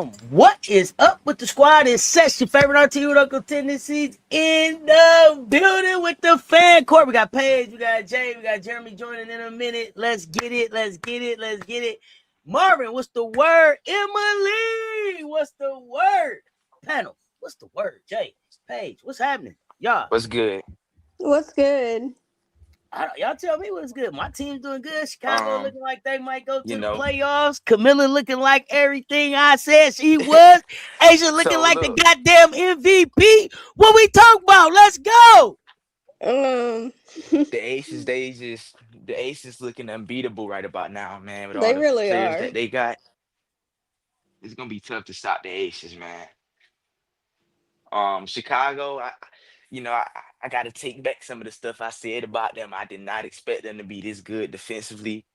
What is up with the squad? It's Cess, your favorite RT with Uncle Tendencies in the building with the fan court. We got Paige, we got Jay, we got Jeremy joining in a minute. Let's get it. Let's get it. Let's get it. Marvin, what's the word? Emily, what's the word? Panel, what's the word? Jay, Paige, what's happening? Y'all, What's good? What's good? y'all tell me what's good. My team's doing good. Chicago looking like they might go to the know, playoffs. Camilla looking like everything I said she was. Asia looking So, like the look. goddamn MVP. What we talk about? Let's go. The Aces looking unbeatable right about now, man. With all They the really players are. that they got, it's gonna be tough to stop the Aces, man. Chicago, I got to take back some of the stuff I said about them. I did not expect them to be this good defensively.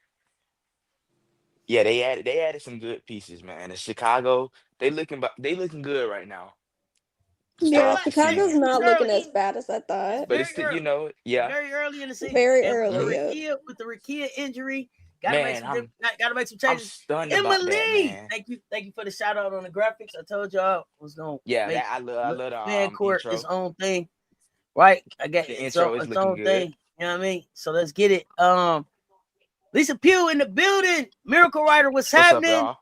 Yeah, they added some good pieces, man. And Chicago, they looking good right now to start Yeah, off the Chicago's season. not looking as Early. bad as I It's thought. But very it's early. yeah, Very early in the season. Very And early. Yep. with the Rakia injury, gotta make man, some I'm changes. stunned about that, Emily, man. thank you for the shout out on the graphics. I told y'all I was gonna Yeah, make I love the fan court its intro. own thing. Right? I got The its intro is looking own good. thing. You know what I mean? So let's get it. Lisa Pugh in the building. Miracle Rider, what's What's up, happening? y'all?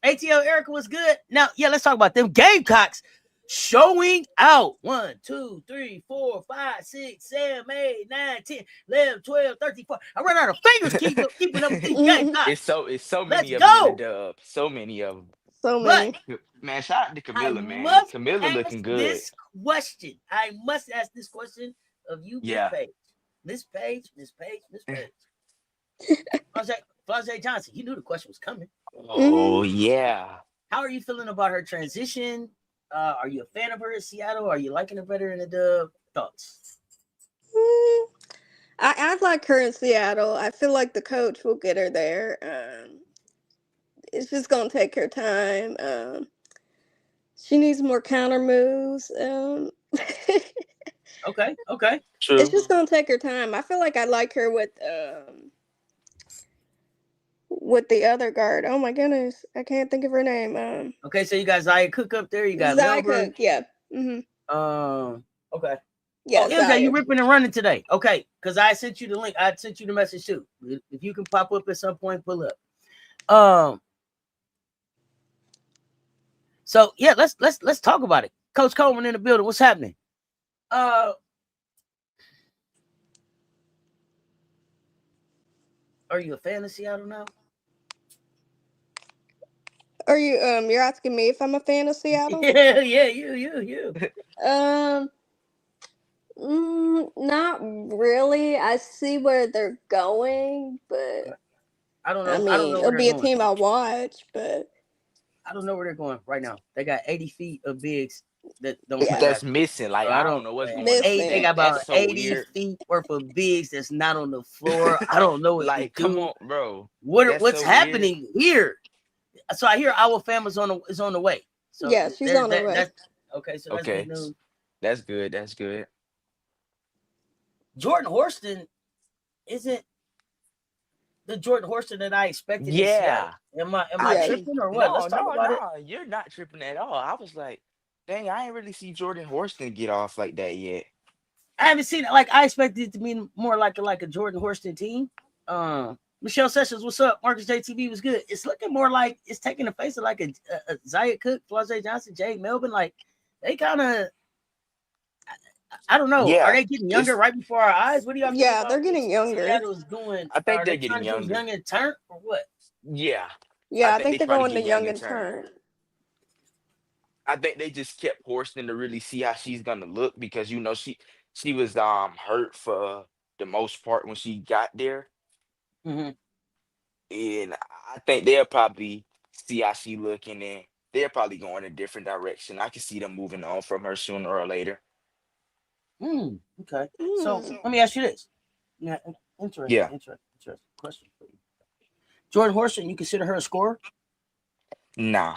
ATL Erica was good. Now, yeah, let's talk about them Gamecocks showing out. 1, 2, 3, 4, 5, 6, 7, 8, 9, 10, 11, 12, 13, 14. I run out of fingers keeping up with these Gamecocks. It's so Let's many of them in the go. dub. So many of them. So But many. Man, shout out to I Camilla, man. must Camilla ask looking good. this question. I must ask this question of you, Miss Yeah. Page. Miss Page. Flau'jae Johnson, you knew the question was coming. Oh yeah. How are you feeling about her transition? Are you a fan of her in Seattle? Are you liking her better in the dub? Thoughts? I like her in Seattle. I feel like the coach will get her there. It's just gonna take her time. She needs more counter moves. Okay. True. It's just gonna take her time. I feel like I like her with the other guard. Oh my goodness, I can't think of her name. Okay, so you got Zaya Cook up there. You got Zaya Melbourne. Cook. Yeah. Okay. Yeah. MJ, you ripping and running today. Okay, because I sent you the link. I sent you the message too. If you can pop up at some point, pull up. So yeah, let's talk about it. Coach Coleman in the building. What's happening? Are you a fan of Seattle now? Are you you're asking me if I'm a fan of Seattle? Yeah, you. Not really. I see where they're going, but I don't know. I mean, I don't know where it'll they're be a going. team I'll watch, but I don't know where they're going right now. They got 80 feet of bigs that don't Yeah. play That's basketball. missing. Like So I don't know what's going Missing. on. They got about That's so 80 weird. feet worth of bigs that's not on the floor. I don't know what Like, to come do. on, bro. What's so happening here? So I hear our fam is on the way. So Yeah, she's on her way. That's okay. So that's good news. That's good. That's good. Jordan Horston isn't the Jordan Horston that I expected. Yeah. Am I tripping or what? Let's talk about it. You're not tripping at all. I was like, dang, I ain't really see Jordan Horston get off like that yet. I haven't seen it. Like I expected it to be more like a Jordan Horston team. Michelle Sessions, what's up? Marcus JTV was good. It's looking more like it's taking the face of like a Zaya Cook, Flau'jae Johnson, Jade Melvin. Like they kind of, I don't know. Yeah, Are they getting younger right before our eyes? What do y'all think about they're getting younger. Seattle's doing? I think are they're they getting trying to go younger. young and turn or what? Yeah. Yeah, I think they're probably going to get young and and turn. I think they just kept Horston to really see how she's gonna look because she was hurt for the most part when she got there. Mm-hmm. And I think they'll probably see how she looking and they're probably going a different direction. I can see them moving on from her sooner or later. Okay. So let me ask you this. Yeah, interesting question for you. Jordan Horston, you consider her a scorer? Nah,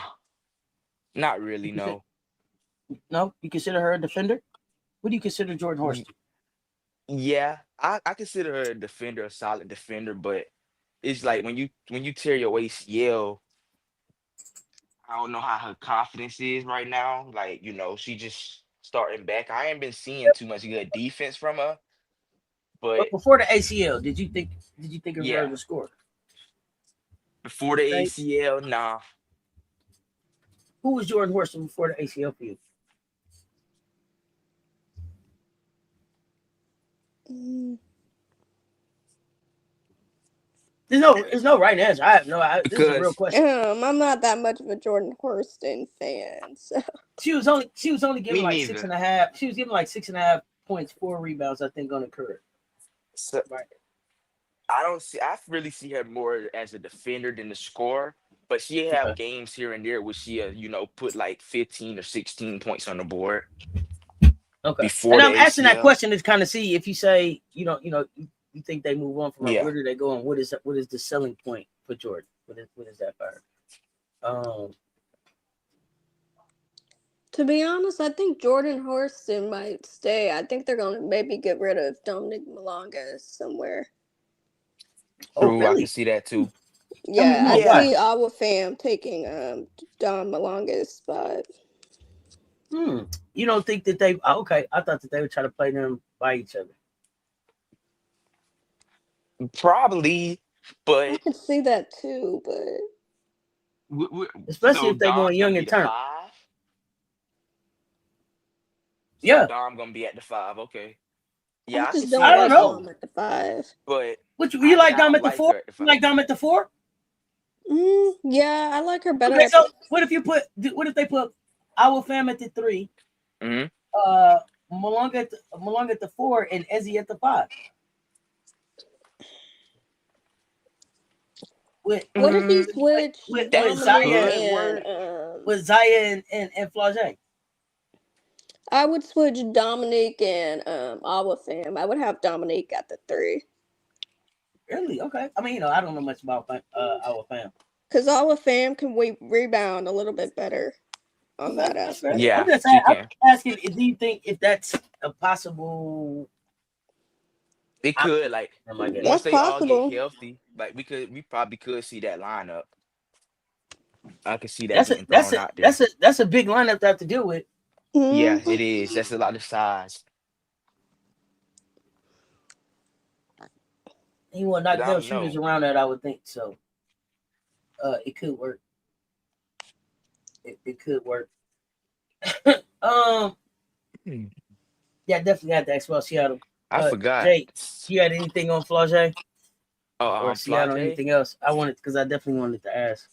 not really. No. No, you consider her a defender? What do you consider Jordan Y- Horston? Yeah, I consider her a defender, a solid defender, but it's like when you tear your ACL, I don't know how her confidence is right now. Like, she just starting back. I ain't been seeing too much good defense from her, but But before the ACL, did you think of her yeah, as a scorer? before the Right? ACL, nah. Who was Jordan Horston before the ACL for you? Mm, There's no right answer. I have no. This is a real Because question. I'm not that much of a Jordan Horston fan, so She was only given me like six neither. and a half. She was given like 6.5 points, 4 rebounds, I think, on the career. So Right. I don't see. I really see her more as a defender than a scorer. But she have Okay. games here and there where she, put like 15 or 16 points on the board Okay. before And the I'm asking that ACL. question to kind of see if you say you think they move on from her. Yeah, Where do they go, and what is the selling point for Jordan? What is that for her? Um. to be honest, I think Jordan Horston might stay. I think they're gonna maybe get rid of Dominic Malonga somewhere. Oh, true. I can really? see that too. Tell me Yeah, I more. Yeah, Why? see Awa Fam taking Don Malonga's spot. Hmm. You don't think that they? Okay, I thought that they would try to play them by each other. probably. I But could see that too, but Especially so if they going Dom's gonna young be and the turn. 5. So Yeah. Dom gonna be at the 5. Okay. I Yeah, I can just see don't I don't that like know. too. Dom at the 5. But Which you like I Dom don't at the like four? her at the You 5. like Dom at the four? Yeah, I like her better Okay, at so the. what if they put our fam at the 3, Hmm. uh Malonga at the 4, and Ezzy at the 5? With What if you Mm, with switch that with Dominic Zaya could and work. and Flage? I would switch Dominic and Awa Fam. I would have Dominic at the 3. Really? Okay. I mean, I don't know much about our fam. Because Awa Fam can rebound a little bit better on Okay, that that's fair. aspect. I'm Yeah, just she I'm can. asking, do you think if that's a possible It option could, like, for them, I guess. once That's they all get possible. healthy, like we probably could see that lineup. I could see that That's a getting that's thrown a out there. that's a that's a big lineup to have to deal with. Yeah, Hmm. it is. That's a lot of size. He will But knock I down don't shooters know. around that, I would think. So it could work. It could work. um Hmm. yeah, definitely had to ask about Seattle. I forgot. Jay, you had anything on Flage Oh, or Seattle, Flage. anything else? I wanted because I definitely wanted to ask.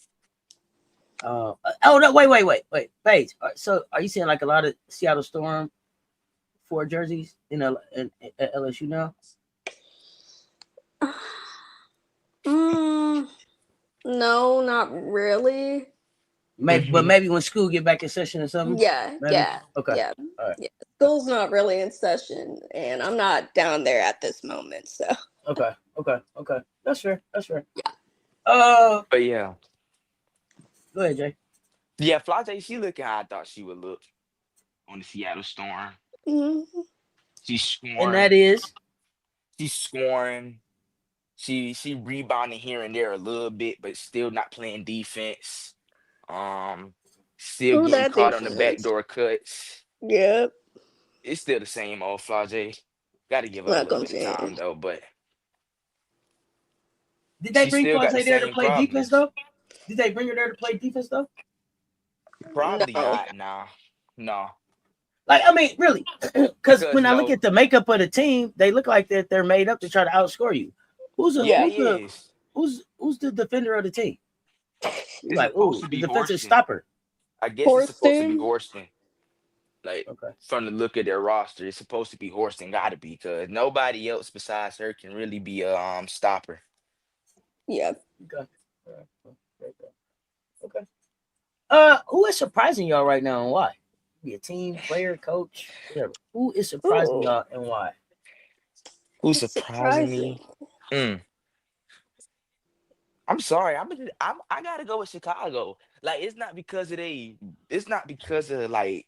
Oh no! Wait, Paige. So, are you seeing like a lot of Seattle Storm 4 jerseys at LSU now? Mm, no, not really. Maybe, but Hmm. maybe when school get back in session or something. Yeah, Maybe. yeah, Okay. yeah, All right. yeah. School's not really in session, and I'm not down there at this moment, so. Okay. Okay. Okay. That's fair. That's fair. Uh, But yeah, go ahead, Jay. yeah, Flage. She looking how I thought she would look on the Seattle Storm. Mhm. She's And scoring. that is She's scoring. She rebounding here and there a little bit, but still not playing defense. Um, Still Who getting that caught on the defense? backdoor cuts. Yep, It's still the same old Flage. Got to give her a not little gonna bit of time change. though, but did they she bring still Flage got the there to same play defense problems. though? Did they bring her there to play defense though? Probably No. not. Nah, no, Like, I mean, really, because because when I look at the makeup of the team, they look like that they're made up to try to outscore you. Who's the yeah, who's he the is. who's the defender of the team? It's Like, supposed ooh, to the be defensive Horston. stopper. I guess it's supposed to be Horston? Horston. Like Okay. from the look of their roster, it's supposed to be Horston. Got to be because nobody else besides her can really be a stopper. Yep. Okay. Okay. Okay. Who is surprising y'all right now and why? Be a team, player, coach, whatever. Who is surprising Ooh, y'all and why? Who's that's surprising surprising. me? Mm, I'm sorry. I gotta go with Chicago. Like it's not because of they. It's not because of like.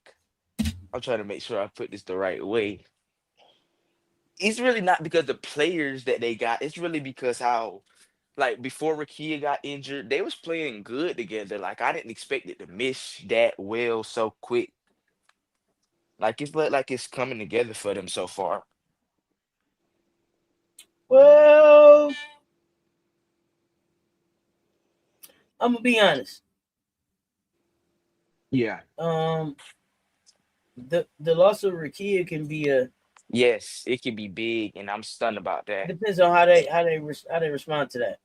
I'm trying to make sure I put this the right way. It's really not because the players that they got. It's really because how like before Rakia got injured, they was playing good together. Like I didn't expect it to miss that well so quick. Like it's looked like it's coming together for them so far. Well, I'm gonna be honest. Yeah. The loss of Rakia can be a Yes, it could be big, and I'm stunned about that. depends on how they respond to that.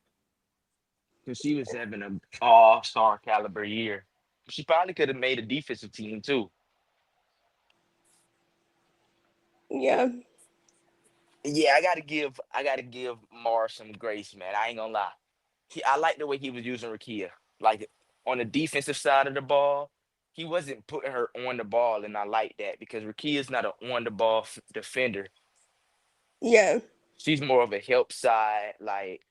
Because she was having an all-star caliber year. She probably could have made a defensive team too. Yeah. Yeah, I gotta give Mar some grace, man. I ain't gonna lie. I like the way he was using Rakia. Like on the defensive side of the ball, he wasn't putting her on the ball, and I like that because Rakia's not an on the ball defender. Yeah. She's more of a help side, like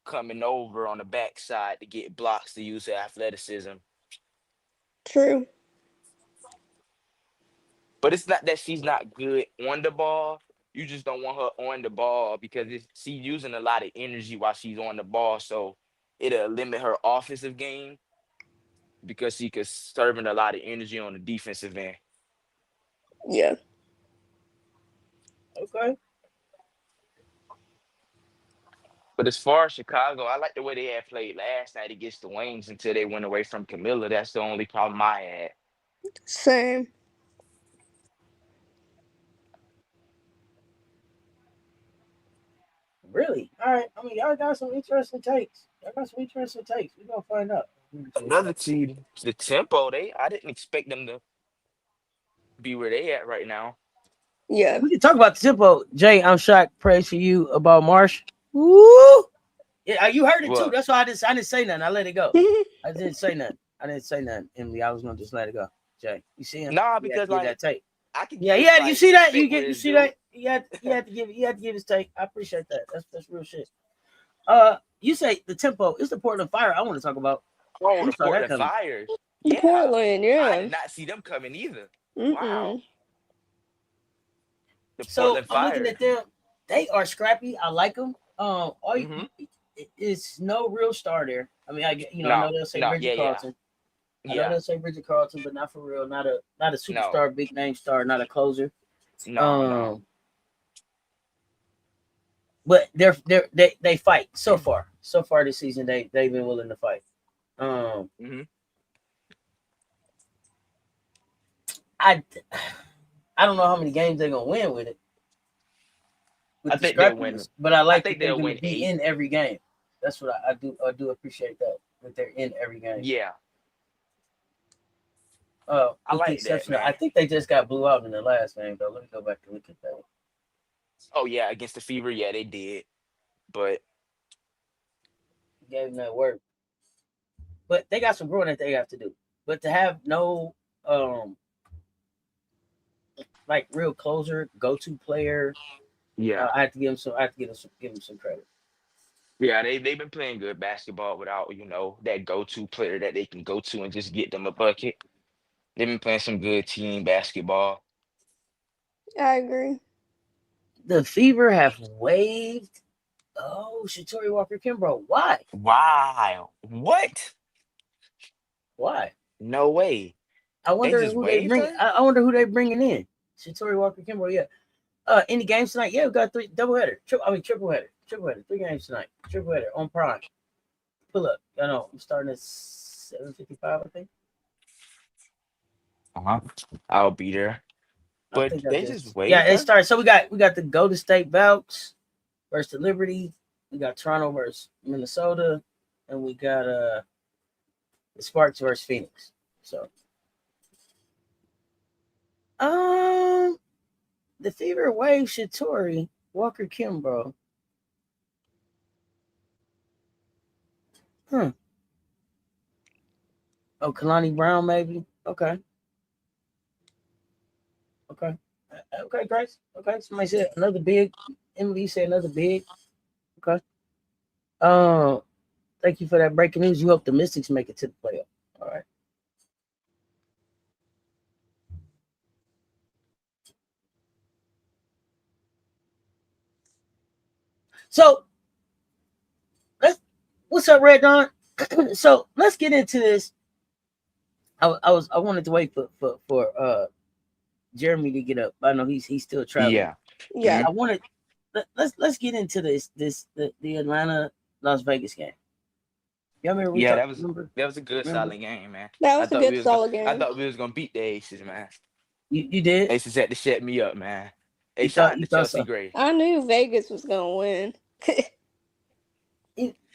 coming over on the backside to get blocks to use her athleticism. True. But it's not that she's not good on the ball. You just don't want her on the ball because she's using a lot of energy while she's on the ball. So it'll limit her offensive game because she could serving a lot of energy on the defensive end. Yeah. Okay. But as far as Chicago, I like the way they had played last night against the Wings until they went away from Camilla. That's the only problem I had. Same. Really? All right. I mean, y'all got some interesting takes. Y'all got some interesting takes. We're gonna find out. Another team, the tempo, I didn't expect them to be where they at right now. Yeah. We can talk about the tempo. Jay, I'm shocked. Praise for you about Marsh. Woo! Yeah, you heard it too. Well, That's why I didn't say nothing. I let it go. I didn't say nothing. Emily, I was gonna just let it go. Jay, you see him? nah, You had to because get like that take. I could Yeah, give You like see that? respect where You it's see due. that? You had to give his take. I appreciate that. That's real shit. You say the tempo. It's the Portland Fire I want to talk about. Oh, Who the saw that Portland coming? Fires. Yeah. Portland, I yeah. did not see them coming either. Wow. Mm-mm. The So Portland I'm looking Fires. at them. They are scrappy. I like them. Mm-hmm. It's no real star there. I mean, I know No, they'll say no, Bridget yeah. Carlton. I know Yeah. they'll say Bridget Carlton, but not for real. Not a No, superstar, big name star, not a closer. no. But they fight so far. So far this season, they've been willing to fight. Mm-hmm. I I don't know how many games they're gonna win with it with I the think they'll win. scrappiness, but I I like that think they're they'll gonna win be 8. in every game. That's what I do. I do appreciate that they're in every game. Yeah. I With the like that, exception of, I man. think they just got blew out in the last game though. Let me go back and look at that. Oh, yeah, against the Fever, yeah, they did. But Gave them that work, but they got some growing that they have to do. But to have no like real closer, go to player, yeah. I have to give them some. I have to give them some credit. Yeah, they've been playing good basketball without, that go-to player that they can go to and just get them a bucket. They've been playing some good team basketball. I agree. The Fever have waived. Oh, Shatori Walker Kimbrough. Why? Wow. What? Why? No way. I They wonder just who they waived bring. her? I wonder who they bringing in. Shatori Walker Kimbrough. Yeah. Any games tonight? Yeah, we got 3 doubleheader. Triple header. 3 games tonight. Triple header on Prime. Pull up. I know. I'm starting at 7:55. I think. Uh-huh. I'll be there. I But think I they just just. Yeah, waived it her? started. So we got the Golden State Valks versus the Liberty. We got Toronto versus Minnesota, and we got the Sparks versus Phoenix. So the Fever wave Shatori Walker Kimbrough. Oh, Kalani Brown maybe. Okay. Okay, Grace. Okay, somebody said another big. Emily said another big. Okay. Um, thank you for that breaking news. You hope the Mystics make it to the playoff. All right. So What's up, Red Dawn? So let's get into this. I wanted to wait for Jeremy to get up. I know he's still traveling. Yeah. Yeah. I wanted let's get into the Atlanta Las Vegas game. Y'all remember we Yeah, talked? that was a good Remember? solid game, man. That I was a thought good we was gonna solid I game. thought we was gonna beat the Aces, man. You did? Aces had to shut me up, man. Hey, You shout thought out you to thought Chelsea so? Gray. I knew Vegas was gonna win.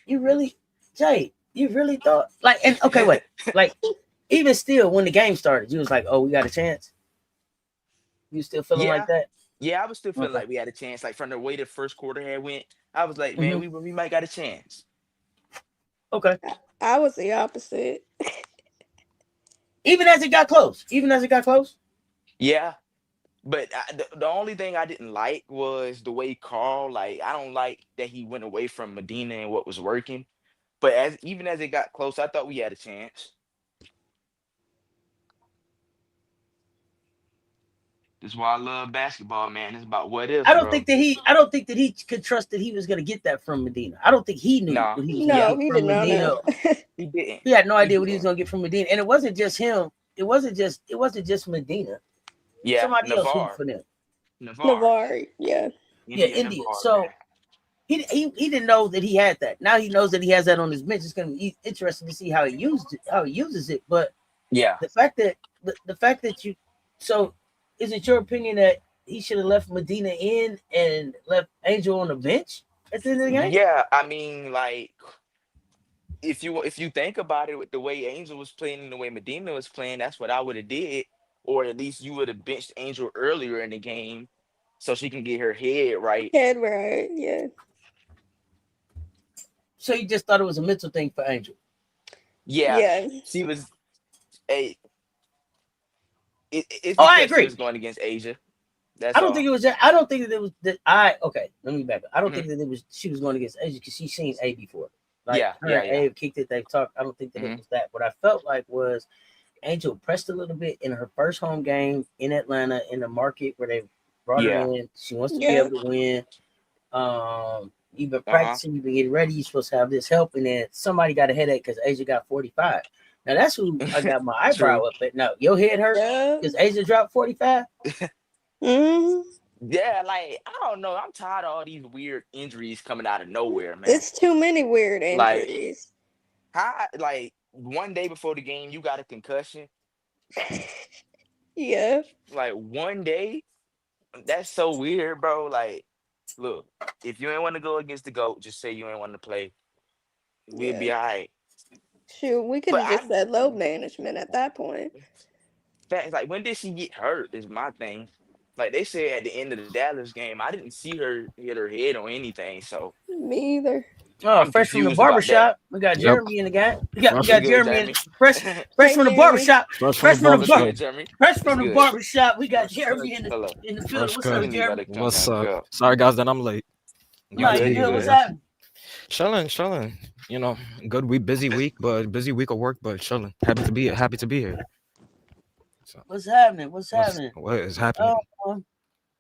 You really, Jay? You really thought like? And okay, wait, like even still, when the game started, you was like, "Oh, we got a chance." You still feeling like Yeah, that? yeah, I was still feeling Okay. like we had a chance. Like from the way the first quarter had went, I was like, man, hmm we might got a chance. Okay. I was the opposite. Even as it got close, Yeah, but the only thing I didn't like was the way Carl. Like, I don't like that he went away from Medina and what was working. But even as it got close, I thought we had a chance. That's why I love basketball, man. It's about what ifs, bro. I don't think that he could trust that he was going to get that from Medina. I don't think he knew Nah, what he was going to yeah, No, get he from did not Medina. know. he didn't. He had no He idea what he was didn't. going to get from Medina, and it wasn't just him. It wasn't just Medina. Yeah, Somebody else hooped Navarre, for them. Navarre, Navarre, yeah. Yeah, India India. Navarre, man. So he didn't know that he had that. Now he knows that he has that on his bench. It's going to be interesting to see how he uses it. But Yeah, the fact that you so is it your opinion that he should have left Medina in and left Angel on the bench at the end of the game? yeah. I mean, like, if you think about it, with the way Angel was playing and the way Medina was playing, that's what I would have did, or at least you would have benched Angel earlier in the game so she can get her head right. Head right, yeah. So you just thought it was a mental thing for Angel. Yeah, Yeah. she was a. It's Oh, I because she agree. was going against Asia. That's I don't think all. it was that. I don't think that it was that. Okay. Let me back up. I don't Hmm. think that it was she was going against Asia because she's seen A before. Like Yeah, her yeah, and A yeah. have kicked it. They've talked. I don't think that it Hmm. was that. What I felt like was Angel pressed a little bit in her first home game in Atlanta in the market where they brought her Yeah. in. She wants to be Yeah. able to win. You've been Uh huh. practicing, you've been getting ready, you're supposed to have this help, and then somebody got a headache because Asia got 45. Now that's who I got my eyebrow True. up at. Now your head hurt Yeah. because Asia dropped 45. hmm Yeah, like, I don't know. I'm tired of all these weird injuries coming out of nowhere, man. It's too many weird Like, injuries. how, like, one day before the game you got a concussion. Yeah. Like, one day, that's so weird, bro. Like, look, if you ain't want to go against the GOAT, just say you ain't want to play. We'll Yeah. be all right. Shoot, we could But have just said load management at that point. fact, like, when did she get hurt? Is my thing. Like they said at the end of the Dallas game, I didn't see her hit her head or anything, so Me either. Oh, I'm fresh from the confused about that. barbershop. We got Yep. Jeremy in the guy. We Fresh, What's got good, Jeremy in Jeremy? fresh Hey, from the Jeremy. barbershop. fresh from Fresh the from the What's barbershop. bar, good, Jeremy? fresh What's from the good? barbershop. We got Jeremy Hello. in the Fresh field. What's I up, cut. knew you about Jeremy? to come What's back up? up. Sorry, guys, that I'm late. You No, Got to you good? be You good? What's here. good? happening? Chilling. You know, good week, busy week, but busy week of work, but chilling. Happy to be here. So, What's happening? What's happening? what is happening?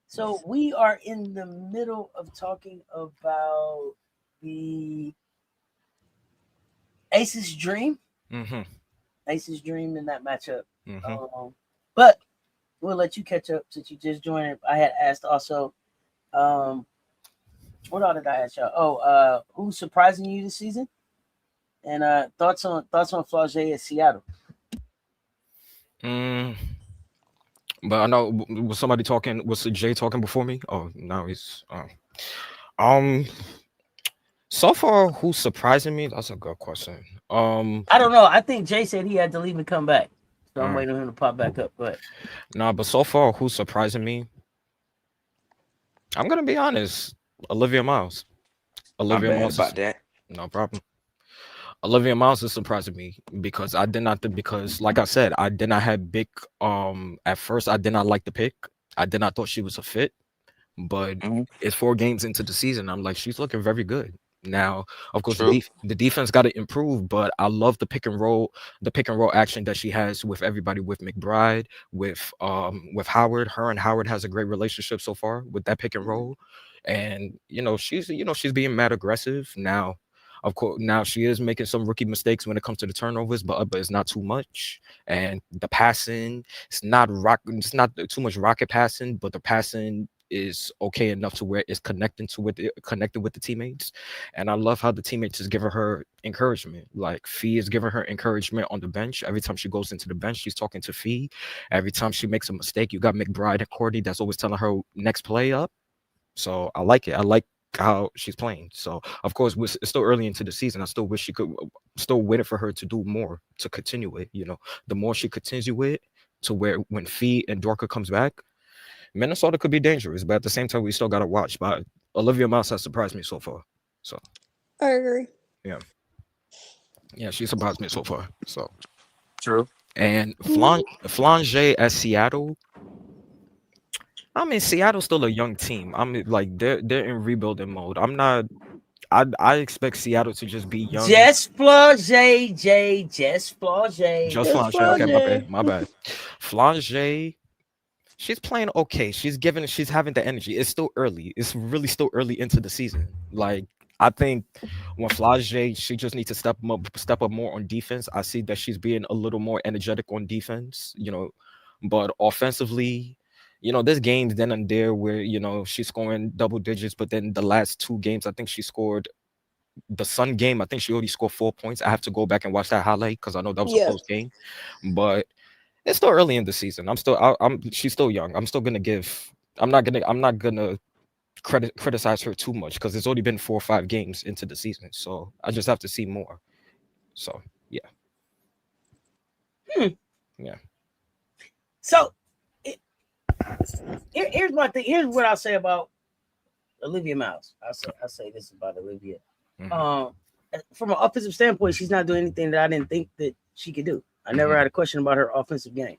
So we are in the middle of talking about the Aces Dream. Mm-hmm. Aces Dream in that matchup. Mm-hmm. But we'll let you catch up since you just joined. I had asked also, what all did I ask y'all? Who's surprising you this season? And thoughts on Flauget at Seattle. Mm, but I know was somebody talking. Was Jay talking before me? Oh, now he's. Um. So far, who's surprising me? That's a good question. I don't know. I think Jay said he had to leave and come back. So I'm Uh, waiting on him to pop back up. But nah, but so far, who's surprising me? I'm gonna be honest. Olivia Miles. My Olivia bad Miles is about that. no problem. Olivia Miles is surprising me because I did not because like I said, I did not have big at first I did not like the pick. I did not thought she was a fit, but Mhm. it's 4 games into the season. I'm like, she's looking very good. Now, of course, True. the defense got to improve, but I love the pick and roll action that she has with everybody, with McBride, with Howard. Her and Howard has a great relationship so far with that pick and roll, and she's being mad aggressive now. Of course, now she is making some rookie mistakes when it comes to the turnovers, but it's not too much. And the passing, it's not too much rocket passing, but the passing is okay enough to where it's connected with the teammates. And I love how the teammates is giving her encouragement. Like Fee is giving her encouragement on the bench. Every time she goes into the bench, she's talking to Fee. Every time she makes a mistake, you got McBride and Courtney that's always telling her next play up. So I like it. I like how she's playing. So of course it's still early into the season. I still wish she could still waiting for her to do more to continue it. You know, the more she continues with to where when Fee and Dorka comes back, Minnesota could be dangerous, but at the same time, we still got to watch. But Olivia Mouse has surprised me so far. So I agree. Yeah, she surprised me so far. So True. and Flange at Seattle. I mean, Seattle's still a young team. I mean, like they're in rebuilding mode. I expect Seattle to just be young. Just Flage, just Flage. Just Flange. Okay, my bad. Flange. She's playing okay. She's having the energy. It's still early. It's really still early into the season. Like I think when Flage, she just needs to step up more on defense. I see that she's being a little more energetic on defense, you know, but offensively, you know, there's games then and there where, you know, she's scoring double digits, but then the last 2 games, I think she scored the Sun game. I think she already scored 4 points. I have to go back and watch that highlight because I know that was a close game, but it's still early in the season. She's still young. I'm not gonna criticize her too much because it's only been 4 or 5 games into the season. So I just have to see more. So yeah. Yeah. So here's my thing. Here's what I'll say about Olivia Mouse. I'll say this about Olivia. From an offensive standpoint, she's not doing anything that I didn't think that she could do. I never had a question about her offensive game.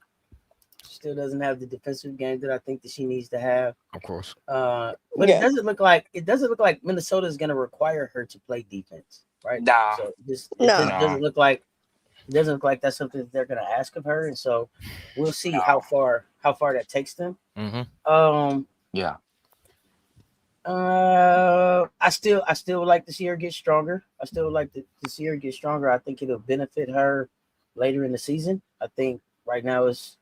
She still doesn't have the defensive game that I think that she needs to have. Of course. But it doesn't look like Minnesota is going to require her to play defense, right? Nah. So it doesn't look like that's something that they're going to ask of her, and so we'll see how far that takes them. Yeah. I still would like to see her get stronger. I still would like to see her get stronger. I think it'll benefit her later in the season. I think right now it's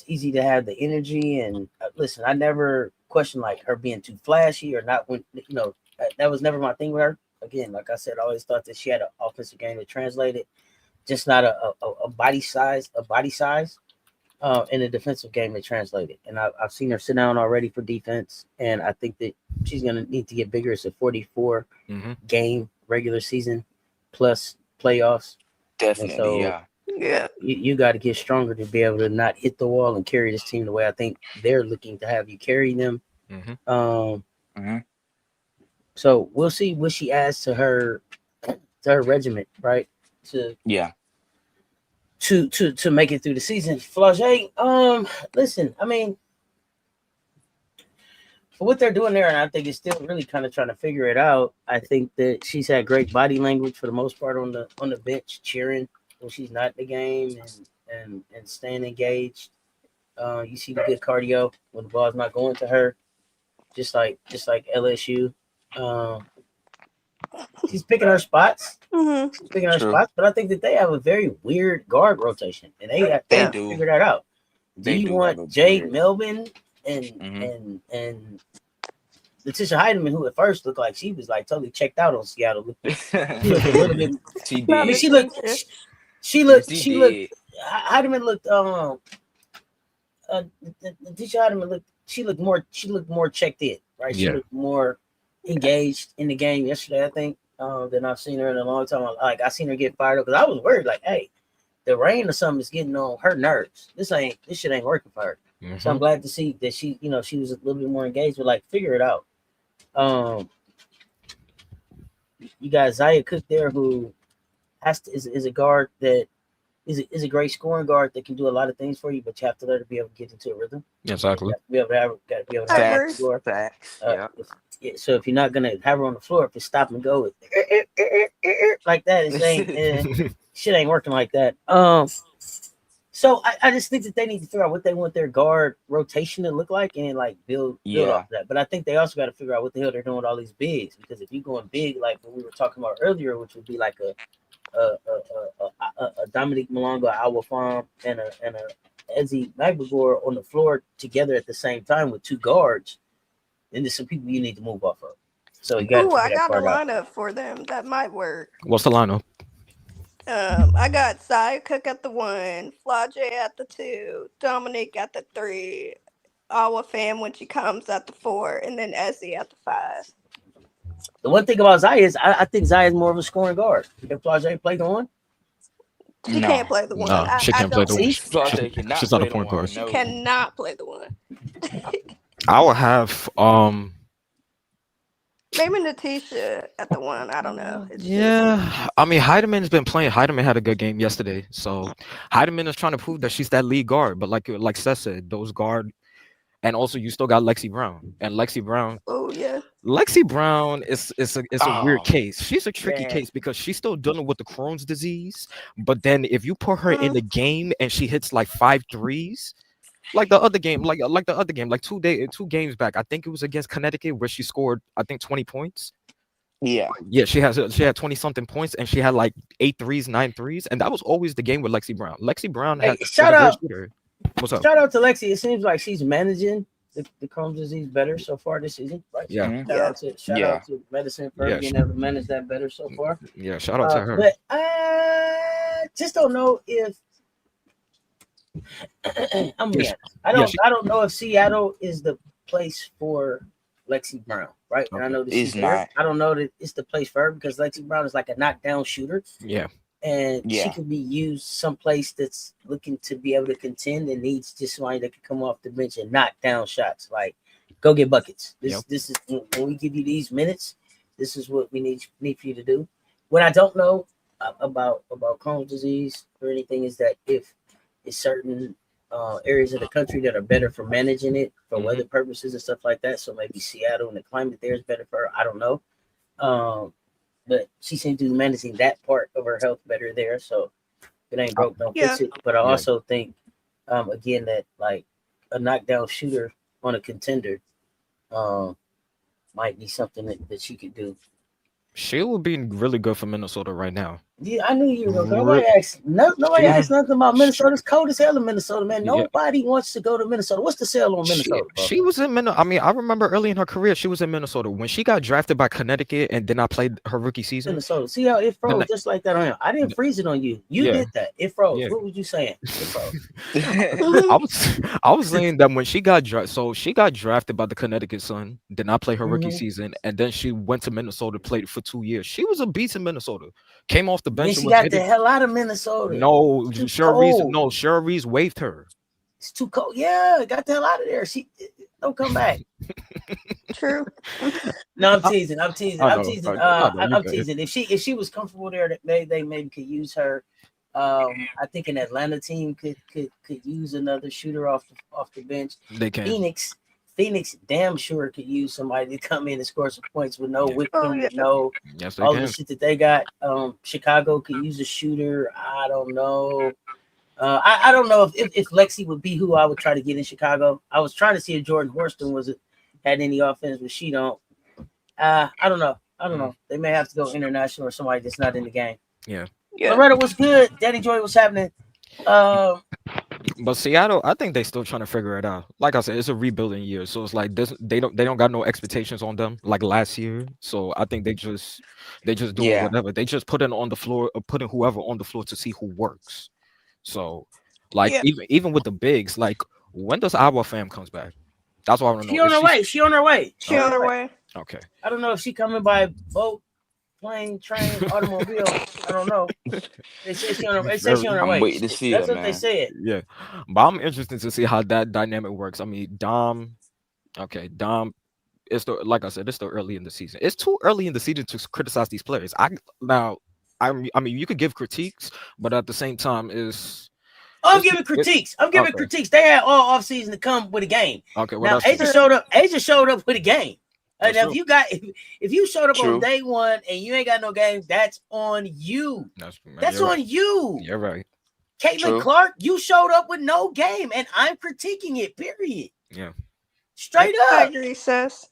easy to have the energy and listen. I never questioned like her being too flashy or not. When you know that was never my thing with her. Again, like I said, I always thought that she had an offensive game that translated, just not a body size, in a defensive game that translated. And I've seen her sit down already for defense, and I think that she's going to need to get bigger. It's a 44 game regular season plus playoffs. Definitely, so, You got to get stronger to be able to not hit the wall and carry this team the way I think they're looking to have you carry them. So we'll see what she adds to her regiment, right? To make it through the season. Flage, listen, I mean, for what they're doing there, and I think it's still really kind of trying to figure it out. I think that she's had great body language for the most part on the bench, cheering when she's not in the game and staying engaged. You see the good cardio when the ball's not going to her, just like LSU. She's picking her spots. She's picking her spots, but I think that they have a very weird guard rotation, and they have to figure that out. Do you want Jade Melvin and Letitia Heidemann, who at first looked like she was like totally checked out on Seattle? She looked a little bit. She did. I mean, she looked. Heidemann looked. Letitia Heidemann looked. She looked more checked in, right? She looked more engaged in the game yesterday, I think, than I've seen her in a long time. Like I seen her get fired up because I was worried, like, hey, the rain or something is getting on her nerves. This shit ain't working for her. So I'm glad to see that she was a little bit more engaged, but like figure it out. You got Zaya Cook there, who is a guard that is a great scoring guard that can do a lot of things for you, but you have to let her be able to get into a rhythm. Exactly. Be able to have her on the floor. So if you're not gonna have her on the floor, if it's stop and go with like that, shit ain't working like that. So I just think that they need to figure out what they want their guard rotation to look like and like build off of that. But I think they also got to figure out what the hell they're doing with all these bigs, because if you're going big like what we were talking about earlier, which would be like a Dominique Malonga, Alwa Farm, and a Ezzy Magbagor on the floor together at the same time with two guards, then there's some people you need to move off of. So you got. Ooh, I got a lineup for them that might work. What's the lineup? I got Cy Cook at the 1, Flajay at the 2, Dominique at the 3, Awa Fam when she comes at the 4, and then Ezzy at the 5. The one thing about Zaya is I think Zaya is more of a scoring guard. Can Flajay play the 1? She can't play the 1. No, she can't play the 1. She's not a point guard. She cannot play the 1. I will have maybe Natisha at the 1. I don't know. I mean, Heideman's been playing. Heideman had a good game yesterday, so Heideman is trying to prove that she's that lead guard. But like Cess said, those guard, and also you still got Lexi Brown, and Lexi Brown. Oh yeah. Lexi Brown is a weird case. She's a tricky case because she's still dealing with the Crohn's disease. But then if you put her in the game and she hits like 5 threes, like the other game, like two games back, I think it was against Connecticut where she scored, I think 20 points. Yeah, she had 20 something points and she had like 8 threes, 9 threes, and that was always the game with Lexi Brown. Lexi Brown had shout out. What's up? Shout out to Lexi. It seems like she's managing the Crohn's disease better so far this season, right? Yeah. Shout out to medicine for being able to manage that better so far. Yeah, shout out to her. But I just don't know if I'm being honest. I don't know if Seattle is the place for Lexi Brown, right? Okay. And I know that she's not. I don't know that it's the place for her because Lexi Brown is like a knockdown shooter. Yeah. And she could be used someplace that's looking to be able to contend and needs just somebody that can come off the bench and knock down shots. Like, go get buckets. This is when we give you these minutes. This is what we need for you to do. What I don't know about Crohn's disease or anything is that if it's certain areas of the country that are better for managing it for weather purposes and stuff like that. So maybe Seattle and the climate there is better for her. I don't know. But she seems to be managing that part of her health better there. So if it ain't broke, don't fix it. But I also think, again, that like a knockdown shooter on a contender might be something that she could do. She would be really good for Minnesota right now. Yeah, I knew you were going to nobody asked nothing about Minnesota. It's cold as hell in Minnesota, man. Nobody wants to go to Minnesota. What's the sale on Minnesota? She was in Minnesota. I mean, I remember early in her career, she was in Minnesota. When she got drafted by Connecticut and then I played her rookie season. Minnesota. See how it froze just like that on him. I didn't freeze it on you. You did that. It froze. What was you saying? It froze. I was saying that when she got drafted, so she got drafted by the Connecticut Sun, did not play her rookie season, and then she went to Minnesota, played for 2 years. She was a beast in Minnesota. Came off the bench. Then she got the hell out of Minnesota. No, Cheryl Reese waived her. It's too cold. Yeah, got the hell out of there. She don't come back. True. No, I'm teasing. I'm teasing. If she was comfortable there, they maybe could use her. I think an Atlanta team could use another shooter off the bench. They can. Phoenix damn sure could use somebody to come in and score some points with no Wickham, all the shit that they got. Chicago could use a shooter. I don't know. I don't know if Lexi would be who I would try to get in Chicago. I was trying to see if Jordan Horston had any offense, but she don't. I don't know. They may have to go international or somebody that's not in the game. Yeah. Loretta, what's good? Daddy Joy, what's happening? But Seattle, I think they still trying to figure it out. Like I said, it's a rebuilding year, so it's like this. They don't got no expectations on them like last year. So I think they just do whatever. They just put it on the floor, or putting whoever on the floor to see who works. So like even with the bigs, like when does Iowa Fam comes back? That's what I want to know. She on her way. She on her way. Okay. I don't know if she coming by boat, plane, train, automobile. I don't know. They say she on her way. I'm waiting to see That's it, what they said. Yeah, but I'm interested to see how that dynamic works. I mean, Dom. It's still, like I said, it's still early in the season. It's too early in the season to criticize these players. I mean, you could give critiques, but at the same time, I'm giving critiques. Critiques. They had all offseason to come with a game. Okay, now Asia showed up with a game. And if you showed up on day one and you ain't got no game, that's on you. That's on you. You're right. Caitlin True. Clark, you showed up with no game, and I'm critiquing it, period. Yeah. Straight I up. agree, Cess.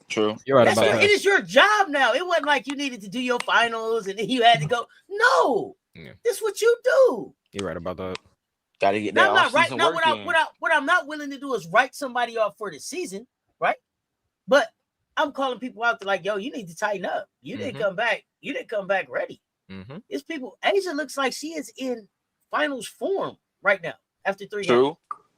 True. You're right That's about your, that. it is your job now. It wasn't like you needed to do your finals and then you had to go. No. Yeah. This is what you do. You're right about that. Got to get Now, that I'm not off-season right. Now, work in. what I'm not willing to do is write somebody off for the season, right? But I'm calling people out to like, yo, you need to tighten up. You didn't come back. You didn't come back ready. It's people. Asia looks like she is in finals form right now after 3 games. True.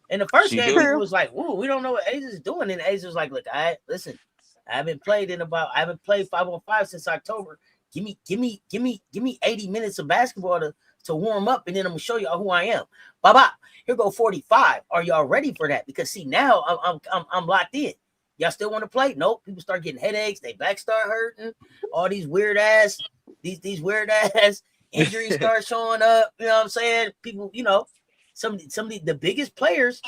In the first She game, do. people was like, "Whoa, we don't know what Asia's doing." And Asia was like, "Look, listen. I haven't played 5-on-5 since October. Give me 80 minutes of basketball to warm up, and then I'm gonna show y'all who I am. Bye. Here go 45. Are y'all ready for that? Because see, now I'm locked in. Y'all still want to play? Nope. People start getting headaches. They back start hurting. All these weird ass injuries start showing up. You know what I'm saying? People, some of the biggest players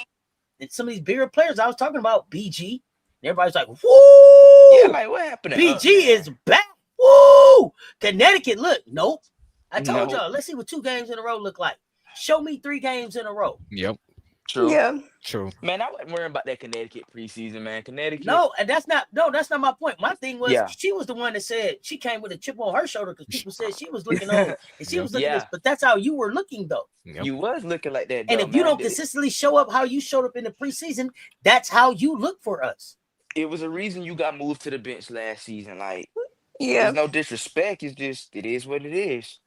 and some of these bigger players I was talking about, BG. Everybody's like, whoo! Yeah, like what happened to BG us, is back. Woo! Connecticut, look, nope. I told Nope. y'all, let's see what 2 games in a row look like. Show me 3 games in a row. Yep. True. Yeah. True. Man, I wasn't worrying about that Connecticut preseason, man. Connecticut. No, and that's not my point. My thing was she was the one that said she came with a chip on her shoulder because people said she was looking old and she was looking this, but that's how you were looking though. Yep. You was looking like that, and though, if you man. don't consistently show up how you showed up in the preseason, that's how you look for us. It was a reason you got moved to the bench last season. Like, Yeah. there's no disrespect. It's just it is what it is.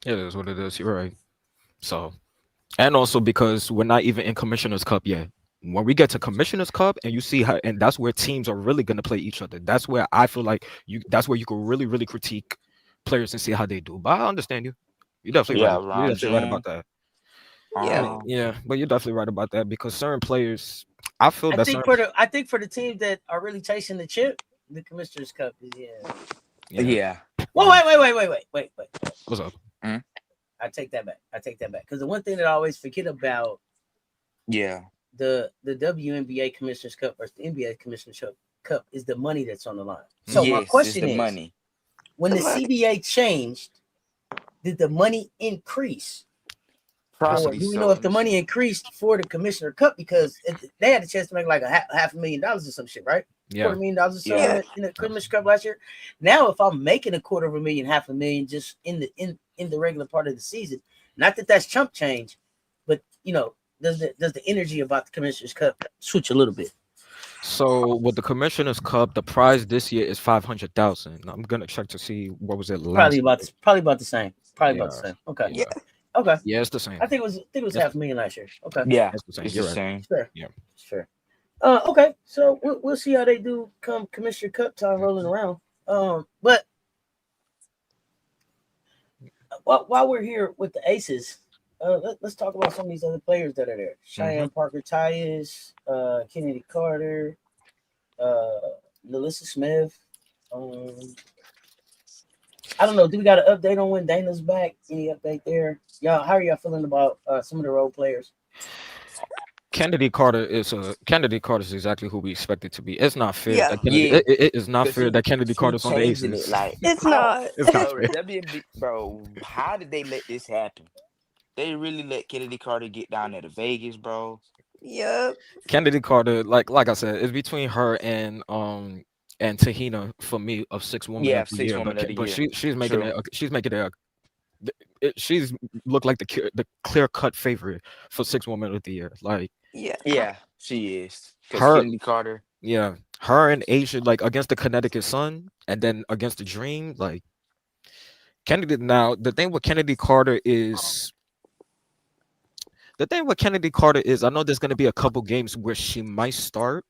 It is what it is. You're right. So, and also because we're not even in Commissioner's Cup yet. When we get to Commissioner's Cup and you see how, and that's where teams are really going to play each other. That's where I feel like that's where you can really, really critique players and see how they do. But I understand you. You're definitely right. You're definitely right about that. Yeah, but you're definitely right about that because certain players, I feel I think for the teams that are really chasing the chip, the Commissioner's Cup is Yeah. Well, wait. What's up? I take that back. Because the one thing that I always forget about the WNBA Commissioner's Cup versus the NBA Commissioner's Cup is the money that's on the line. So my question is, money. When the CBA changed, did the money increase? Probably do we know if the money increased for the Commissioner Cup because they had a chance to make like $500,000 or some shit, right? Yeah. $250,000 or something in the Commissioner Cup last year. Now, if I'm making $250,000, $500,000 just in the regular part of the season, not that that's chump change, but does the energy about the Commissioner's Cup switch a little bit? So with the Commissioner's Cup, the prize this year is $500,000. I'm gonna check to see what was it last. Probably about the same. Okay. Yeah. Okay. Yeah, it's the same. I think it was $500,000 last year. Okay. Yeah, it's the same. It's You're the right. same. Sure. Yeah. Sure. Okay. So we'll see how they do come Commissioner Cup time rolling around. But while we're here with the Aces, let's talk about some of these other players that are there. Cheyenne Parker Tyus, Kennedy Carter, Melissa Smith. I don't know. Do we got an update on when Dana's back? Any update there? Y'all, how are y'all feeling about some of the role players? Kennedy Carter is exactly who we expect it to be. It's not fair. Yeah. That Kennedy, it is not fair that Kennedy Carter's Carter's on the Aces. It's not. It's not fair. Bro, how did they let this happen? They really let Kennedy Carter get down there to Vegas, bro. Yep. Kennedy Carter, like I said, it's between her and Tahina for me of 6 women of the year. But she's making it. She's looked like the clear cut favorite for 6 women of the year. Like yeah, she is. Kennedy Carter. Yeah, her and Asia like against the Connecticut Sun and then against the Dream. Like Kennedy. Now the thing with Kennedy Carter is. I know there's going to be a couple games where she might start,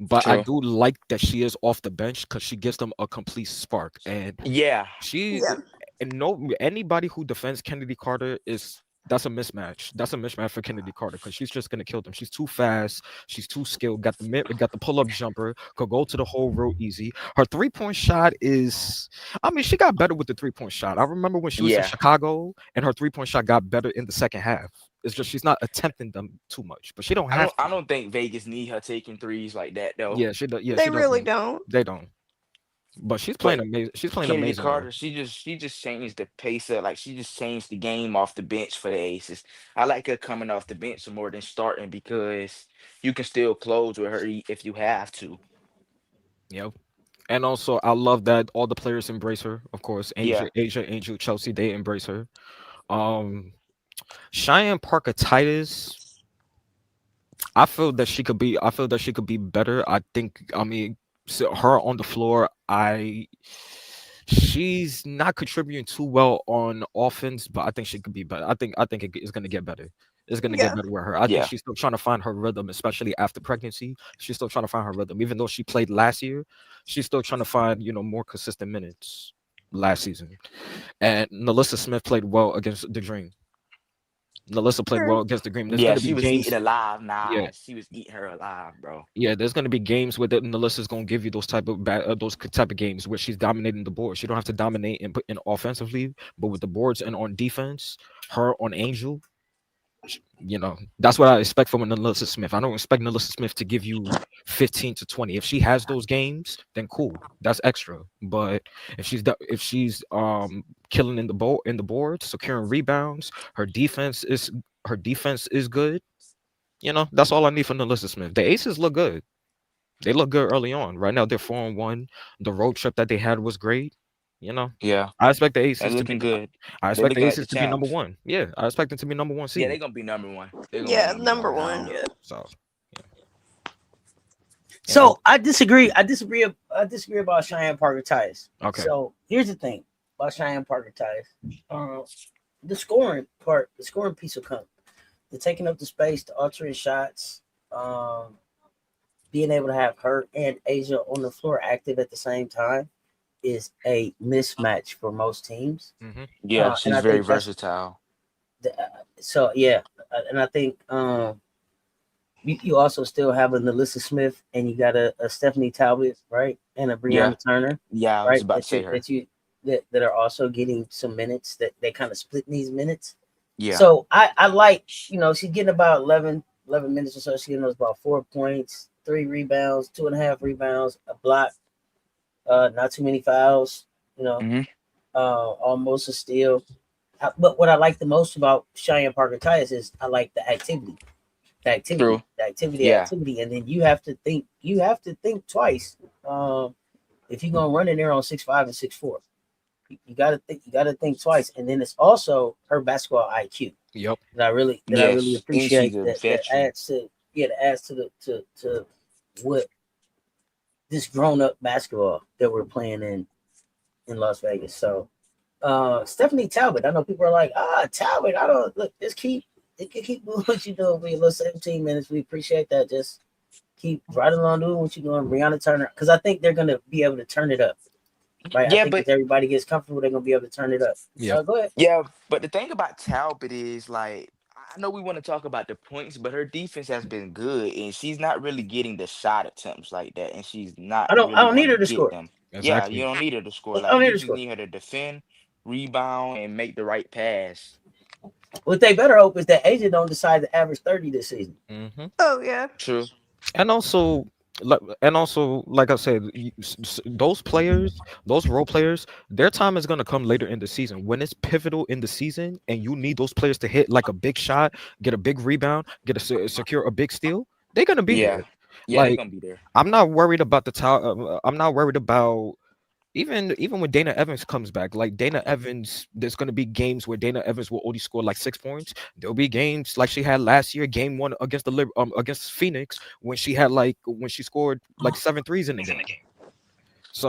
but I do like that she is off the bench because she gives them a complete spark. And anybody who defends Kennedy Carter that's a mismatch. That's a mismatch for Kennedy Carter because she's just gonna kill them. She's too fast. She's too skilled. Got the pull-up jumper. Could go to the hole real easy. Her 3-point shot is. I mean, she got better with the 3-point shot. I remember when she was in Chicago, and her 3-point shot got better in the second half. It's just she's not attempting them too much, but she don't have. I don't think Vegas need her taking threes like that though. Yeah, she does. Yeah, they really don't. They don't. But she's But playing amazing. She's playing Kennedy amazing role. Carter, she just changed the pace of like she just changed the game off the bench for the Aces. I like her coming off the bench more than starting because you can still close with her if you have to. Yep. And also, I love that all the players embrace her. Of course, Yeah, Angel, Chelsea, they embrace her. Um, Cheyenne Parker Titus, I feel that she could be. I feel that she could be better. I think. I mean, so her on the floor. She's not contributing too well on offense, but I think she could be better. I think it's gonna get better. It's gonna get Yeah. better with her. I think yeah, she's still trying to find her rhythm, especially after pregnancy. She's still trying to find her rhythm, even though she played last year. She's still trying to find more consistent minutes last season. And Nalissa Smith played well against the Dream. Nalissa played well True. against the Dream. There's yeah. gonna be She was eating games. alive. Yeah, Nah, she was eating her alive, bro. yeah, there's gonna be games where Nalissa's gonna give you those type of games where she's dominating the board. She don't have to dominate in offensively, but with the boards and on defense, her on Angel, that's what I expect from Nalissa Smith. I don't expect Nalissa Smith to give you 15 to 20. If she has those games, then cool, that's extra. But if she's killing in the board, securing rebounds, her defense is good. That's all I need from Nalissa Smith. The Aces look good. They look good early on. Right now they're 4-1. The road trip that they had was great. You know, Yeah, I expect the they're Aces to looking be. good. I They're expect the looking like the Aces to be number champs. one. Yeah, I expect them to be number one Yeah, seed. they're gonna be number one. They're gonna be Yeah, number number one. one. Yeah. So, yeah. So I disagree. I disagree about Cheyenne Parker Titus. Okay. So here's the thing about Cheyenne Parker Titus. The scoring piece will come. The taking up the space, the altering shots, being able to have her and Asia on the floor active at the same time is a mismatch for most teams. Mm-hmm. Yeah, And she's I very think that's versatile. so. Yeah, and I think you also still have a Nalissa Smith and you got a Stephanie Talbot, right, and a Yeah, Breonna Turner, yeah. I was right, about to say her. that are also getting some minutes that they kind of split these minutes. Yeah, So I like, she's getting about 11 minutes or so. She's getting those about 4 points, 3 rebounds, 2.5 rebounds, a block, not too many fouls, hmm almost a steal. But what I like the most about Cheyenne Parker Titus is I like the activity. true. The Yeah, activity, and then you have to think twice. If you're gonna run in there on 6'5" and 6'4, you gotta think twice. And then it's also her basketball IQ Yep. that I really yes, and she's appreciate. a That veteran. adds to to what this grown up basketball that we're playing in Las Vegas. So Stephanie Talbot, I know people are like, Talbot, I don't look, just keep doing what you're doing for your little 17 minutes. We appreciate that. Just keep right along doing what you're doing. Breonna Turner, because I think they're gonna be able to turn it up. Right. I Yeah, think but as everybody gets comfortable, they're gonna be able to turn it up. Yep. Go ahead. yeah, but the thing about Talbot is like I know we want to talk about the points, but her defense has been good, and she's not really getting the shot attempts like that, and she's not I really don't need going to her to get score. them. Yeah, you Exactly. don't need her to score. I Like don't need you her to just score. need her to defend, rebound, and make the right pass. What they better hope is that Asia don't decide to average 30 this season. Mm-hmm. Oh yeah. True. And also, like I said, those players, those role players, their time is gonna come later in the season when it's pivotal in the season, and you need those players to hit like a big shot, get a big rebound, secure a big steal. They're gonna be Yeah, there. yeah, they're Like gonna be there. I'm not worried about I'm not worried about even when Dana Evans comes back, like Dana Evans, there's gonna be games where Dana Evans will only score like 6 points. There'll be games like she had last year, game one against against Phoenix, when she scored like 7 threes in the game.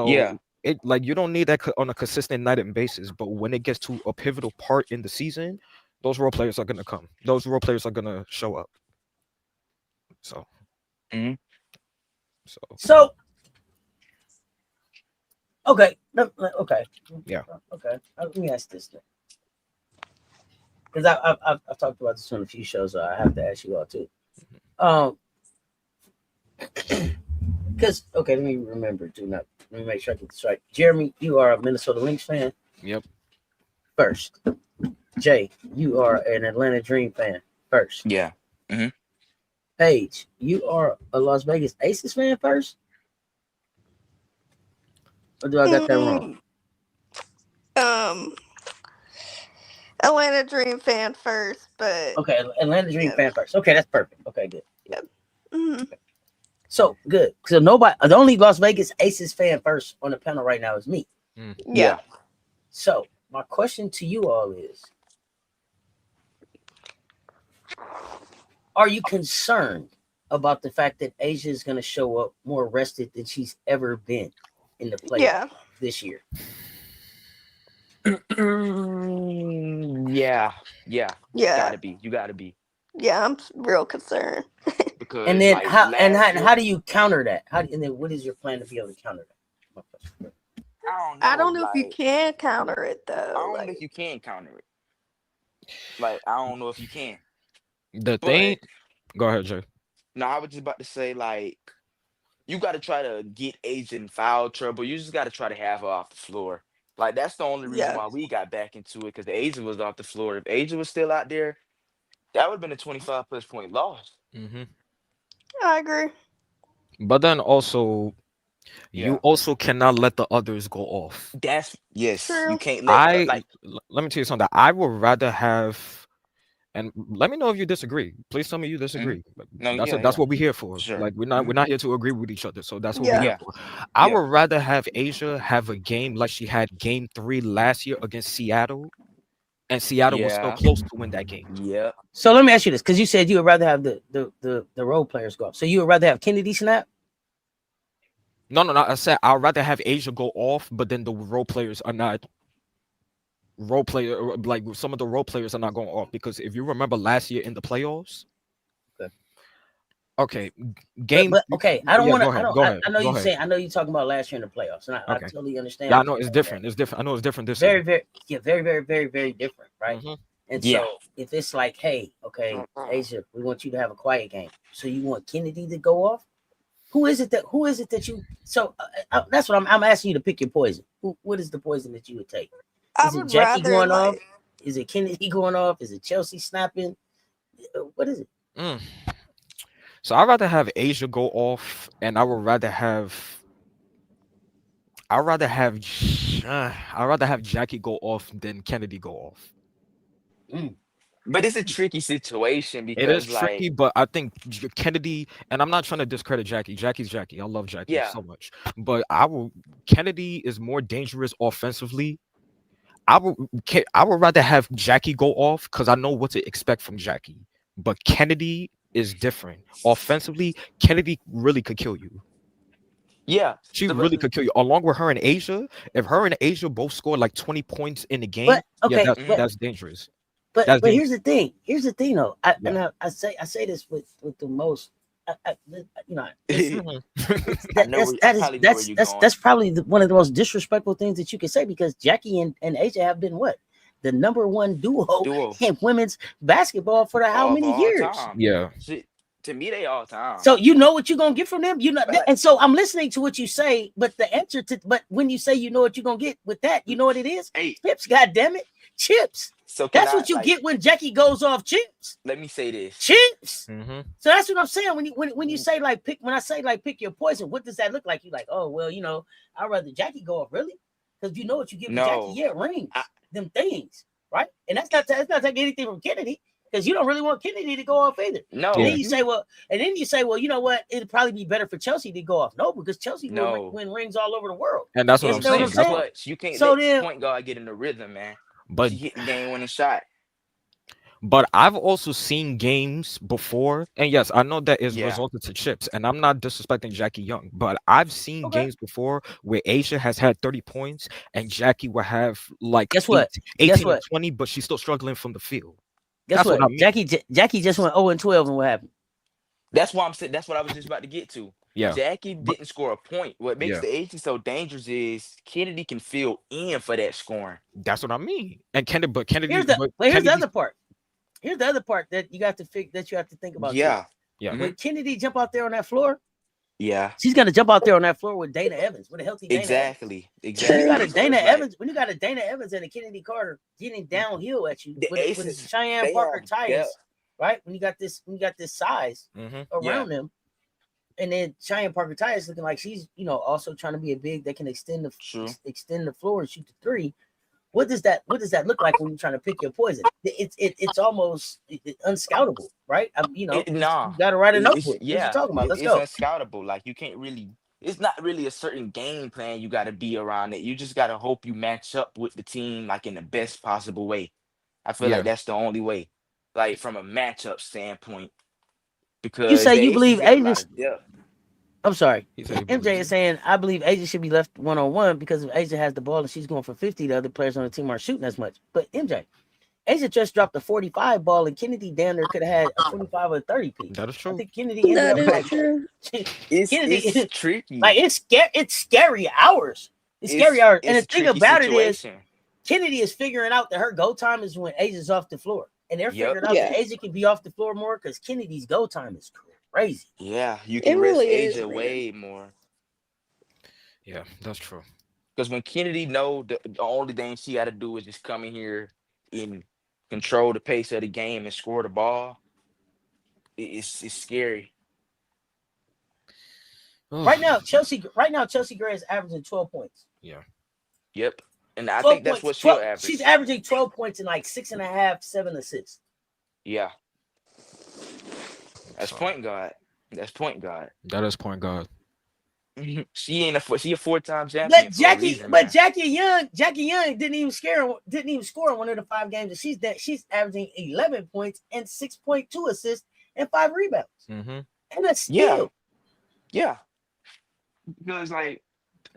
Yeah. So it like you don't need that on a consistent night and basis, but when it gets to a pivotal part in the season, those role players are gonna come. Those role players are gonna show up. So hmm so So okay, okay, yeah. okay. Let me ask this thing, because I've talked about this on a few shows. So I have to ask you all too. Because okay, let me remember. Let me make sure I get this right. Jeremy, you are a Minnesota Lynx fan Yep. first. Jay, you are an Atlanta Dream fan first. Yeah. Paige, you are a Las Vegas Aces fan first. Or do I got that wrong? Atlanta Dream fan first, but Okay, Atlanta Dream yeah, fan first. Okay, that's perfect. Okay, good. yeah. Mm-hmm. So good. So nobody, the only Las Vegas Aces fan first on the panel right now is me. Yeah. So my question to you all is: are you concerned about the fact that Asia is going to show up more rested than she's ever been in the playoff this year? Yeah. Yeah. You gotta be. Yeah, I'm real concerned. Because And then like how last year, do you counter that? And then what is your plan to be able to counter that? I don't know if you like can counter it I though. don't Like, think you can counter it. Like I don't know if you can. The But thing, go ahead, Jay. no, I was just about to say like you got to try to get Asia in foul trouble. You just got to try to have her off the floor. Like that's the only reason yeah, why we got back into it because Asia was off the floor. If Asia was still out there, that would have been a 25 plus point loss. I agree. But then also, you Yeah, also cannot let the others go off. that's yes. You True. can't let like Let me tell you something. I would rather have, and let me know if you disagree. Please tell me you mhm. disagree. But No, that's what we're here for for. sure. Like we're not here to agree with each other. So that's what we're Yeah. here Yeah, for. I would rather have Asia have a game like she had game 3 last year against Seattle, and Seattle was still yeah, close to win that game. yeah. So let me ask you this, because you said you would rather have the role players go off. So you would rather have Kennedy snap? No. I said I'd rather have Asia go off, but then the role players are not like some of the role players are not going off because if you remember last year in the playoffs. Okay, game. But okay, I don't Yeah, want go to. ahead. Go ahead. I know Go you ahead. saying. I know you talking about last year in the playoffs, and I Okay. totally understand. Yeah, I know it's different. It's different. I know it's different this year. Very different, right? Mhm. And Yeah. so if it's like, hey, okay, Asia, we want you to have a quiet game, so you want Kennedy to go off. Who is it that you? So that's what I'm asking you to pick your poison. What is the poison that you would take? I Is it would Jackie rather going off? like. Is it Kennedy going off? Is it Chelsea snapping? What is it? So I'd rather have Asia go off, and I'd rather have Jackie go off than Kennedy go off. But it's a tricky situation It is because tricky, like but I think Kennedy, and I'm not trying to discredit Jackie. Jackie's Jackie. I love Jackie yeah, so much, but Kennedy is more dangerous offensively. I would rather have Jackie go off because I know what to expect from Jackie. But Kennedy is different. Offensively, Kennedy really could kill you. yeah. She The, really but could kill you. Along with her and Asia, if her and Asia both scored like 20 points in the game, But yeah, okay, that's dangerous. but That's here's dangerous. the thing. Here's the thing, though. Yeah. I say this with the most. You know, Mhm. I know I probably know where you're going. that's probably one of the most disrespectful things that you can say because Jackie and Asia have been what the number one duo Duo in women's basketball for how of many all years? time. Yeah. Shit, to me, they all time. So you know what you're gonna get from them, you know, But and so I'm listening to what you say, but the answer to when you say you know what you're gonna get with that, you know what it is? hey, Chips, God damn it, chips. so can That's I what you like? get when Jackie goes off, chips. Let me say this. Chips. Mm-hmm. So that's what I'm saying. When you say like pick, when I say like pick your poison, what does that look like? You like, oh well, you know, I'd rather Jackie go off, really, because you know what you get with Jackie. No, Yeah, rings, them things, right? And that's not taking anything from Kennedy because you don't really want Kennedy to go off either. no, And then you say, well, you know what? It'd probably be better for Chelsea to go off. No, because Chelsea no. win rings all over the world. And that's what You I'm know what saying. I'm That's saying? what, But you can't So let then, point guard get in the rhythm, man. but She hitting game winning shot. But I've also seen games before, and yes, I know that is Yeah, resulted to chips, and I'm not disrespecting Jackie Young, but I've seen okay, games before where Asia has had 30 points and Jackie will have like guess what? 18 or 20, but she's still struggling from the field. Guess That's what? what I mean. Jackie just went 0-12, and what happened? that's why I'm saying. That's what I was just about to get to. Yeah, Jackie but didn't score a point. What makes yeah, the Asian so dangerous is Kennedy can fill in for that scoring. that's what I mean. And Here's the other part. Here's the other part that you have to think about too. Yeah, yeah, When Kennedy jump out there on that floor, yeah, she's gonna jump out there on that floor with Dana Evans, with a healthy Dana Evans. exactly. When you got a So Dana it's like Evans, and a Kennedy Carter getting downhill at you the with Aces, Cheyenne they Parker have Tyus, depth. right? When you got this size hmm Yeah, around them, And then Cheyenne Parker Tyus looking like she's, also trying to be a big that can extend the floor and shoot the three. What does that look like when you're trying to pick your poison? It's almost unscoutable, right? You got to write a notebook. What you talking about? Let's it's go. unscoutable. Like you can't really. It's not really a certain game plan you got to be around it. You just got to hope you match up with the team like in the best possible way. I feel like that's the only way, like from a matchup standpoint. Because you say you believe Asia. depth. I'm sorry. MJ is saying I believe Asia should be left 1-on-1 because if Asia has the ball and she's going for 50, the other players on the team aren't shooting as much. But MJ, Asia just dropped a 45 ball and Kennedy down there could have had a 25 or 30 piece. That is true. I think Kennedy ended That up is like true. It's tricky. Like it's scary hours. It's scary hours. And the thing about it is Kennedy is figuring out that her go time is when Asia's off the floor. And they're figuring out that Asia can be off the floor more because Kennedy's go time is crazy. Yeah, you can rest Asia way more. Yeah, that's true. Because when Kennedy know the only thing she got to do is just come in here and control the pace of the game and score the ball, it's scary. Right now, Chelsea Gray is averaging 12 points. Yeah. Yep. And I think that's what she'll average. She's averaging 12 points and like 6.5, 7 assists. Yeah. That's point guard. That is point guard. She a 4-time champion. Jackie Young didn't even score in one of the 5 games. She's averaging 11 points and 6.2 assists and 5 rebounds. Mm-hmm. And that's still. Yeah. Because like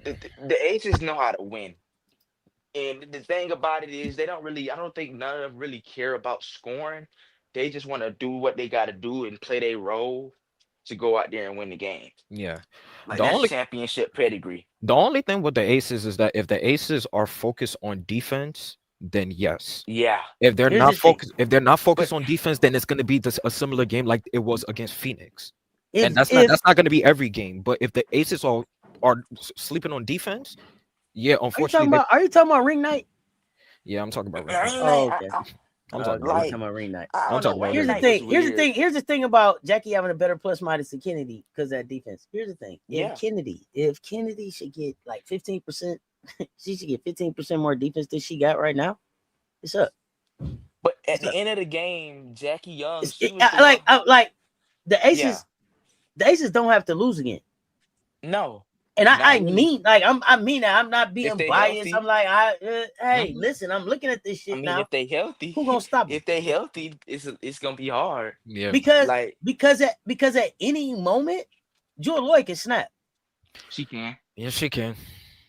the Aces know how to win. And the thing about it is I don't think none of them really care about scoring. They just want to do what they got to do and play their role to go out there and win the game. Yeah. Like that's championship pedigree. The only thing with the Aces is that if the Aces are focused on defense, then yes. Yeah. If they're not focused on defense, then it's going to be a similar game like it was against Phoenix. And that's not going to be every game. But if the Aces are sleeping on defense, yeah, unfortunately. Are you talking about ring night? Yeah, I'm talking about ring night. Oh, okay. I'm talking about ring night. Here's the thing about Jackie having a better plus minus than Kennedy because of that defense. Here's the thing. If Kennedy should get like 15%, she should get 15% more defense than she got right now. It's up. But at the end of the game, Jackie Young, the Aces, the Aces don't have to lose again. No. And I mean that. I'm not being biased. Healthy, I'm like, hey, listen, I'm looking at this shit now. If they healthy, who gonna stop them? If they healthy, it's gonna be hard. Yeah, because at any moment, Jewel Lloyd can snap. She can. Yeah, she can.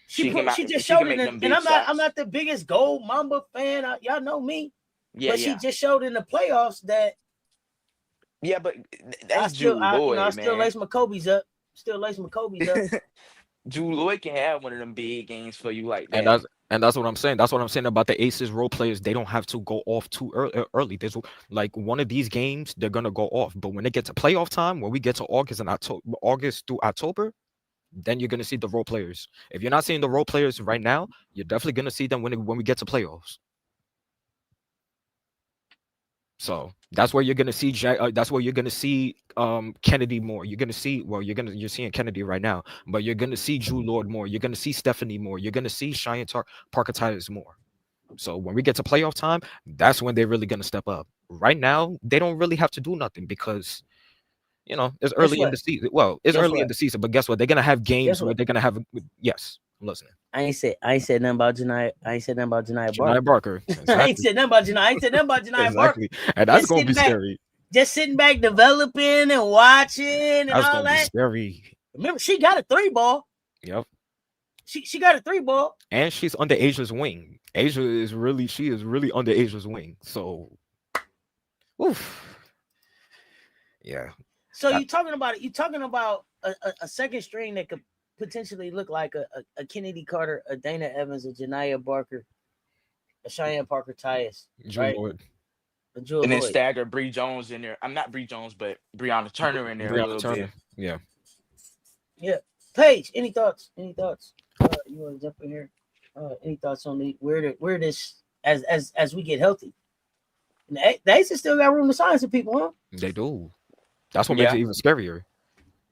She just showed it, and I'm not the biggest Gold Mamba fan. Y'all know me. Yeah, but she just showed in the playoffs that. Yeah, but that's Jewel Lloyd, I still lace my Kobe's up. Jewel Lloyd can have one of them big games for you like that. And that's what I'm saying. That's what I'm saying about the Aces role players. They don't have to go off too early. There's like one of these games, they're gonna go off. But when they get to playoff time, when we get to August through October, then you're gonna see the role players. If you're not seeing the role players right now, you're definitely gonna see them when we get to playoffs. So that's where you're gonna see that's where you're gonna see Kennedy more. You're seeing Kennedy right now, but you're gonna see Jewel Lloyd more. You're gonna see Stephanie more. You're gonna see Cheyenne Parker Tyus more. So when we get to playoff time, that's when they're really gonna step up. Right now, they don't really have to do nothing because it's early in the season. Well, it's early in the season, but guess what? They're gonna have games where they're gonna have yes. I'm listening. I ain't said nothing about Janiyah. Janiyah Barker. Exactly. I ain't said nothing about Janiyah Barker. And that's gonna be scary. Just sitting back, developing and watching and that's all that. Be scary. Remember, she got a 3-ball. Yep. She got a 3-ball. And she's under Asia's wing. Asia is really under Asia's wing. So, oof. Yeah. So you're talking about a second string that could potentially look like a Kennedy Carter, a Dana Evans, a Janiyah Barker, a Cheyenne Parker Tyus, right? And then stagger Bree Jones in there. I'm not Bree Jones, but Breonna Turner in there a little bit. Yeah. Yeah. Paige, any thoughts? You want to jump in here? Any thoughts on where this as we get healthy? And the Aces still got room to sign some people, huh? They do. That's what makes it even scarier.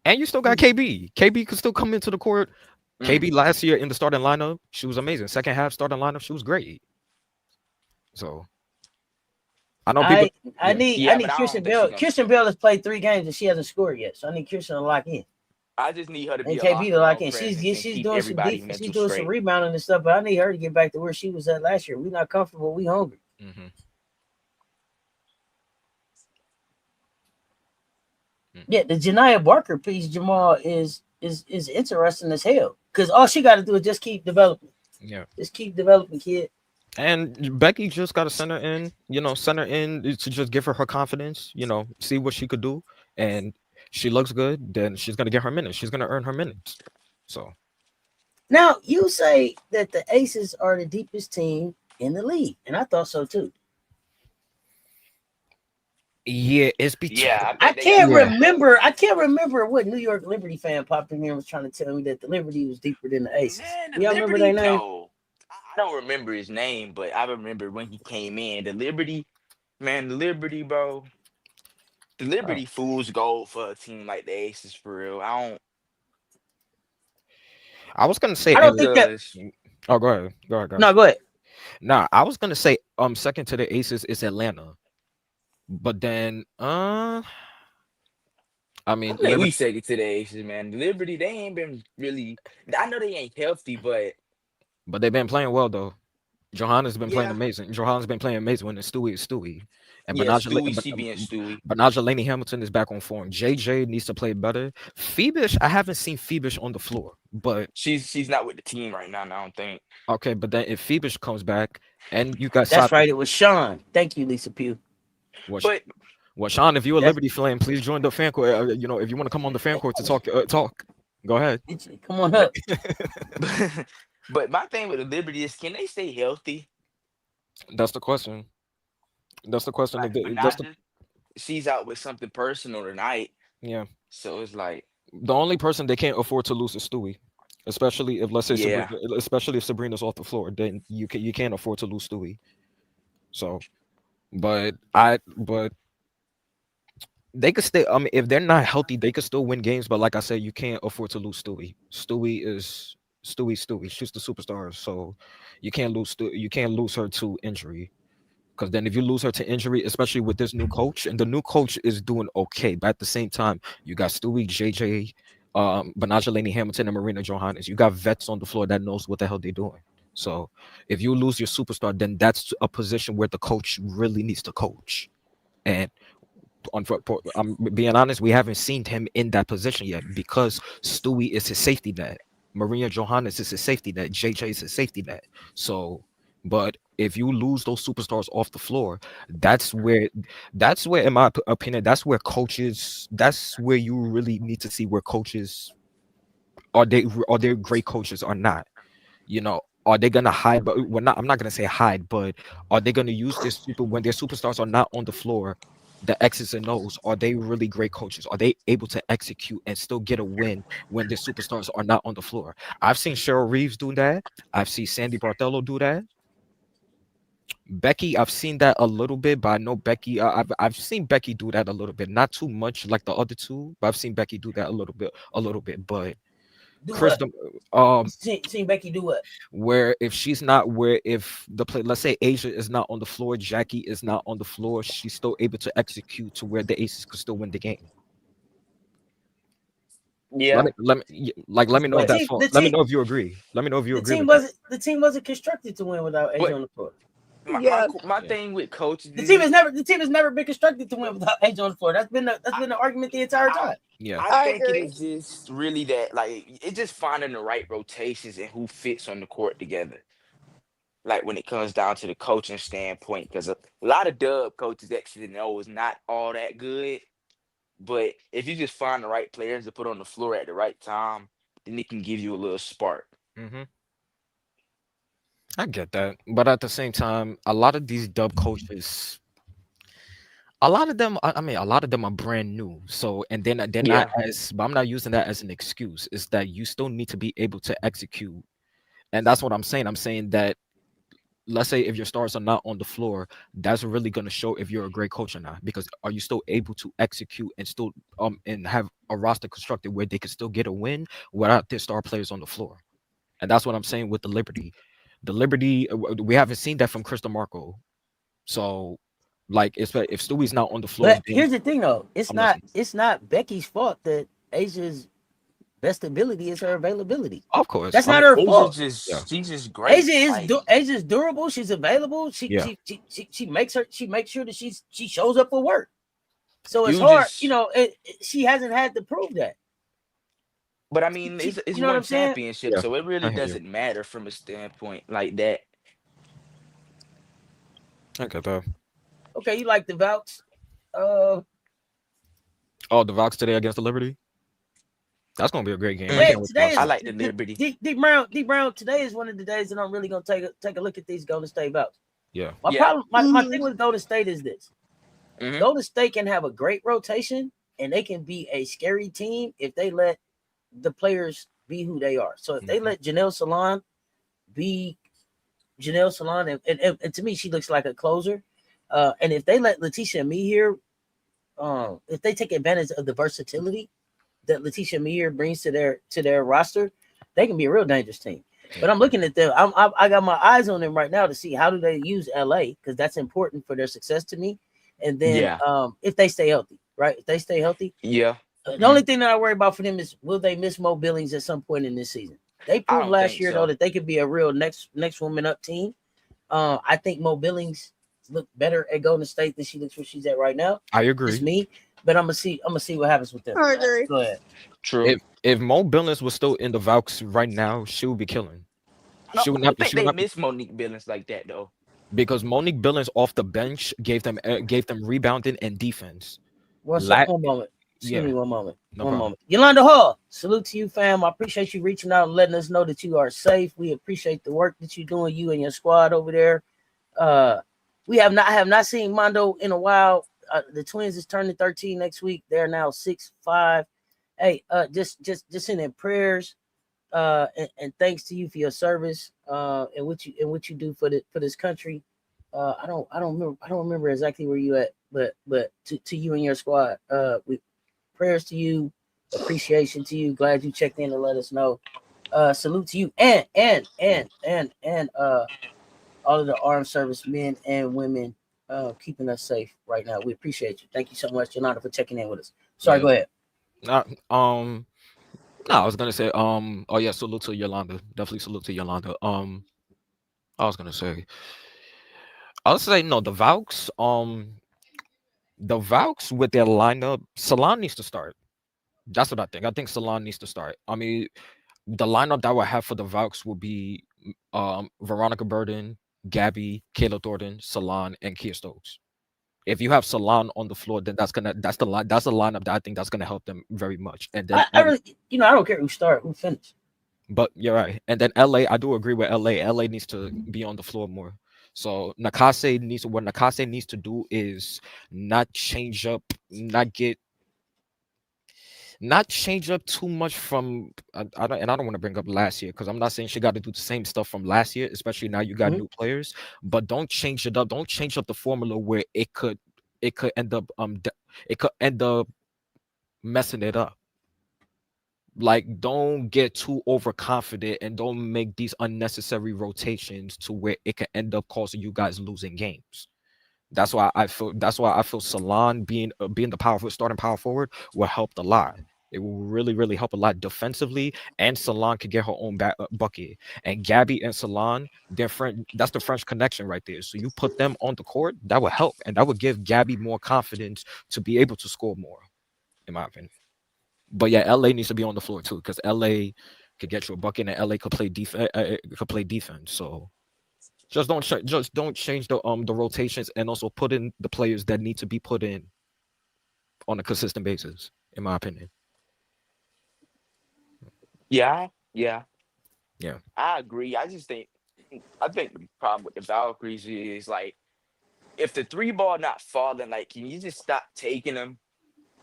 And you still got KB. KB could still come into the court. KB Mm. last year in the starting lineup, she was amazing. Second half starting lineup, she was great. So I know people. I Yeah, Yeah, need but I Kirsten don't think she's Bell. gonna. Kirsten Bell has played 3 games and she hasn't scored yet. So I need Kirsten to lock in. I just need her to be And a KB locker to lock room in. presence and She's keep doing some everybody defense. She's mental doing some straight. rebounding and stuff. But I need her to get back to where she was at last year. We're not comfortable. We hungry. mm-hmm. Yeah, the Janiyah Barker piece, Jamal, is interesting as hell. Because all she got to do is just keep developing. Yeah. Just keep developing, kid. And Becky just got to send her in to just give her confidence, see what she could do. And she looks good, then she's going to get her minutes. She's going to earn her minutes. So, Now, you say that the Aces are the deepest team in the league. And I thought so too. yeah, it's between. Yeah, I I think they can't got Yeah. remember. I can't remember what New York Liberty fan popped in here and was trying to tell me that the Liberty was deeper than the Aces. Man, the Y'all remember Liberty. their name? No, I don't remember his name, but I remember when he came in. The Liberty, man, the Liberty, bro. The Oh, Liberty fools gold for a team like the Aces for real. I was going to say, I don't think that. Because oh, go ahead. Go ahead, guys. No, go ahead. Nah, I was going to say, second to the Aces is Atlanta. But then, I mean, I think we take it to the Aces, man. The Liberty, they ain't been really. I know they ain't healthy, but they've been playing well though. Johanna's been playing yeah, amazing. Johanna's been playing amazing when Stewie is Stewie. And yeah, Stewie, she being Stewie. Banaja Laney Hamilton is back on form. JJ needs to play better. Phoebish, I haven't seen Phoebish on the floor, but She's not with the team right now. I don't think. okay. But then if Phoebish comes back and you got That's right. It was Sean. Thank you, Lisa Pugh. But Well, Sean, if you're a That's- Liberty fan, please join the fan court. If you want to come on the fan court to talk. Go ahead. Come on up. but my thing with the Liberty is, can they stay healthy? That's the question. That's the question. Like Benaja, she's out with something personal tonight, Yeah. so it's like, The only person they can't afford to lose is Stewie. Especially if let's say yeah, especially if Sabrina's off the floor, then you can't afford to lose Stewie. So, but they could stay. I mean, if they're not healthy, they could still win games. But like I said, you can't afford to lose Stewie. Stewie. She's the superstar, so you can't lose her to injury. Because then if you lose her to injury, especially with this new coach, and the new coach is doing okay, but at the same time, you got Stewie, JJ, Banaja Laney Hamilton, and Marina Johannes. You got vets on the floor that knows what the hell they're doing. So if you lose your superstar, then that's a position where the coach really needs to coach. And I'm being honest, we haven't seen him in that position yet because Stewie is his safety net. Maria Johannes is his safety net. JJ is his safety net. So, but if you lose those superstars off the floor, that's where, in my opinion, that's where you really need to see where coaches are they great coaches or not. Are they gonna hide? But I'm not gonna say hide, but are they gonna use this when their superstars are not on the floor? The X's and O's, are they really great coaches? Are they able to execute and still get a win when their superstars are not on the floor? I've seen Cheryl Reeves do that. I've seen Sandy Barthelo do that. Becky, I've seen that a little bit, but I know Becky. I've seen Becky do that a little bit, not too much like the other two, but I've seen Becky do that a little bit. But Do Chris, what? Seen Becky do what? If the play, let's say Asia is not on the floor, Jackie is not on the floor, she's still able to execute to where the Aces could still win the game. yeah. Let me know if that's false. Let me know if you agree. Let me know if you agree. The team wasn't constructed to win without Asia on the floor. My thing with coaches, the team has never been constructed to win without Asia on the floor. That's been the argument the entire time. Yeah, I think agree. it is just really that, like, it's just finding the right rotations and who fits on the court together. Like when it comes down to the coaching standpoint, because a lot of dub coaches actually know is not all that good. But if you just find the right players to put on the floor at the right time, then it can give you a little spark. I get that, but at the same time, a lot of these dub coaches, a lot of them are brand new. So, and then they're not as, but I'm not using that as an excuse. Is that you still need to be able to execute, and that's what I'm saying. I'm saying that let's say if your stars are not on the floor, that's really going to show if you're a great coach or not. Because are you still able to execute and still and have a roster constructed where they can still get a win without their star players on the floor? And that's what I'm saying with the Liberty. The Liberty, we haven't seen that from Crystal Marco. So, like, if Stewie's not on the floor, But here's the thing, though. I'm listening. It's not Becky's fault that Asia's best ability is her availability. Of course, That's I mean, not her Asia's fault. yeah, just she's just great. Like Asia's durable. She's available. yeah. She makes sure that she shows up for work. So it's you hard, just she hasn't had to prove that. but I mean it's You know what one I'm saying? championship, Yeah, so it really I hear you. doesn't matter from a standpoint like that. I get that. Okay, you like the Valks. Uh, Oh, the Vox today against the Liberty. That's gonna be a great game. I Hmm. today can't wait to today watch I is that. like the Liberty. D Brown. Today is one of the days that I'm really gonna take a look at these Golden State Valks. Yeah, Yeah. My thing with Golden State is this: Hmm. Golden State can have a great rotation, and they can be a scary team if they let the players be who they are. So if they Mhm. let Janelle Salon be Janelle Salon, and to me, she looks like a closer. And if they let Letitia Mehier, if they take advantage of the versatility that Letitia Mehier brings to their roster, they can be a real dangerous team. But I'm looking at them. I got my eyes on them right now to see how do they use LA, because that's important for their success to me. And then Yeah. if they stay healthy, right? If they stay healthy, Yeah. the only thing that I worry about for them is will they miss Mo Billings at some point in this season? They I proved don't last think year though so. that they could be a real next woman up team. I think Mo Billings look better at Golden State than she looks where she's at right now. I It's agree. me, but I'm gonna see what happens with them. I agree. Go ahead. True. If Mo Billings was still in the Valks right now, she would be killing. I She would don't not. think She would they not be, miss Monique Billings like that though. because Monique Billings off the bench gave them rebounding and defense. One moment. Excuse Yeah, me, one moment. no One problem. moment. Yolanda Hall, salute to you, fam. I appreciate you reaching out and letting us know that you are safe. We appreciate the work that you're doing, you and your squad over there. We have not seen Mondo in a while. The twins is turning 13 next week. They're now 6'5". Hey, just sending prayers. And thanks to you for your service. And what you do for this country. I don't remember exactly where you at, but to you and your squad. We prayers to you, appreciation to you. Glad you checked in to let us know. Salute to you and all of the armed service men and women keeping us safe right now. We appreciate you. Thank you so much, Yolanda, for checking in with us. Sorry, Yeah. go ahead. Not, no, I was gonna say, oh yeah, salute to Yolanda. Definitely salute to Yolanda. I was gonna say, I'll say no. The Valks with their lineup, Salon needs to start. That's what I think. I think Salon needs to start. I mean, the lineup that I have for the Valks will be Veronica Burden, Gabby, Kayla Thornton, Salon, and Kia Stokes. If you have Salon on the floor, then that's the lineup that I think that's gonna help them very much. And then I really, I don't care who start, who finish. but you're right. And then LA, I do agree with LA. LA needs to be on the floor more. So what Nakase needs to do is not change up, not change up too much from I don't want to bring up last year because I'm not saying she got to do the same stuff from last year, especially now you got Mhm. new players, but don't change it up. Don't change up the formula where it could end up it could end up messing it up. Like, don't get too overconfident and don't make these unnecessary rotations to where it can end up causing you guys losing games. That's why I feel Salon being the starting power forward will help a lot. It will really, really help a lot defensively, and Salon can get her own bucket. And Gabby and Salon, they're friend. That's the French connection right there. So you put them on the court, that will help, and that would give Gabby more confidence to be able to score more, in my opinion. But yeah, LA needs to be on the floor too, because LA could get you a bucket, and LA could play defense. Could play defense. So just don't change the rotations, and also put in the players that need to be put in on a consistent basis, in my opinion. Yeah, yeah. Yeah. I agree. I think the problem with the Valkyries is like if the three ball not falling, like can you just stop taking them?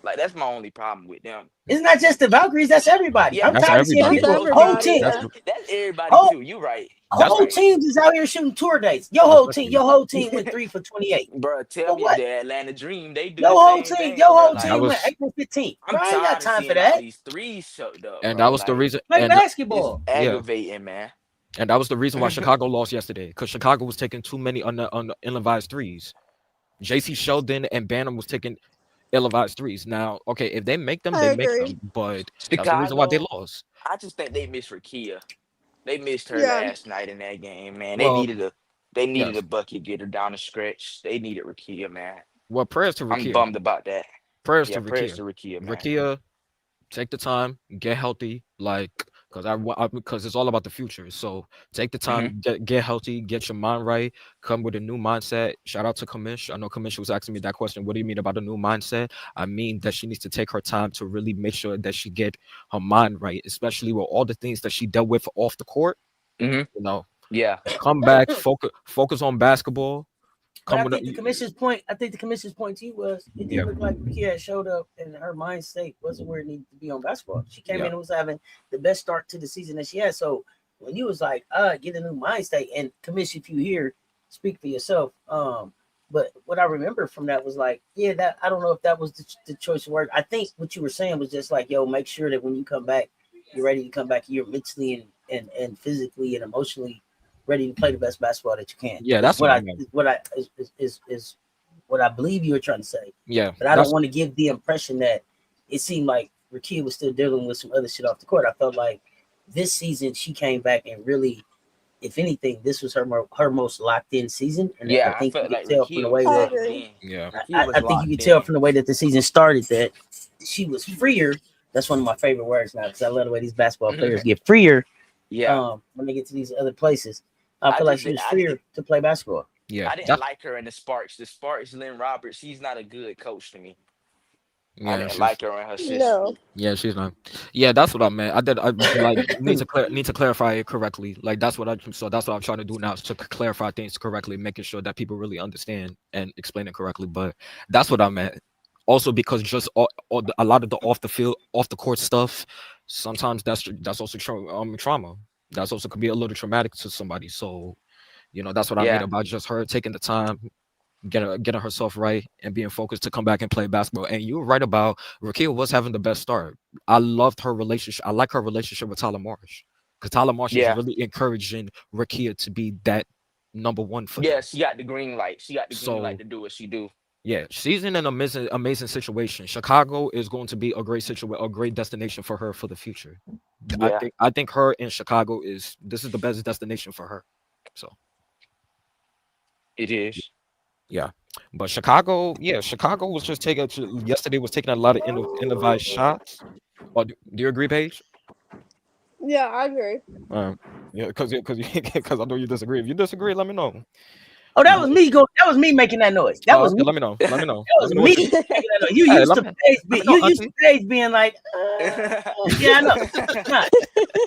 Like that's my only problem with them. It's not just the Valkyries. That's everybody. Yeah, I'm That's tired of seeing everybody. That's people. most Whole everybody. team. That's Yeah. that's everybody Whole, too. You right. that's You whole right. teams is out here shooting tour dates. Your that's whole the team. thing. Your whole team went 3 for 28. Bro, tell For me if what? the Atlanta Dream, they do Your the whole same team. thing, Your bro. whole Like team That went was April 15th. I'm Bro, I ain't got tired of time for seeing all that. these threes shoved up, and that bro. was the Like reason. Play And it's basketball. yeah, aggravating, man. and that was the reason why Chicago lost yesterday, because Chicago was taking too many ill-advised threes. JC Sheldon and Banner was taking ill-advised threes. Now, okay, if they make them, I they make agree. them, but that's the reason why they Chicago, lost. I just think they missed Rakia. They missed her Yeah. last night in that game, man. Well, They needed a yes. bucket getter down the stretch. They needed Rakia, man. Well, prayers to I'm Rakia. bummed about that. Prayers Yeah, to prayers Rakia. to Rakia, man. Rakia, take the time, get healthy, like because it's all about the future. So take the Hmm. time, get healthy, get your mind right, come with a new mindset. Shout out to Kamish. I know Kamish was asking me that question. What do you mean about a new mindset? I mean that she needs to take her time to really make sure that she get her mind right, especially with all the things that she dealt with off the court. Hmm. You know, Yeah. come back, focus on basketball. But Come I with think the commission's point. I think the commission's point to you was it yeah, didn't look like Kia showed up and her mind state wasn't where it needed to be on basketball. She came yeah, in and was having the best start to the season that she had. So when you was like, get a new mind state, and commission, if you hear, speak for yourself. But what I remember from that was like, yeah, that I don't know if that was the choice of word. I think what you were saying was just like, yo, make sure that when you come back, you're ready to come back. You're mentally and physically and emotionally ready to play the best basketball that you can. yeah. Is That's what what I I meant. is what I believe you were trying to say. Yeah, But I don't want to give the impression that it seemed like Rakia was still dealing with some other shit off the court. I felt like this season she came back and really, if anything, this was her most locked in season. And I Yeah, I think you felt could like tell from the Rakia was way I that locked agree. in. yeah. Rakia was I think you locked could tell in. from the way that the season started that she was freer. That's one of my favorite words now because I love the way these basketball players get freer Yeah. when they get to these other places. I I feel like just she was I didn't freer to play basketball. Yeah, I didn't that's like her in the Sparks. The Sparks, Lynn Roberts, she's not a good coach to me. I yeah. didn't She's like her in her system. No. yeah, she's not. Yeah, that's what I meant. I did. I like need to clarify it correctly. Like that's what I. So that's what I'm trying to do now is to clarify things correctly, making sure that people really understand and explain it correctly. But that's what I meant. Also, because just a lot of the off the field, off the court stuff, sometimes that's also trauma. That's also could be a little traumatic to somebody. So that's what I mean Yeah. about just her taking the time, getting herself right and being focused to come back and play basketball. And you were right about Rakia was having the best start. I loved her relationship. I like her relationship with Tyler Marsh because Tyler Marsh is Yeah. really encouraging Rakia to be that number one for Yeah, them. she got the green light. She got the green light So to do what she do. yeah, she's in an amazing situation. Chicago is going to be a great situation, a great destination for her for the future. Yeah, I think her in Chicago is the best destination for her. So it is. yeah, but Chicago, Chicago was just yesterday was taking a lot of ill-advised shots. Or do you agree, Paige? Yeah, I agree. Yeah, because I know you disagree. If you disagree, let me know. Oh, that was me that was me making that noise. That was Okay, me. let me know. Let me know. That Let was me know what me you. making that noise. You Hey, used to let me know, you used to Auntie. Paige being like, yeah, I know.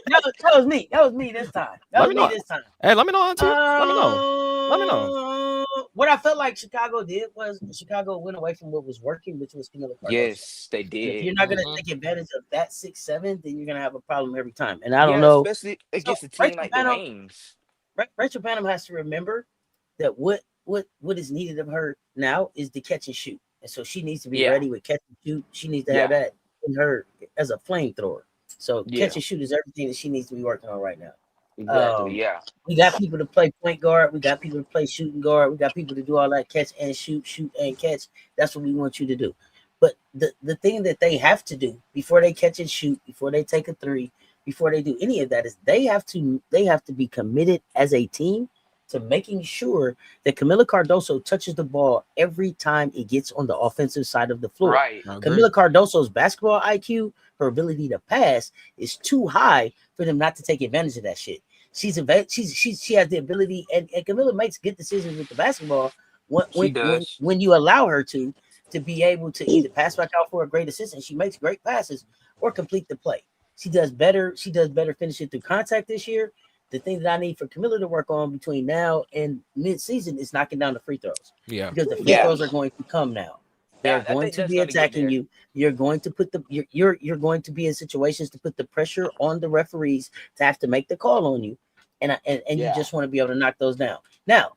Nah, that was me. That was me this time. That Let was me me know. this time. Hey, let me know, Auntie. Let me know. Let me know. What I felt like Chicago did was Chicago went away from what was working, which was Camila Cardoso. Yes, they And if did. you're not going to Mhm. take advantage of that 6'7", then you're going to have a problem every time. And I don't Yeah, know. especially So against a team like the Wings. Rachel Banham has to remember that what is needed of her now is the catch and shoot. And so she needs to be Yeah, ready with catch and shoot. She needs to have yeah, that in her as a flamethrower. So yeah. catch and shoot is everything that she needs to be working on right now. Exactly. Yeah, We got people to play point guard. We got people to play shooting guard. We got people to do all that catch and shoot, shoot and catch. That's what we want you to do. But the thing that they have to do before they catch and shoot, before they take a three, before they do any of that is they have to be committed as a team to making sure that Camila Cardoso touches the ball every time it gets on the offensive side of the floor. right. I agree. Camila Cardoso's basketball IQ, her ability to pass is too high for them not to take advantage of that shit. She has the ability, and Camila makes good decisions with the basketball She does. when you allow her to be able to either pass back out for a great assist, and she makes great passes, or complete the play. She does better finishing through contact this year. The thing that I need for Camila to work on between now and mid-season is knocking down the free throws. Yeah. Because the free Yeah, throws are going to come now. They're I going think to that's be gonna get attacking there. you. You're going to put the you're going to be in situations to put the pressure on the referees to have to make the call on you, and you Yeah. just want to be able to knock those down. Now,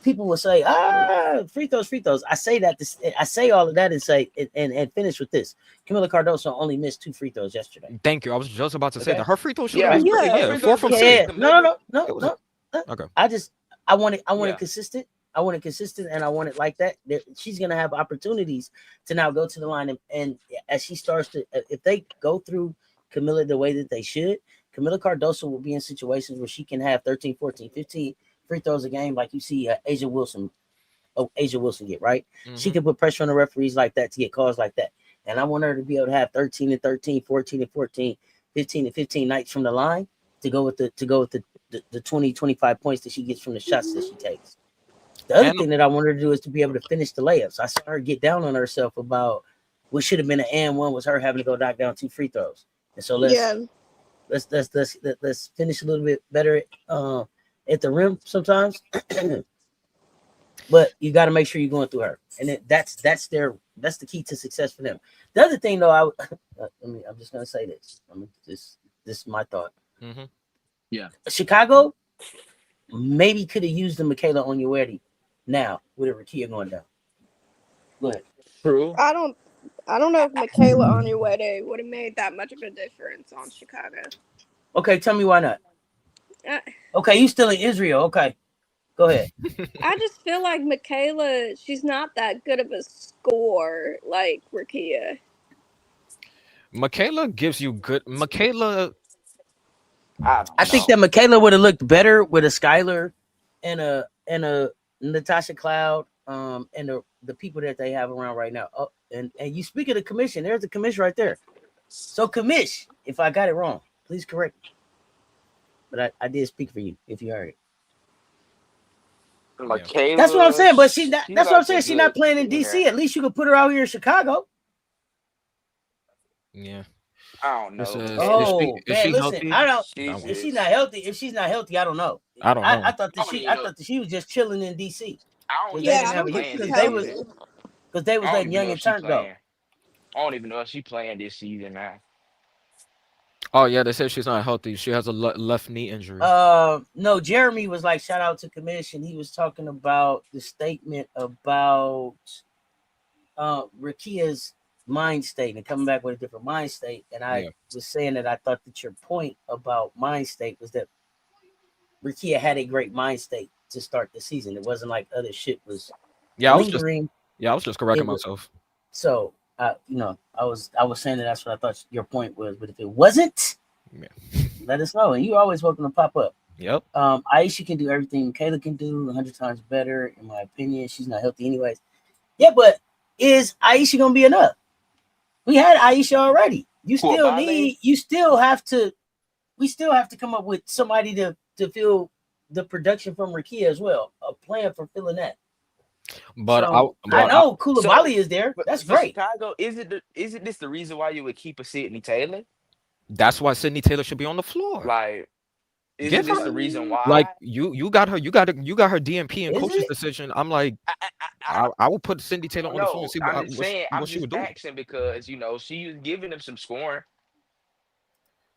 people will say, free throws. I say that I say all of that and say and finish with this. Camila Cardoso only missed 2 free throws yesterday. Thank you. I was just about to say Okay. that her free throw shooting Yeah. was pretty. Yeah. Her Yeah, free 4 throws from was Yeah, good. 6. Camilla. It was no. okay. I want it Yeah. consistent. I want it consistent, and I want it like that. She's gonna have opportunities to now go to the line, and as she starts to, if they go through Camila the way that they should, Camila Cardoso will be in situations where she can have 13, 14, 15 free throws a game, like you see Asia Wilson get, right? She can put pressure on the referees like that to get calls like that. And I want her to be able to have 13 and 13, 14 and 14, 15 and 15 nights from the line to go with the 20, 25 points that she gets from the shots that she takes. The other thing that I want her to do is to be able to finish the layups. I saw her get down on herself about what should have been an and one was her having to go knock down 2 free throws. And so let's finish a little bit better at the rim sometimes. But you got to make sure you're going through her, and that's the key to success for them. The other thing, though, I'm just gonna say this. This is my thought. Yeah, Chicago maybe could have used the Michaela Onyewerdi now with a Rakia going down. Go ahead. true. I don't know if Michaela Onyewerdi would have made that much of a difference on Chicago. Okay, tell me why not. Uh, Okay, you still in Israel. Okay, go ahead. I just feel like Michaela, she's not that good of a scorer like Rakia. Michaela gives you good. Michaela, I think that Michaela would have looked better with a Skylar and a Natasha Cloud, and the people that they have around right now. Oh, and you speak of the commission, there's a commission right there. So commish, if I got it wrong, please correct me. But I did speak for you if you heard it. Michaela, that's what I'm saying. But that's what I'm saying. She's She's not playing in DC. At least you could put her out here in Chicago. Yeah. I don't know. Is Oh, she man, listen, healthy? I don't. She's If she's not healthy, I don't know. I don't know. I thought that she was just chilling in DC. I don't Yeah, know I don't think if she's she's healthy. Because they was letting Young and Turn go. I don't even know if she's playing this season now. Oh yeah, they said she's not healthy. She has a left knee injury. No, Jeremy was like, shout out to commission. He was talking about the statement about Rakia's mind state and coming back with a different mind state. And I was saying that I thought that your point about mind state was that Rakia had a great mind state to start the season. It wasn't like other shit was lingering. I was just correcting myself. So I was saying that's what I thought your point was, but if it wasn't, let us know. And you're always welcome to pop up. Yep. Aisha can do everything Kayla can do 100 times better, in my opinion. She's not healthy anyways. Yeah, but is Aisha gonna be enough? We had Aisha already. We still have to come up with somebody to fill the production from Rakia as well. A plan for filling that. But so, I know Koulibaly is there. That's great. Chicago, isn't this the reason why you would keep a Sydney Taylor? That's why Sydney Taylor should be on the floor. Like, isn't this the reason why? Like you got her DMP and coach's decision. I'm like, I would put Sydney Taylor on the floor and see what she would do. Because she was giving them some scoring.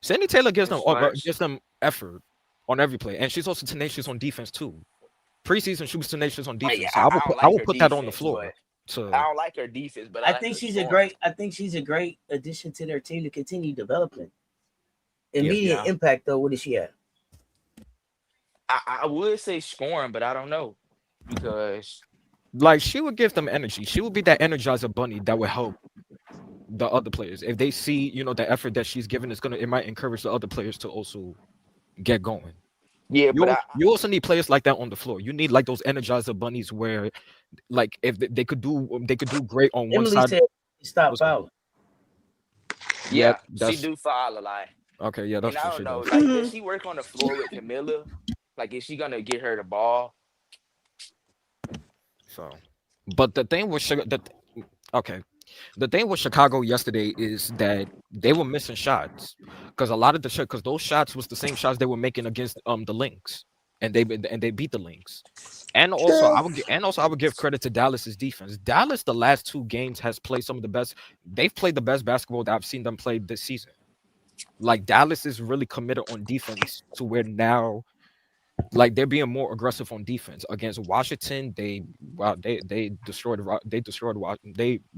Sydney Taylor gives them effort on every play, and she's also tenacious on defense too. Preseason, she was tenacious on defense. So I would put that on the floor. So I don't like her defense, but I think she's a great addition to their team to continue developing. Immediate impact though, what does she have? I would say scoring, but I don't know, because like she would give them energy. She would be that energizer bunny that would help the other players. If they see, the effort that she's giving, it might encourage the other players to also get going. Yeah, you also need players like that on the floor. You need like those energizer bunnies where, like, if they could do great on one side. Said stop fouling. Yeah, she do foul a lot. Okay, yeah, that's and I don't know. Does. Like, does she work on the floor with Camilla? Like, is she gonna get her the ball? So, but the thing with Chicago yesterday is that they were missing shots because a lot of because those shots was the same shots they were making against the Lynx. and they beat the Lynx. And also, True. I would give credit to Dallas's defense. Dallas, the last 2 games, has played some of the best. They've played the best basketball that I've seen them play this season. Like Dallas is really committed on defense to where now, like they're being more aggressive on defense against Washington. They they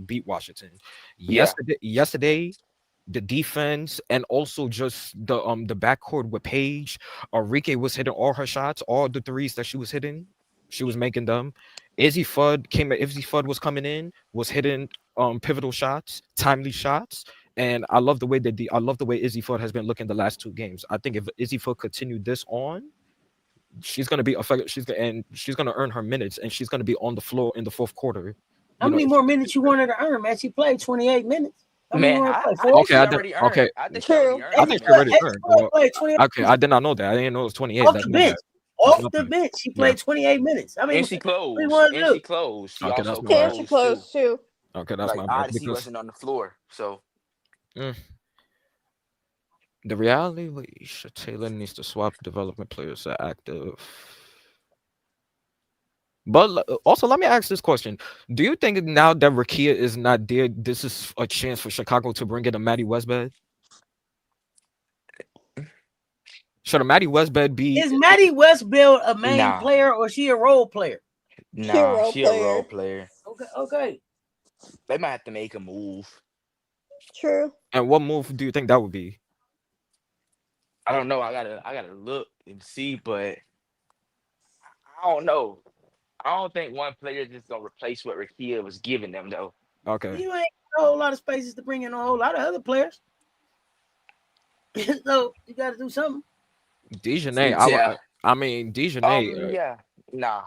beat Washington Yeah. yesterday. The defense and also just the backcourt with Paige. Enrique was hitting all her shots, all the threes that she was hitting. She was making them. Izzy Fudd was coming in, was hitting pivotal shots, timely shots. And I love the way I love the way Izzy Fudd has been looking the last 2 games. I think if Izzy Fudd continued this on, she's gonna be effective. She's gonna earn her minutes, and she's gonna be on the floor in the fourth quarter. How many more minutes you wanted to earn, man? She played 28 minutes. Man, I think she already earned. Okay. I think she already earned. I think she already earned. Okay, I did not know that. I didn't know it was 28. Off the bench. Off the bench, she played 28 minutes. I mean, and she closed. She closed. She okay, also Yeah, she closed too. Okay, that's my bad. Odyssey wasn't on the floor, so. The reality, Taylor needs to swap development players to active. But also, let me ask this question: do you think now that Rakia is not there, this is a chance for Chicago to bring in a Maddie Westbed? Should a Maddie Westbed be? Is Maddie Westbed a main player or she a role player? Nah, she a role player. Okay. They might have to make a move. True. And what move do you think that would be? I don't know. I gotta look and see, but I don't know. I don't think one player is just gonna replace what Rakia was giving them, though. Okay. You ain't a whole lot of spaces to bring in a whole lot of other players. So you got to do something. Dejanay, I mean Dejanay. Yeah, nah.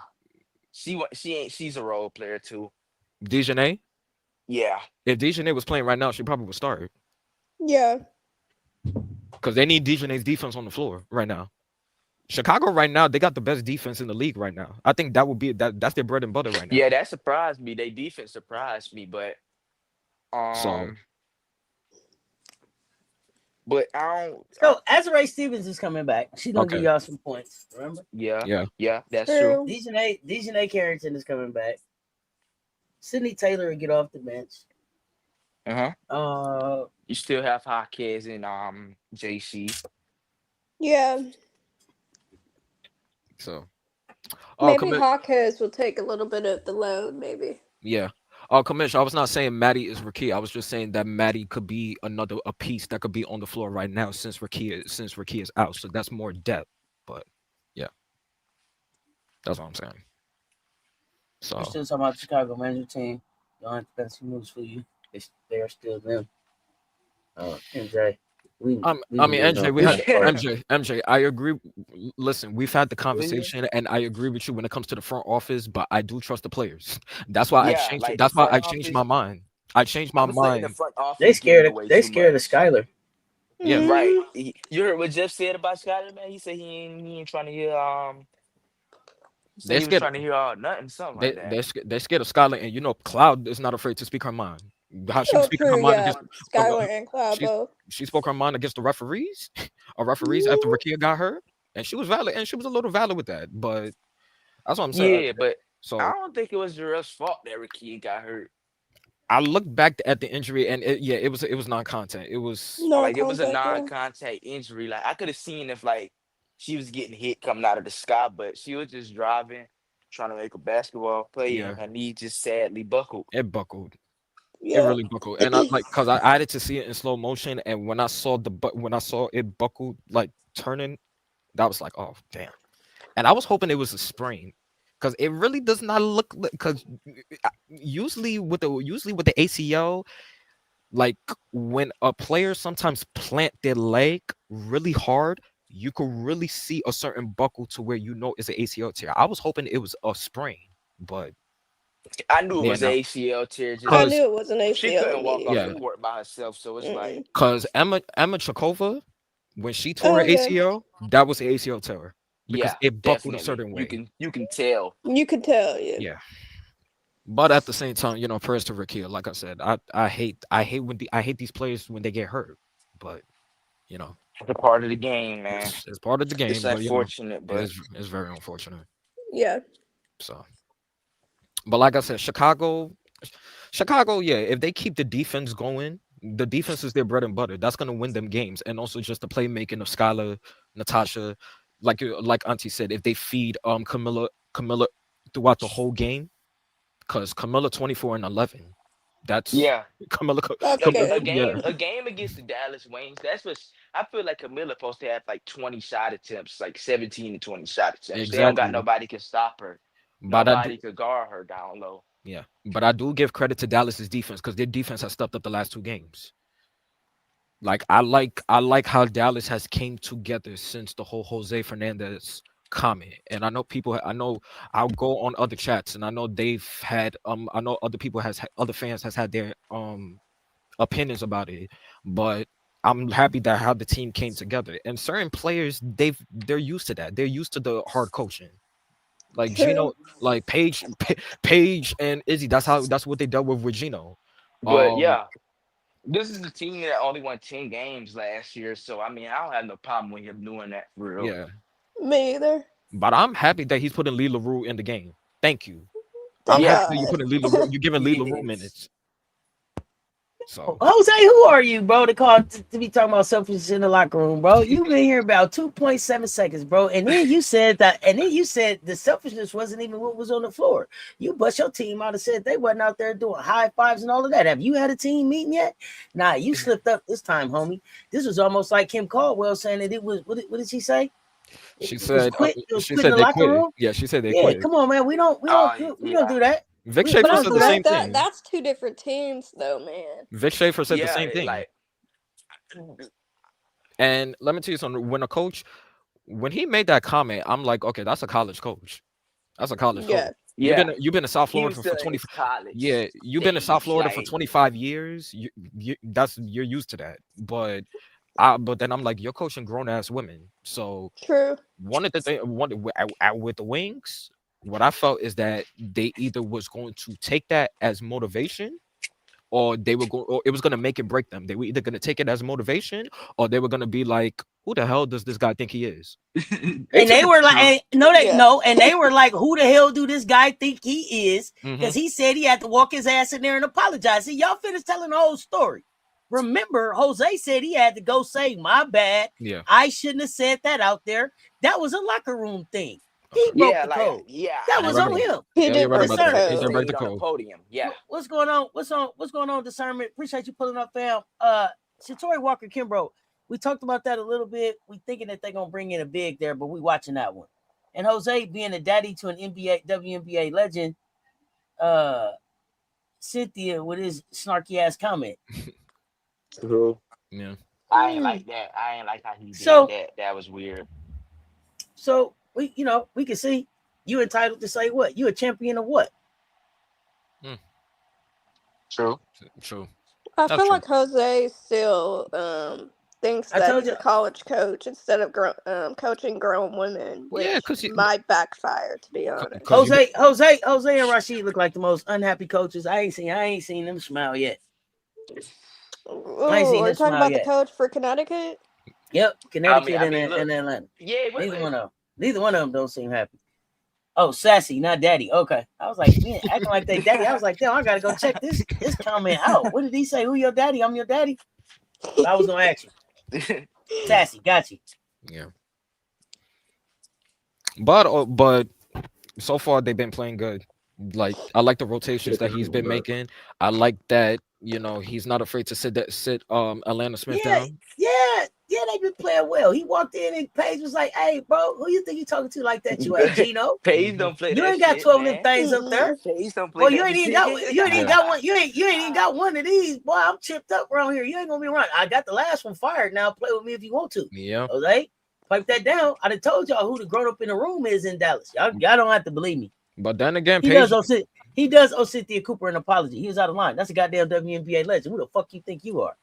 She's a role player too. Dejanay. Yeah. If Dejanay was playing right now, she probably would start. Yeah. Because they need Dejanay's defense on the floor right now. Chicago right now, they got the best defense in the league right now. I think that would be that's their bread and butter right now. Yeah, that surprised me. Their defense surprised me, but but I don't. So Azarae Stevens is coming back. She's gonna give y'all some points. Remember? Yeah. That's true. Dejanay Carrington is coming back. Sydney Taylor will get off the bench. You still have Hawkins and JC. Yeah. So maybe Hawkins will take a little bit of the load, maybe. Yeah. Commissioner, I was not saying Maddie is Rakia. I was just saying that Maddie could be a piece that could be on the floor right now since Rakia is out. So that's more depth. But yeah. That's what I'm saying. So we're still talking about the Chicago management team. Don't have fancy moves for you. They are still them. MJ. MJ, I agree. Listen, we've had the conversation, and I agree with you when it comes to the front office. But I do trust the players. That's why I changed. That's why I changed my mind. I changed my mind. They scared of Skylar. Yeah, right. You heard what Jeff said about Skylar, man? He said he ain't trying to hear He was trying to hear nothing, something like that. They're scared of Skylar, and Cloud is not afraid to speak her mind. How she speak her mind against Skylar and Cloud both. She spoke her mind against the referees, after Rakia got hurt, and she was valid, and she was a little valid with that. But that's what I'm saying. Yeah, but I don't think it was Jarrell's fault that Rakia got hurt. I looked back at the injury, and it was non-contact. It was it was a non-contact injury. Like I could have seen if she was getting hit coming out of the sky, but she was just driving, trying to make a basketball play, and her knee just sadly buckled. It buckled. Yeah. It really buckled, and because I added to see it in slow motion, and when I saw it buckled turning, that was like, oh damn. And I was hoping it was a sprain, because it really does not look, because usually with the ACL, when a player sometimes plant their leg really hard, you could really see a certain buckle to where it's an ACL tear. I was hoping it was a sprain, but I knew it was an ACL tear. I knew it was an ACL. She couldn't walk off the court by herself, so it's like because Emma Chakova, when she tore her ACL, that was an ACL tear because it buckled a certain way. You can tell. You can tell, yeah. But at the same time, prayers to Rakia. Like I said, I hate these players when they get hurt, but It's a part of the game, man. It's part of the It's game, but you know, unfortunate, but it's very unfortunate. Yeah. So, but like I said, Chicago, yeah, if they keep the defense going, the defense is their bread and butter. That's gonna win them games, and also just the playmaking of Skylar, Natasha, like Auntie said, if they feed Camilla throughout the whole game, because Camilla 24 and 11, that's yeah. Camilla, That's A, Camilla, a good. yeah, game a game against the Dallas Wings. That's what I feel like. Camilla supposed to have like 20 shot attempts, like 17 to 20 shot attempts. They don't got exactly. nobody can stop her. But I do, Nobody could guard her down low. yeah, but I do give credit to Dallas's defense because their defense has stepped up the last 2 games. Like I like how Dallas has came together since the whole Jose Fernandez comment. And I know I'll go on other chats and I know they've had I know other people other fans has had their opinions about it, but I'm happy that how the team came together. And certain players they're used to that. They're used to the hard coaching. Like True. Gino, like Paige and Izzy, that's what they dealt with Gino. But Um yeah, this is the team that only won 10 games last year. So I mean, I don't have no problem with him doing that for real. yeah. Me either. But I'm happy that he's putting Lee LaRue in the game. Thank you. I'm Thank Yeah. happy that you're God. putting Lee LaRue. You're giving Lee LaRue Yes. minutes. So Jose, who are you, bro, to be talking about selfishness in the locker room, bro? You've been here about 2.7 seconds, bro. And then you said the selfishness wasn't even what was on the floor. You bust your team out and said they wasn't out there doing high fives and all of that. Have you had a team meeting yet? Nah, you slipped up this time, homie. This was almost like Kim Caldwell saying that it was, what did she say? she It was said quit. It was she quit in said the they locker quit. room. Yeah, she said they Yeah, quit. come on, man. We don't Yeah. do that. Vic But But Schaefer I don't said feel do the that. same like that thing. that's two different teams though, man. Vic Schaefer said the Yeah. same thing. Like And let me tell you something. When he made that comment, I'm like, okay, that's a college coach. That's a college Yeah. coach. yeah, You've been in South he Florida was for still in 20. his college Yeah, you've been in South stage. Florida for Like 25 years. You're used to that. But then I'm like, you're coaching grown ass women. So True. one of the things with the Wings, what I felt is that they either was going to take that as motivation, or it was going to make it break them. They were either going to take it as motivation, or they were going to be like, who the hell does this guy think he is? And they were like, Yeah. and they were like, who the hell do this guy think he is? Mhm. Because he said he had to walk his ass in there and apologize. See, y'all finished telling the whole story. Remember, Jose said he had to go say, my bad. Yeah. I shouldn't have said that out there. That was a locker room thing. He broke the code. That was on him. He Yeah, did you're right break about the that. He code. did break the on the code. podium. Yeah. What's going on? What's going on, discernment? Appreciate you pulling up, fam. Shatori Walker Kimbrough. We talked about that a little bit. We thinking that they're gonna bring in a big there, but we watching that one. And Jose being a daddy to an WNBA legend, Cynthia with his snarky ass comment. True. Yeah. I ain't like that. I ain't like how he did So- that. That was weird. So we can see you entitled to say what? You a champion of what? True. True. I That's feel true. like Jose still thinks I that told he's you- a college coach instead of coaching grown women, which Yeah, 'cause might backfire, to be honest. 'cause you Jose and Rashid look like the most unhappy coaches. I ain't seen them smile yet. Ooh, I ain't seen we're this talking smile about yet. the coach for Connecticut. Yep, Connecticut I mean, look. and Atlanta. Yeah. Neither one of them don't seem happy. Oh, sassy, not daddy. Okay. I was like, man, acting like they daddy. I was like, damn, I gotta go check this comment out. What did he say? Who your daddy? I'm your daddy. I was gonna ask you. Sassy, got you. Yeah. But so far they've been playing good. Like I like the rotations that he's been making. I like that, he's not afraid to sit Atlanta Smith down. Yeah, they've been playing well. He walked in and Paige was like, hey, bro, who you think you talking to like that? You ain't Gino. Paige don't play You that ain't got shit, 12 of man. them things up there. Paige don't play Well, that you ain't even shit. got one. You ain't even got one of these. Boy, I'm chipped up around here. You ain't gonna be running. I got the last one fired. Now play with me if you want to. Yeah. Okay? Pipe that down. I done told y'all who the grown up in the room is in Dallas. Y'all don't have to believe me. But then again, He Paige, does owe Cynthia Cooper an apology. He was out of line. That's a goddamn WNBA legend. Who the fuck you think you are?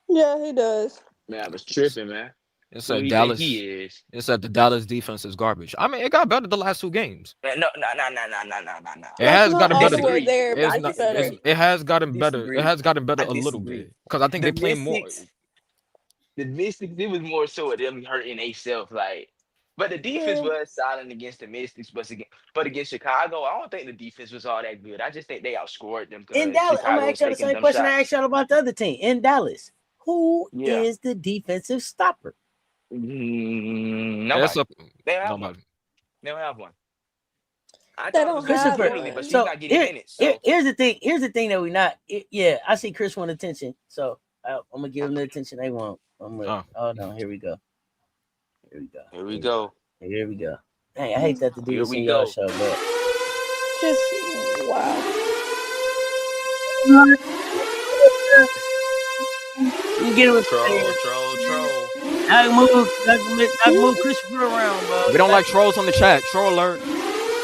Yeah, he does. Man, I was tripping, man. it Who said you Dallas. think he is? It said the Dallas defense is garbage. I mean, it got better the last 2 games. Man, no. It has gotten all better. the way there, It's but not- it's better. It has gotten better. Disagree. It has gotten better I a little disagree. bit because I think The they play more. Mystics- The Mystics, it was more so of them hurting themselves, like. But the defense Yeah. was silent against the Mystics, but against Chicago, I don't think the defense was all that good. I just think they outscored them In because Dallas, I'm Chicago gonna was ask y'all the taking same them question I asked shots. y'all about the other team. In Dallas, who Yeah. is the defensive stopper? It's Nobody. a They don't have one. nobody. They don't have one. I They thought it don't was gonna be have Christopher. Kimberly, but one. she's So not getting minutes. So here's the thing. Here's the thing that we not. Yeah, I see Chris want attention, so I'm gonna give them the attention they want. Oh no, here we go. Here we go. here we go. Here we go. Dang, I hate to have to do Here this we in y'all go. show, but Just wow. you get what I'm Troll. saying. I can move Christopher around, bro. We don't like trolls on the chat. Troll alert. You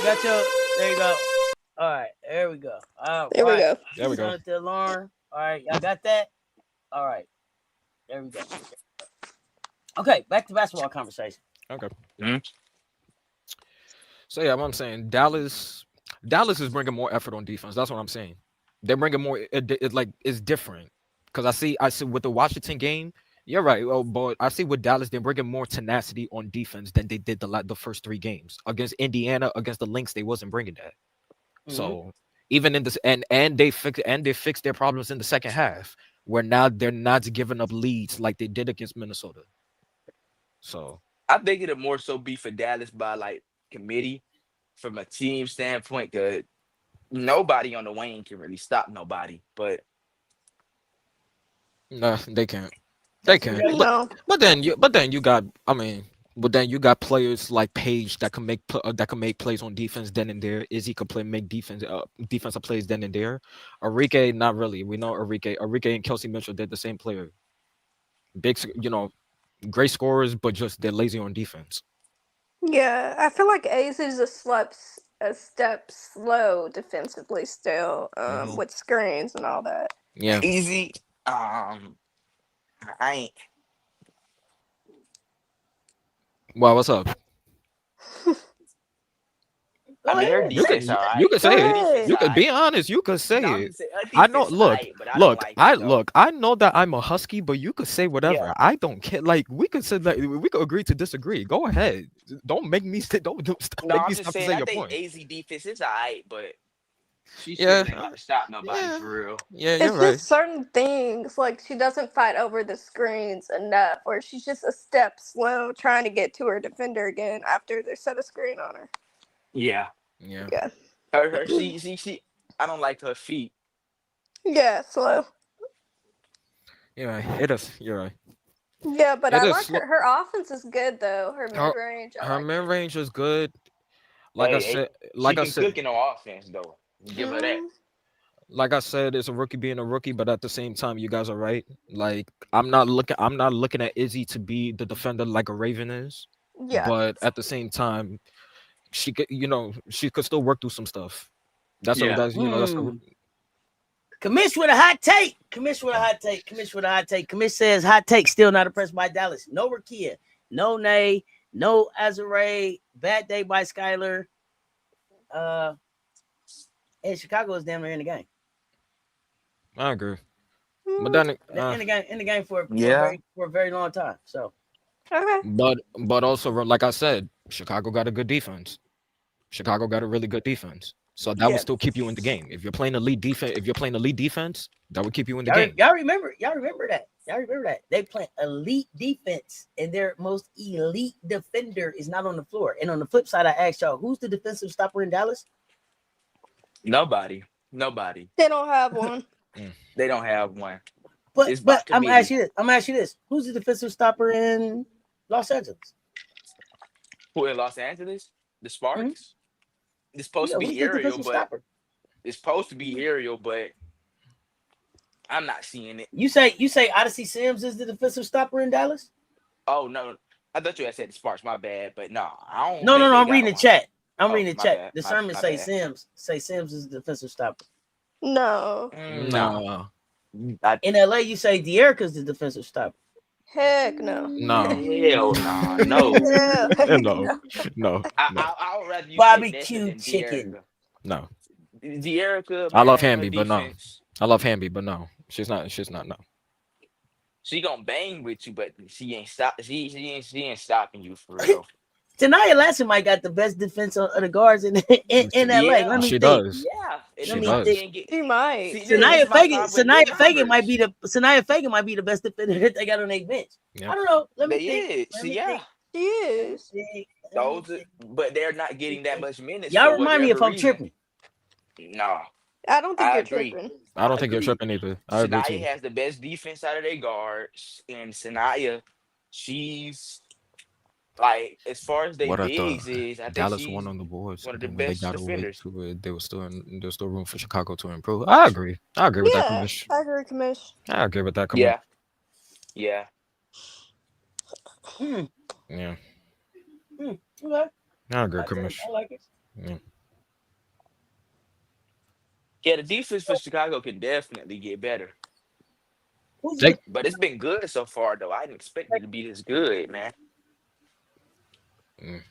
got your. There you go. All right, there we go. All There we right. go. There we go. Sound the alarm. All right, y'all got that. All right, there we go. Okay, back to basketball conversation. Okay. Mhm. So yeah, what I'm saying, Dallas is bringing more effort on defense. That's what I'm saying. They're bringing more. It like it's different because I see with the Washington game. You're right. Oh, but I see with Dallas, they're bringing more tenacity on defense than they did the first 3 games against Indiana, against the Lynx. They wasn't bringing that. So even in this, and they fixed their problems in the second half, where now they're not giving up leads like they did against Minnesota. So I think it'll more so be for Dallas by like committee from a team standpoint. Cause nobody on the wing can really stop nobody. But nah, they can't. They can't. No. But then you got. I mean. But then you got players like Page that can make plays on defense then and there. Izzy could make defensive plays then and there. Enrique, not really. We know Enrique and Kelsey Mitchell, they're the same player. Big, great scorers, but just they're lazy on defense. Yeah, I feel like Ace is a step slow defensively still, with screens and all that. Yeah. easy. I ain't. Well, what's up? I mean, her You could defense, all right. you could say Go it. ahead. You could be honest. You could say No, I'm it. just saying, her I know. defense Look, alright, but I don't like it, though. I know that I'm a husky, but you could say whatever. Yeah. I don't care. Like we could say that we could agree to disagree. Go ahead. Don't make me stop. No, Make I'm me just stop to saying, say I your think point. AZ defense is all right, but she Yeah. shouldn't have to stop nobody Yeah. for real. Yeah, you're It's right. just certain things, like she doesn't fight over the screens enough, or she's just a step slow trying to get to her defender again after they set a screen on her. Yeah. Yeah. Yeah. She I don't like her feet. Yeah, slow. Yeah, it is. You're right. Yeah, but It I is like slow. her offense is good though. Her mid range. Her mid range is good. Like Hey, I said, she can cook in on offense though. Give her that. like I said, it's a rookie being a rookie, but at the same time, you guys are right. Like I'm not looking at Izzy to be the defender like a Raven is, Yeah. but at the same time, she could, she could still work through some stuff. That's Yeah. that's that's Commish with a hot take. Commish says hot take still not impressed by Dallas. No Rakia, no Nay, no Azare. Bad day by Skyler. And Chicago is damn near in the game. I agree. But then In the game for a very long time. So Okay. but also like I said, Chicago got a good defense. Chicago got a really good defense. So that will still keep you in the game. If you're playing elite defense, that would keep you in the game. Y'all remember that. They play elite defense, and their most elite defender is not on the floor. And on the flip side, I asked y'all, who's the defensive stopper in Dallas? Nobody. They don't have one. They don't have one. But I'm gonna ask committee. you this. Who's the defensive stopper in Los Angeles? Who in Los Angeles? The Sparks. It's supposed to who's be the aerial, defensive but stopper? it's supposed to be aerial, but I'm not seeing it. You say Odyssey Sims is the defensive stopper in Dallas? Oh no, I thought you had said the Sparks. My bad, but no, I don't. No. think they I'm got reading the one. chat. I'm Oh, reading the my chat. bad, The my sermon say bad. Sims is the defensive stopper. No. No. In LA, you say De'Erica's the defensive stopper. Heck no. No. Hell no, no. No. I would rather you Barbecue say Nessa than chicken. De'Erica. No. De'Erica, I love man, her Hamby, but no. defense. I love Hamby, but no. She's not no. She gonna bang with you, but she ain't stop. She ain't stopping you for real. Tanaya Lassie might got the best defense of the guards in LA. Let Yeah, me She think. does. yeah. And Let She the me Bucks does. think. can't get. She might. See, this Sanaya is my Fagan, problem with their numbers. Sanaya Fagan might be the best defender that they got on their bench. Yeah. I don't know. Let me They think. is. Let See, me think. yeah. She is. Let me Those, think. but they're not getting that much minutes Y'all for remind me if whatever I'm reason. tripping. No, I don't think I you're agree. tripping. I don't I think you're agree. tripping either. I agree Sanaya too. has the best defense out of their guards, and Sanaya, she's like as far as they What if the bigs is, I think Dallas won she's on the boards one of the and when they best got away defenders. to it, there's still room for Chicago to improve. I agree. I agree with that, Yeah, Kamish. I agree, Kamish. I agree with that. Come on. Yeah, yeah, Mm, Yeah. okay. I agree, I think Kamish. I like it. Yeah. yeah. The defense for Chicago can definitely get better, Who's Jake. but it's been good so far. Though I didn't expect it to be this good, man. Mm.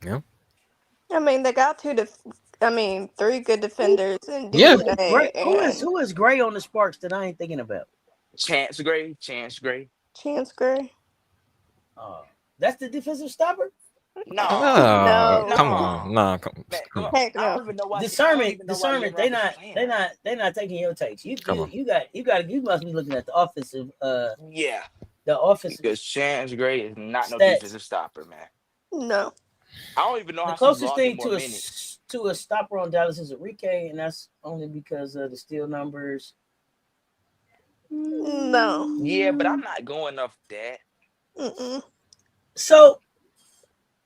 Yeah. I mean, they got three good defenders in Yeah. DJ and Who is Gray on the Sparks that I ain't thinking about? Chance Gray, Chance Gray. Chance Gray. Uh, that's the defensive stopper. No, No, Come on. no, Nah, man. come on. heck I no. don't even know why. I don't Discernment, even know why discernment. Year is playing her. They not taking your takes. Come on. You must be looking at the offensive Yeah, the offensive because Chance Gray is not no stats. defensive stopper, man. No. I don't even know The how she's closest logging thing more minutes. to a stopper on Dallas is Enrique, and that's only because of the steal numbers. No. Yeah, but I'm not going off that. Mm-mm. So,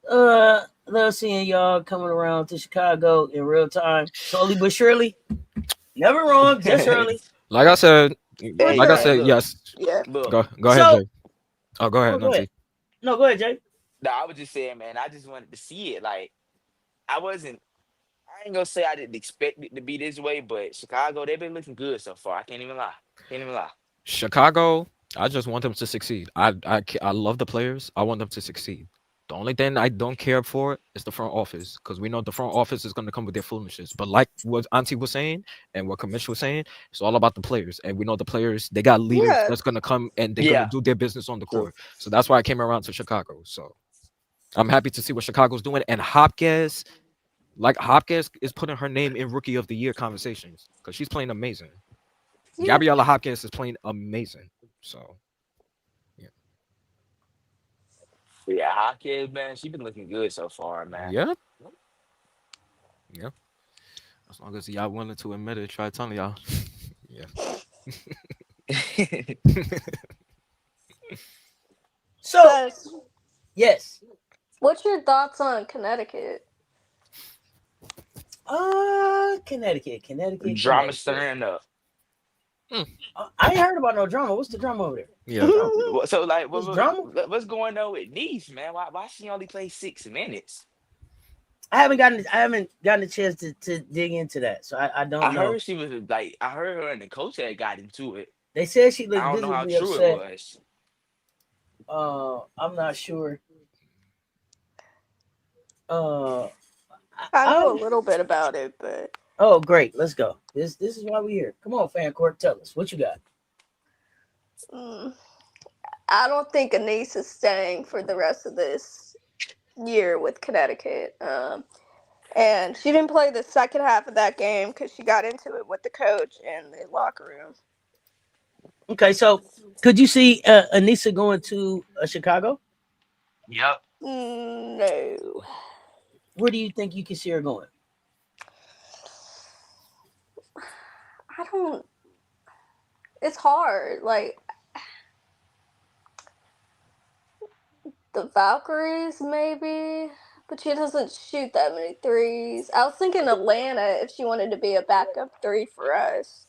love seeing y'all coming around to Chicago in real time, slowly but surely. Never wrong, just early. Like I said, For Hey like I sure. man, said, look, yes. Yeah. look. Go ahead, So, Jay. Oh, go ahead, oh, go Nancy. ahead. No, go ahead, Jay. No, I was just saying, man. I just wanted to see it. Like I wasn't. I ain't gonna say I didn't expect it to be this way, but Chicago, they've been looking good so far. I can't even lie. Can't even lie. Chicago, I just want them to succeed. I love the players. I want them to succeed. The only thing I don't care for is the front office because we know the front office is going to come with their foolishness. But like what Auntie was saying and what Commissioner was saying, it's all about the players. And we know the players, they got leaders Yeah. that's going to come and they're going to Yeah. do their business on the True. court. So that's why I came around to Chicago. So I'm happy to see what Chicago's doing. And Hopkins, like Hopkins is putting her name in Rookie of the Year conversations because she's playing amazing. Yeah. Gabriella Hopkins is playing amazing. So Yeah, hockey, man. She's been looking good so far, man. yeah, yeah. As long as y'all willing to admit it, try telling y'all. Yeah. So, Cess, yes. what's your thoughts on Connecticut? Connecticut. Drama stirring up. I ain't heard about no drama. What's the drama over there? Yeah. So, like, What's drama? what's going on with Nice, man? Why she only play 6 minutes? I haven't gotten a chance to dig into that, so I don't I know. heard she was like, I heard her and the coach had got into it. They said she I looked don't know how visibly true upset. it was. I'm not sure. I know a little bit about it, but Oh, great. Let's go. This is why we're here. Come on, fan court. Tell us what you got. I don't think Anise is staying for the rest of this year with Connecticut. And she didn't play the second half of that game because she got into it with the coach in the locker room. Okay, so could you see Anissa going to Chicago? Yep. No. Where do you think you can see her going? I don't. It's hard. Like, the Valkyries, maybe. But she doesn't shoot that many threes. I was thinking Atlanta if she wanted to be a backup three for us.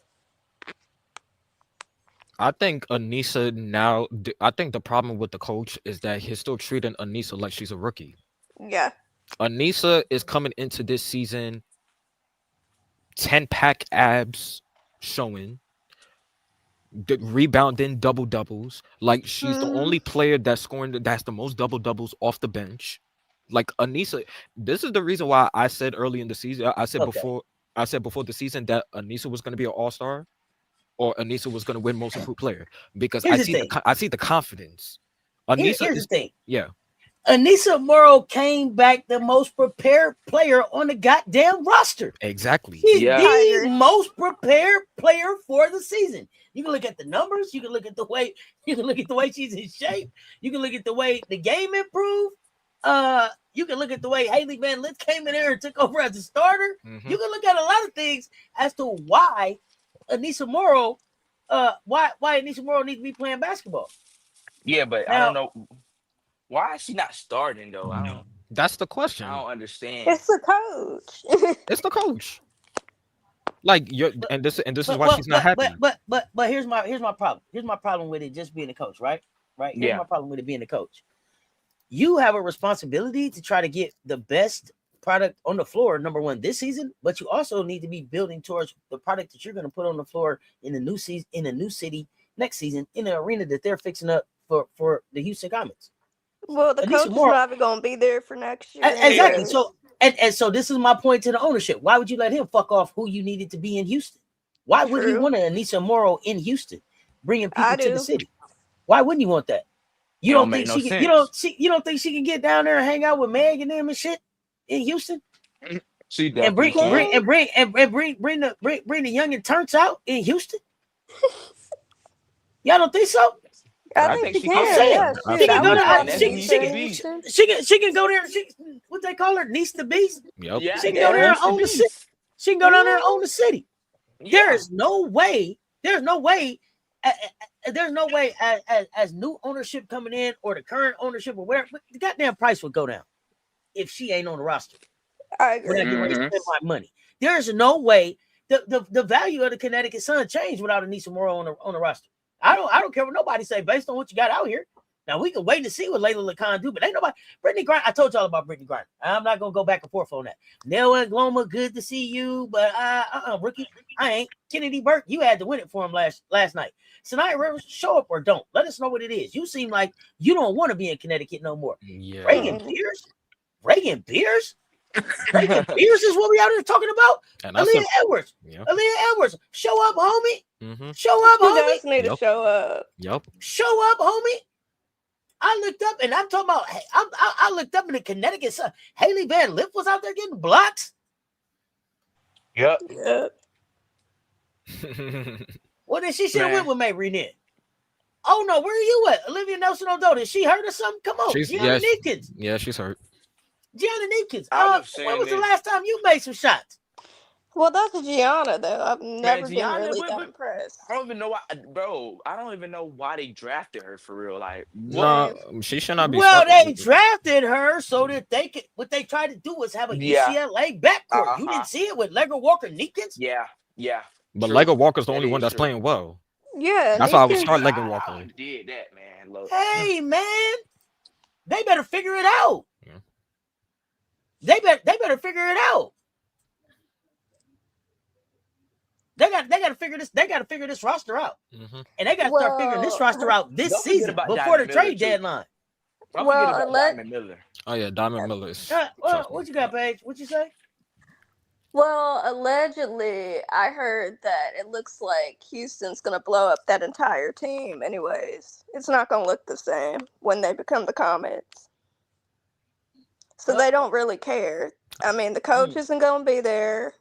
I think Anissa now. I think the problem with the coach is that he's still treating Anissa like she's a rookie. Yeah. Anissa is coming into this season 10-pack abs showing, rebounding double doubles. Like she's the only player that's scoring that's the most double doubles off the bench. Like Anissa, this is the reason why I said early in the season. I said before the season that Anissa was going to be an all-star or Anissa was going to win Most Improved Player because Here's I the see thing. I see the confidence. Here's Anissa the is thing. yeah, Anissa Morrow came back the most prepared player on the goddamn roster. exactly. She's Yeah. I the agree. most prepared player for the season. You can look at the numbers. You can look at the way. You can look at the way she's in shape. You can look at the way the game improved. You can look at the way Haley Van Lith came in there and took over as a starter. Mhm. You can look at a lot of things as to why Anissa Morrow, why Anissa Morrow needs to be playing basketball. Yeah, but I don't Now, know why is she not starting though. That's the I question. don't understand. It's the coach. It's the coach. Like you're, and this is but why she's not happy. but here's my problem. Here's my problem with it just being a coach, right? Right. Here's Yeah. my problem with it being a coach. You have a responsibility to try to get the best product on the floor, number one, this season, but you also need to be building towards the product that you're going to put on the floor in the new season, in a new city next season, in the arena that they're fixing up for the Houston Comets. Well, the Anissa coach is Morrow- not going to be there for next year. Exactly. anyways. So and so this is my point to the ownership. Why would you let him fuck off who you needed to be in Houston? Why would you True. want an Anissa Morrow in Houston, bringing people I to the do. city? Why wouldn't you want that? You It don't don't think make no she can, sense. you don't think she can get down there and hang out with Meg and them and shit in Houston She and definitely bring can. bring the young and turns out in Houston? Y'all don't think so? I think she I'm can. saying, Yeah, I shit, can I go would to- love that's to what see she her in can be. Houston. She can go there. What they call her, niece to beast. Yep. Yeah, She can go there and needs to own the be. city. She can go down there and own the city. Yeah. There's no way. There's no way as new ownership coming in or the current ownership or where the goddamn price would go down if she ain't on the roster. I When I agree. get ready to Mhm. spend my money, there's no way the value of the Connecticut Sun changed without Anissa Morrow on the roster. I don't care what nobody say based on what you got out here. Now we can wait to see what Layla LeCon do, but ain't nobody. Brittany Griner, I told y'all about Brittany Griner. I'm not gonna go back and forth on that. Nell and Gloma, good to see you, but rookie, I ain't. Kennedy Burke, you had to win it for him last night. Sanaya Rivers, show up or don't. Let us know what it is. You seem like you don't want to be in Connecticut no more. Yeah. Reagan Beers? Reagan Beers is what we out here talking about. And that's Aaliyah Edwards. yeah. Aaliyah Edwards. Show up, homie. Mm-hmm. Show up, She homie. does need to Yep. show up. Yep. Show up, homie. I looked up and I'm talking about. I looked up in the Connecticut Sun. Haley Van Lith was out there getting blocks. Yep. Yeah. Well, then she should have Man. went with May Renee. Oh no, where are you at? Olivia Nelson O'Donnell. Did she hurt or something? Come on, Gianna Neekins. Yeah, she's hurt. Gianna Neekins. I was When saying was the this. last time you made some shots? Well, that's Gianna, though. I've never been Gianna, really but- that but- impressed. I don't even know why, bro. I don't even know why they drafted her for real. Like, No, what? she should not be. Well, starting. they drafted her so that they could. What they tried to do was have a Yeah. UCLA backcourt. You Uh-huh. didn't see it with Legger Walker Neekins. Yeah. But True. Lego Walker's the That only one is that's true. playing well. Yeah, That's why I would Neekins- start Lego I Walker. did that, man. Look. Hey man, they better figure it out. Yeah. They better figure it out. They got to figure this. They got to figure this roster out, Mm-hmm. and they got to start figuring this Well, roster out this don't forget season about before the Diamond trade Miller, too. deadline. Don't Well, forget about unless- Diamond Miller. Oh yeah, Diamond Miller is. Well, trust me. what you got, Paige? What you say? Well, allegedly, I heard that it looks like Houston's going to blow up that entire team anyways. It's not going to look the same when they become the Comets. So they don't really care. I mean, the coach isn't going to be there.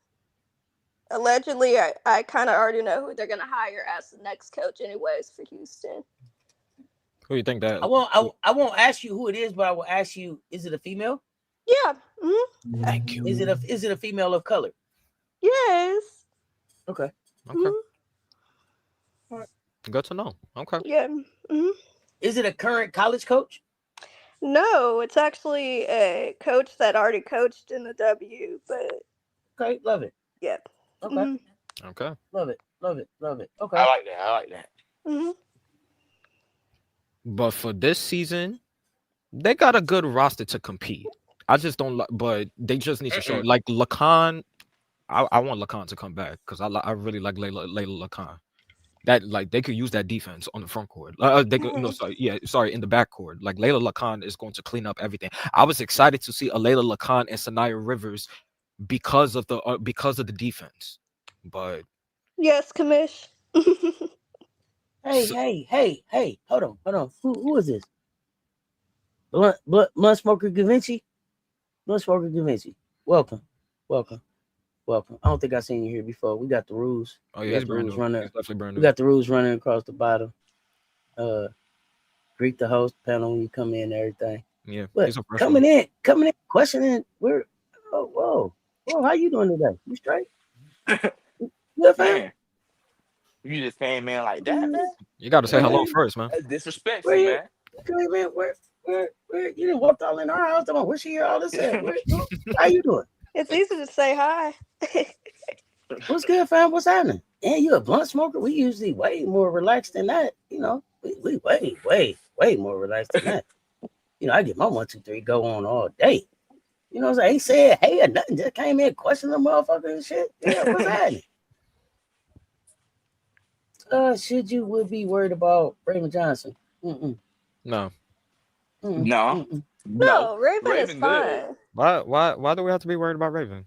Allegedly, I kind of already know who they're going to hire as the next coach anyways for Houston. Who you think that? I won't ask you who it is, but I will ask you: is it a female? Yeah. Mm-hmm. Thank you. Is it a female of color? Yes. Okay. Okay. Good to know. Okay. Yeah. Mm-hmm. Is it a current college coach? No, it's actually a coach that already coached in the W, but Okay, love it. yeah. Okay, Mm-hmm. Okay. love it. Okay. I like that. Mm-hmm. But for this season, they got a good roster to compete. I just don't like, but they just need to show like Lacan. I want Lacan to come back because I really like Layla Lacan. That like they could use that defense on the front court. They could in the back court. Like Layla Lacan is going to clean up everything. I was excited to see a Layla Lacan and Sanaya Rivers because of the defense. But Yes, Commish. Hey, So, hey, hey, hey. Hold on. Who is this? Blunt Smoker Da Vinci? Blunt Smoker Da Vinci. Welcome. Welcome. Welcome. I don't think I've seen you here before. We got the rules. oh We yeah, got he's the brand rules new. running. He's definitely brand We new. got the rules running across the bottom. Uh Greet the host panel when you come in and everything. Yeah, But he's a freshman. coming in, questioning where whoa, how you doing today? You straight? Good fam? Man, you just came in like that, man. You got to say hello Where first, man. That's disrespectful, you man. came in? Where you didn't walk all in our house? Come on, where she hear all this at? How you doing? It's easy to say hi. What's good, fam? What's happening? And you a blunt smoker? We usually way more relaxed than that. You know, we way more relaxed than that. You know, I get my 1, 2, 3 go on all day. You know what I'm saying? He said, hey, or nothing. Just came in questioning the motherfucker and shit. Yeah, what's happening? Should you would be worried about Raymond Johnson? Mm-mm, No. No, mm-mm. no. No, Raven is Raven good. fine. Why do we have to be worried about Raven?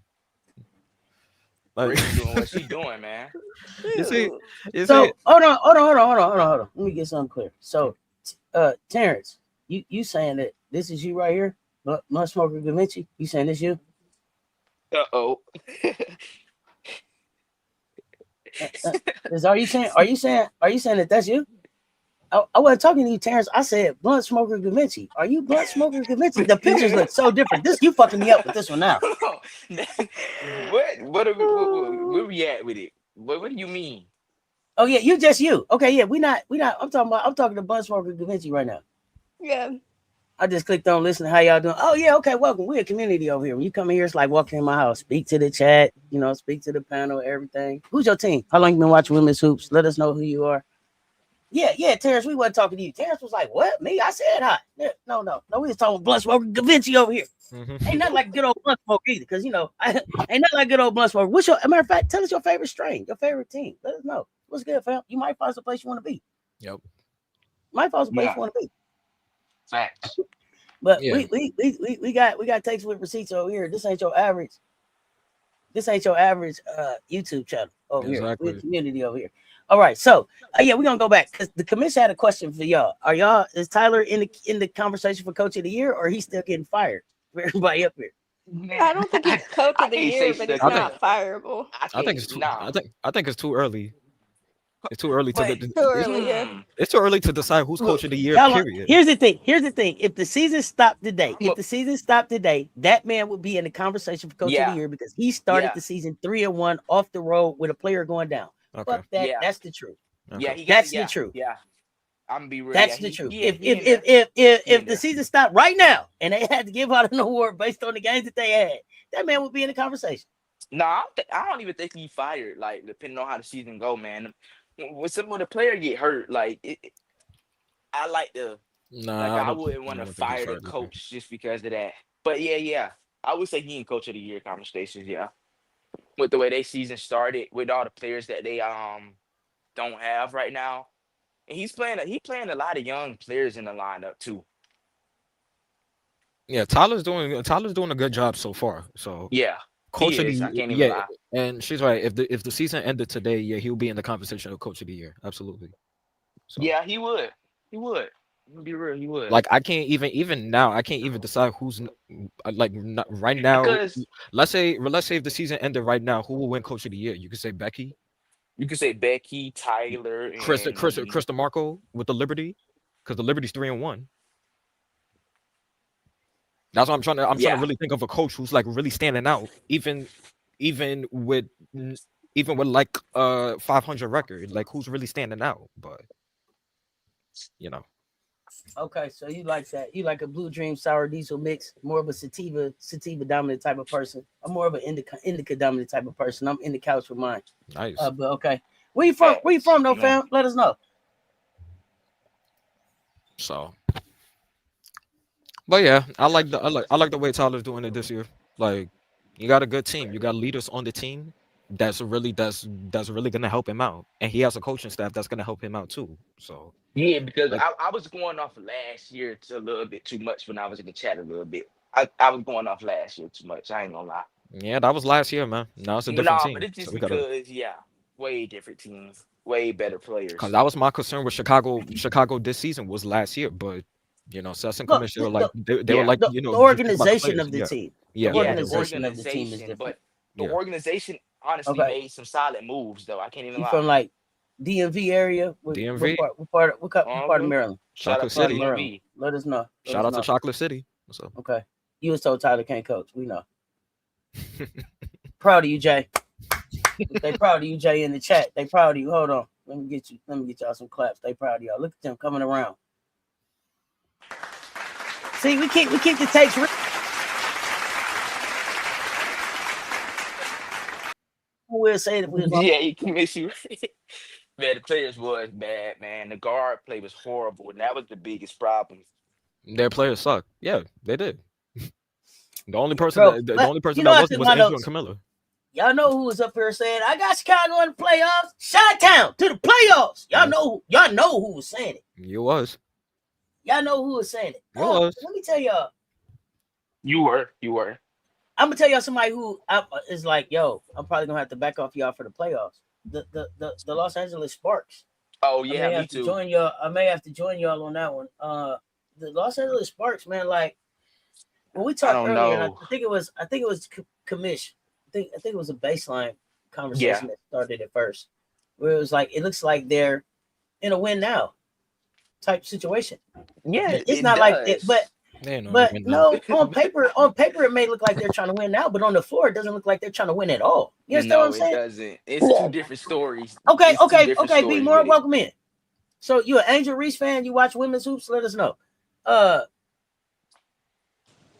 Like, Raven doing what she doing, man. you see, Shoot. you see, So hold on. Let me get something clear. So, Terrence, you saying that this is you right here, Mud Smoker Da Vinci? You saying this you? Uh-oh. Are you saying that that's you? I wasn't talking to you, Terrence. I said Blunt Smoker Da Vinci. Are you Blunt Smoker Da Vinci? The pictures look so different. This you fucking me up with this one now. Where we at with it? What do you mean? Oh yeah, you just you. Okay, yeah, we not. I'm talking to Blunt Smoker Da Vinci right now. Yeah. I just clicked on listen. How y'all doing? Oh yeah, okay, welcome. We're a community over here. When you come in here, it's like walking in my house. Speak to the chat. You know, speak to the panel. Everything. Who's your team? How long you been watching women's hoops? Let us know who you are. Yeah, Terrence, we wasn't talking to you. Terrence was like, what? Me? I said hi. Yeah, no, we was talking Blunt Smoker Da Vinci over here. Ain't nothing like good old Blunt Smoker either, because, you know, ain't nothing like good old Blunt Smoker. What's your, as a matter of fact, tell us your favorite strain, your favorite team. Let us know. What's good, fam? You might find some place you want to be. yep, Might find some place Yeah, you want to be. facts. But yeah, we got takes with receipts over here. This ain't your average YouTube channel over here. We're a exactly. community over here. All right, so yeah, we're gonna go back because the commission had a question for y'all. Is Tyler in the conversation for coach of the year, or he's still getting fired for everybody up here? I Man, don't think he's coach I of the can't say year, but stuck he's I in think there. not fireable. I I think can't. it's too. Nah. I think it's too early. It's too early But Too early, yeah. it's too early to decide who's coach look, of the year. Y'all, Period. here's the thing. If the season stopped today, I'm a, that man would be in the conversation for coach of the yeah, year because he started yeah, the season 3-1 off the road with a player going down. Okay. Fuck that. yeah, That's the truth. Okay. yeah. He got That's it. the Yeah, truth. yeah. I'm gonna be real. Yeah, That's the truth. he in there. He If in the there. season stopped right now and they had to give out an award based on the games that they had, that man would be in the conversation. No, I don't even think he fired. Like, depending on how the season go, man. When some of the player get hurt, like I like the like Nah, I wouldn't I want to don't think he's fire the fired either. coach just because of that. But yeah. I would say he in coach of the year conversations. Yeah, with the way they season started, with all the players that they don't have right now, and he playing a lot of young players in the lineup too. Yeah, Tyler's doing a good job so far. So Yeah, coach he of is. I the can't even yeah, lie. and she's right. If the season ended today, yeah, he'll be in the conversation of coach of the year. Absolutely. So Yeah, he would. He would. I'm gonna be real. He would. like I can't even now I can't even decide like not, right now. Because Let's say if the season ended right now, who will win coach of the year? You could say Becky, you could say Becky, Tyler, and Chris DeMarco with the Liberty, because the Liberty's 3-1. That's what I'm trying to yeah, really think of a coach who's like really standing out, even with even with like 500 record, like who's really standing out. But you know, Okay, so you like that. You like a blue dream sour diesel mix, more of a sativa dominant type of person. I'm more of an indica dominant type of person. I'm in the couch with mine. nice. But okay. Where you from? Where you facts. from though, Man. fam? Let us know. So, but yeah, I like the way Tyler's doing it this year. Like, you got a good team. You got leaders on the team that's really gonna help him out, and he has a coaching staff that's gonna help him out too. So, Yeah, because like, I was going off last year to a little bit too much when I was in the chat a little bit. I was going off last year too much. I ain't gonna lie. yeah, that was last year, man. Now it's a different Nah, but team, it's so just we gotta. because, yeah. way different teams, way better Because players. that was my concern with Chicago. Chicago this season was last year, but Cess and Look, Commission were like they were Yeah, like the just think about the organization players. of the Yeah, team. The yeah, yeah, they the were. organization of the team is organization, different. but the Yeah, organization honestly Okay, made some solid moves, though. I can't even you lie. from like DMV area? What DMV, part? What part of Uh-huh. Maryland? Shout out Chocolate to Part of City. Maryland. DMV. Let us know. Let Shout us out to know. Chocolate City. What's up? Okay. You was told Tyler can't coach. We know. Proud of you, Jay. They proud of you, Jay, in the chat. They proud of you. Hold on. Let me get y'all some claps. They proud of y'all. Look at them coming around. See, we keep the takes real. We'll say that we Yeah, you can miss you. Man, the players was bad, man. The guard play was horrible, and that was the biggest problem. Their players suck. Yeah, they did. The only person bro. that the only person You know, that I wasn't took was my Andrew and notes. Camilla. Y'all know who was up here saying, I got Chicago in the playoffs. Chi-Town to the playoffs. Y'all know who was saying it. You was. Y'all know who was saying it. You was. Let me tell y'all. You were. I'm gonna tell y'all somebody who is like, yo, I'm probably gonna have to back off y'all for the playoffs. The Los Angeles Sparks. Oh I yeah, may me have to too. join y'all. I may have to join y'all on that one. The Los Angeles Sparks, man, like when we I talked don't earlier, and know. I think it was commish. I think it was a baseline Yeah, conversation that started at first, where it was like it looks like they're in a win now type situation. yeah, It's it not like it, does. They ain't no but win now. no, on paper it may look like they're trying to win now, but on the floor it doesn't look like they're trying to win at all. You understand what I'm No, it saying? doesn't. It's two Yeah. different stories. Okay, It's two different okay. Be stories more with it. welcome in. So you an Angel Reese fan? You watch women's hoops? Let us know.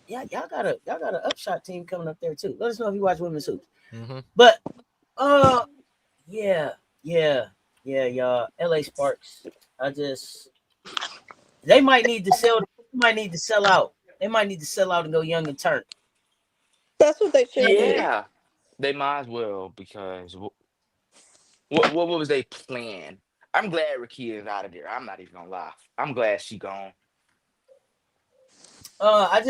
Yeah, y'all got an upshot team coming up there too. Let us know if you watch women's hoops. Mm-hmm. But yeah, y'all. LA Sparks. They might need to sell. They might need to sell out. They might need to sell out and go young and turn. That's what they should do. Yeah, they might as well because what was they plan? I'm glad Rakia is out of there. I'm not even gonna lie. I'm glad she gone. At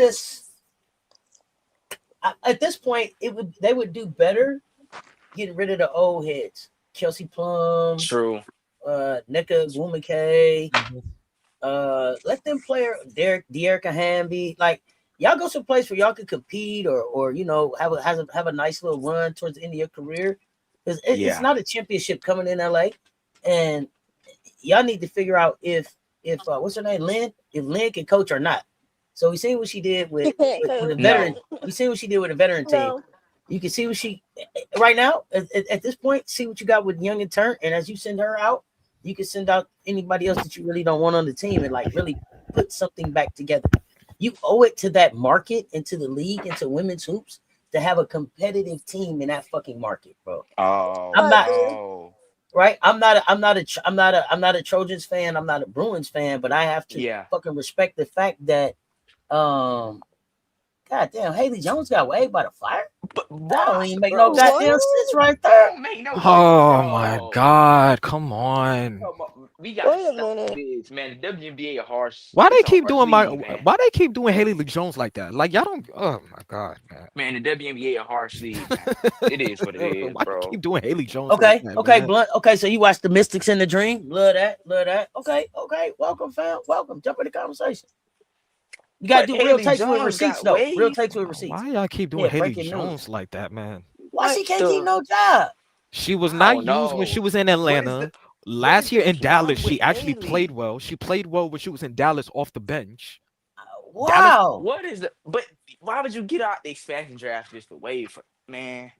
this point, they would do better getting rid of the old heads. Kelsey Plum, True. Nneka Gwumike, Mm-hmm. let them play Dearica Hamby. Like y'all go someplace where y'all could compete or have a nice little run towards the end of your career. Because it's Yeah. not a championship coming in LA, and y'all need to figure out if what's her name, Lynn, if Lynn can coach or not. So we seen what she did with a veteran. No. We seen what she did with a veteran team. No. You can see what she right now at this point. See what you got with Young and Turn, and as you send her out, you can send out anybody else that you really don't want on the team, and like really put something back together. You owe it to that market and to the league and to women's hoops to have a competitive team in that fucking market, bro. Oh I'm not no. right. I'm not a Trojans fan. I'm not a Bruins fan, but I have to Yeah. fucking respect the fact that God damn, Haley Jones got waived by the Fire. But That don't Ross, even make no bro, goddamn sense right that there. don't make no sense, Oh my bro. God! Come on. Come on, we gotta Wait a stop minute. this, man. The WNBA a harsh. Why they It's a keep harsh doing league, man. Why they keep doing Haley Jones like that? Like y'all don't. Oh my God, man. Man, the WNBA a harsh league, man. It is what it is, Why you bro. keep doing Haley Jones like that, Okay, man? Blunt. Okay, so you watch the Mystics in the Dream. Love that. Okay. Welcome, fam. Welcome. Jump in the conversation. You gotta But do real Haley takes with Jones receipts, got though. Real waived. takes with receipts. Why y'all keep doing Yeah, Haley breaking news. Jones like that, man? Why she What can't keep the? no job? She was I not don't used when she know. was in What is Atlanta. the what is Last year the in Dallas, problem with she actually played Haley? well. She played well when she was in Dallas off the bench. Dallas, Wow. What is the? But why would you get out the expansion draft just to waive for man?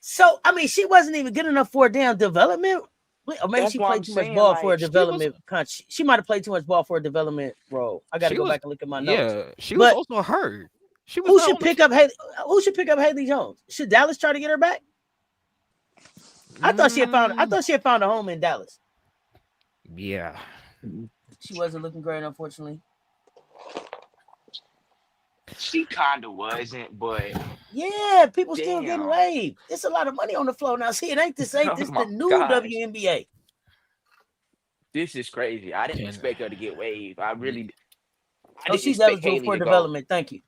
So I mean, she wasn't even good enough for a damn development. Or maybe That's she why played I'm too much saying ball for a like development. She might have played too much ball for a development role. I got to she go was, back and look at my notes. yeah, she was But also hurt. She was who not should on the. pick up Haley? Who should pick up Haley Jones? Should Dallas try to get her back? I thought she had found a home in Dallas. Yeah. She wasn't looking great, unfortunately. she kind of wasn't, but Yeah, people still getting damn. waived. It's a lot of money on the floor now. See, ain't this Oh the my new gosh, WNBA? this is crazy. I didn't Can expect her to get waived. I Oh, didn't she's expect eligible Haley for to go. development. Thank you.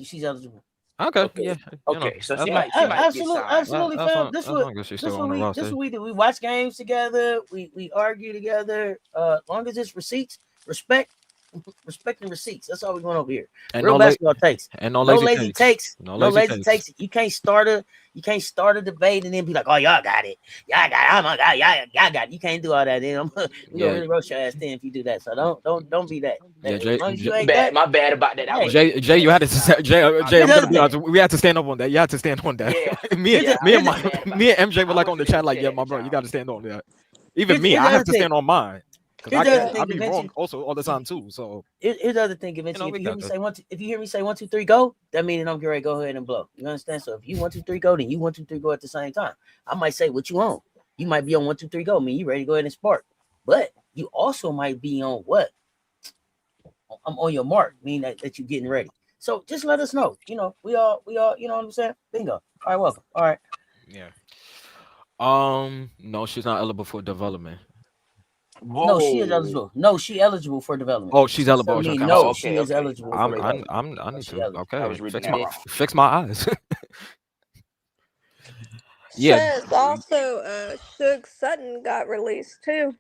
She's eligible. Okay, Okay. yeah, Okay. So that's she fine. might get Absolutely, signed. absolutely, That's fam. fine. As long as she's This still what on the this roster. what we do. We watch games together. We argue together. As long as it's receipts, respect, respect and receipts. That's all we're going over here. And Real basketball takes. and no No lazy lazy takes. takes. No No lazy lazy takes. takes. You can't start a debate and then be like, oh, y'all got it. Y'all got it. Oh my God, y'all got it. You can't do all that. Then we gonna really roast your ass then if you do that. So don't be that. Yeah, As long as you My ain't bad. that. My bad about that. I Hey, wasn't Jay, you had to saying Jay. my Jay, I'm here's the gonna other be honest. thing. We had to stand up on that. You had to stand on that. Yeah. Here's the- I here's was the- mad about me and MJ that. were I like on the wasn't in chat, like, yeah, chat my at the bro, you time. got to stand on that. Even me, here's I the have other to thing. stand on mine Here's because the other Yeah. thing, I be Vinci. wrong also all the time too. So Here's the other thing, Vinci. If we you hear got me this. say if you hear me say 1, 2, 3, go, that means I'm getting ready to go ahead and blow. You understand? So if you 1, 2, 3, go, then you 1, 2, 3, go at the same time. I might say what you on. You might be on 1, 2, 3, go. I mean, you ready to go ahead and spark. But you also might be on what? I'm on your mark, meaning that you're getting ready. So just let us know. We all, you know what I'm saying? Bingo. All right, welcome. All right. Yeah. No, she's not eligible for development. No, she is Whoa. eligible. No, she eligible for development. Oh, she's eligible. I mean, Okay, I'm no, sorry. she is Okay. eligible for development. I No, need she to. eligible. I Okay, was reading that wrong. fix my eyes. Yeah. Says also, Suge Sutton got released too.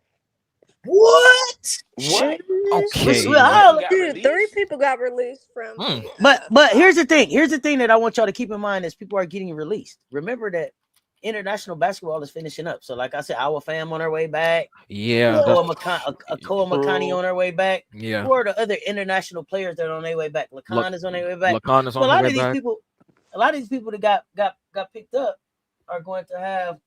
What? What? Okay. Suge Sutton got Dude, 3 released? people got released from Hmm. the. But here's the thing. Here's the thing that I want y'all to keep in mind as people are getting released. Remember that international basketball is finishing up. So, like I said, our fam on our way back. Yeah. Koa Makani on her way back. Yeah. Who are the other international players that are on their way back? Lacan is on their way back. Lacan is So on a her lot way of these back. people, that got picked up are going to have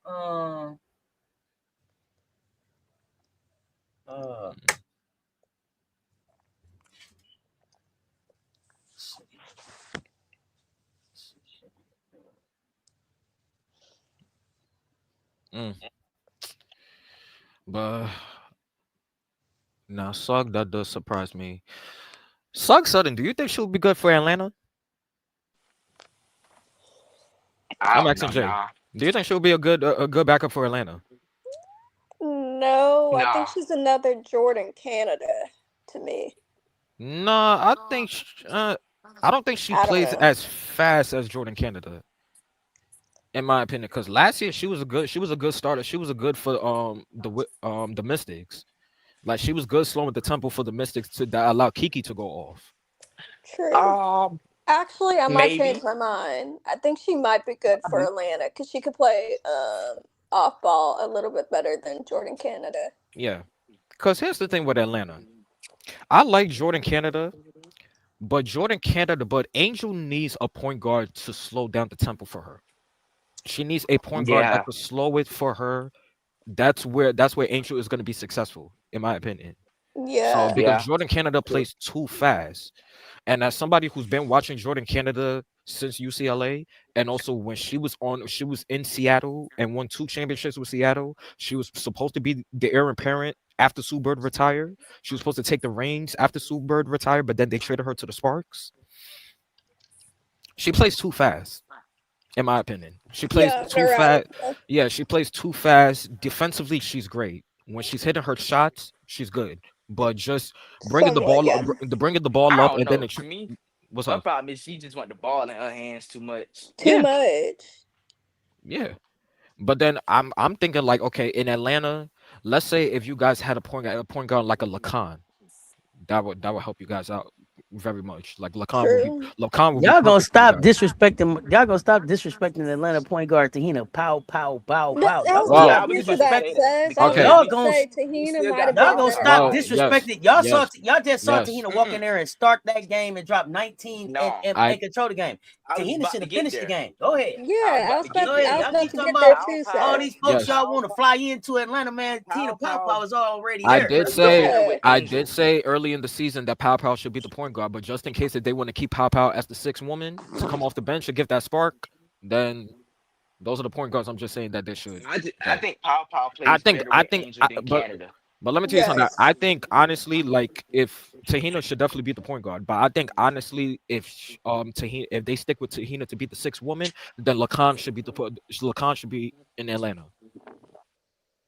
But now, Sugg, that does surprise me. Sugg Sutton, do you think she'll be good for Atlanta? I'm asking Jay. Nah. Do you think she'll be a good backup for Atlanta? No, I Nah. think she's another Jordan Canada to me. No, I think I don't think she I don't plays know. as fast as Jordan Canada, in my opinion. Because last year she was a good starter. She was a good for the Mystics. Like she was good slowing the tempo for the Mystics to allow Kiki to go off. True. Actually, I might Maybe. change my mind. I think she might be good for Atlanta because she could play off ball a little bit better than Jordan Canada. Yeah, because here's the thing with Atlanta. I like Jordan Canada, but Angel needs a point guard to slow down the tempo for her. She needs a point guard that Yeah. could slow it for her. That's where Angel is going to be successful, in my opinion. So Yeah. because Yeah. Jordan Canada plays too fast, and as somebody who's been watching Jordan Canada since UCLA, and also when she was in Seattle and won 2 championships with Seattle, she was supposed to be the heir apparent after Sue Bird retired. She was supposed to take the reins after Sue Bird retired, but then they traded her to the Sparks. She plays too fast, in my opinion. She plays too fast. Yeah, she plays too fast. Defensively, she's great. When she's hitting her shots, she's good. But just bringing the ball up, I don't and then know. To me, what's my up? problem is she just want the ball in her hands too much. Too much. Yeah. But then I'm thinking like, okay, in Atlanta, let's say if you guys had a point guard like a Lacan, that would help you guys out very much. Like Lacan will be Y'all gonna perfect for you stop guys. disrespecting. Y'all gonna stop disrespecting the Atlanta point guard Tahina. Pow, pow, bow, bow. I Y'all was gonna gonna stop get to about to that, say disrespecting. that Cess. I was because Okay. about Y'all to say we Tahina still might have got been gonna Ball in better. our stop Well, hands. disrespecting. Y'all just saw yes. Tahina walk in there and start that game and drop 19 No, and control the game. I was Tahina about should to have get finished the there. game. Go ahead. Yeah, I was about Go to, ahead. I was Y'all about keep to talking get there about too, all Cess. these folks Yes. y'all want to fly into Atlanta, man. Tina Pow Pow is already I there. did Let's say go. with I Angel. did say early in the season that Pow Pow should be the point guard, but just in case that they want to keep Pow Pow as the 6th woman to come off the bench and give that spark, then those are the point guards I'm just saying that they should I get. think Pow I plays think better with Angel than but Canada. let me tell you something. Yes. I think honestly, like if Tahina should definitely be the point guard, but I think honestly, if they stick with Tahina to be the 6th woman, then Lacan should be in Atlanta.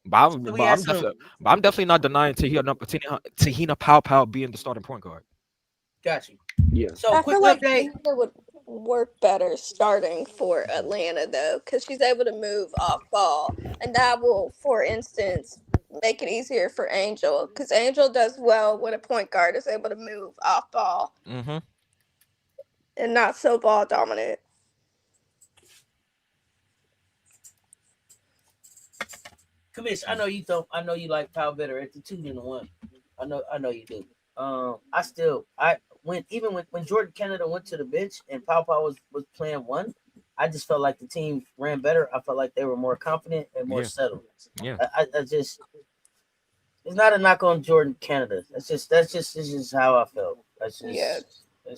But I'm definitely not denying Tahina Pow Pow being the starting point guard. Got you. Yeah. So I quick feel like update. Tahina would. work better starting for Atlanta, though, because she's able to move off ball. And that will, for instance, make it easier for Angel, because Angel does well when a point guard is able to move off ball Mm-hmm. and not so ball dominant. Commish, I know you don't. I know you like Pal better at the 2 than the 1. I know you do. I when Jordan Canada went to the bench and Pau was playing 1, I just felt like the team ran better. I felt like they were more confident and more settled. Yeah. I just, it's not a knock on Jordan Canada. That's just how I felt. That's just, Yeah.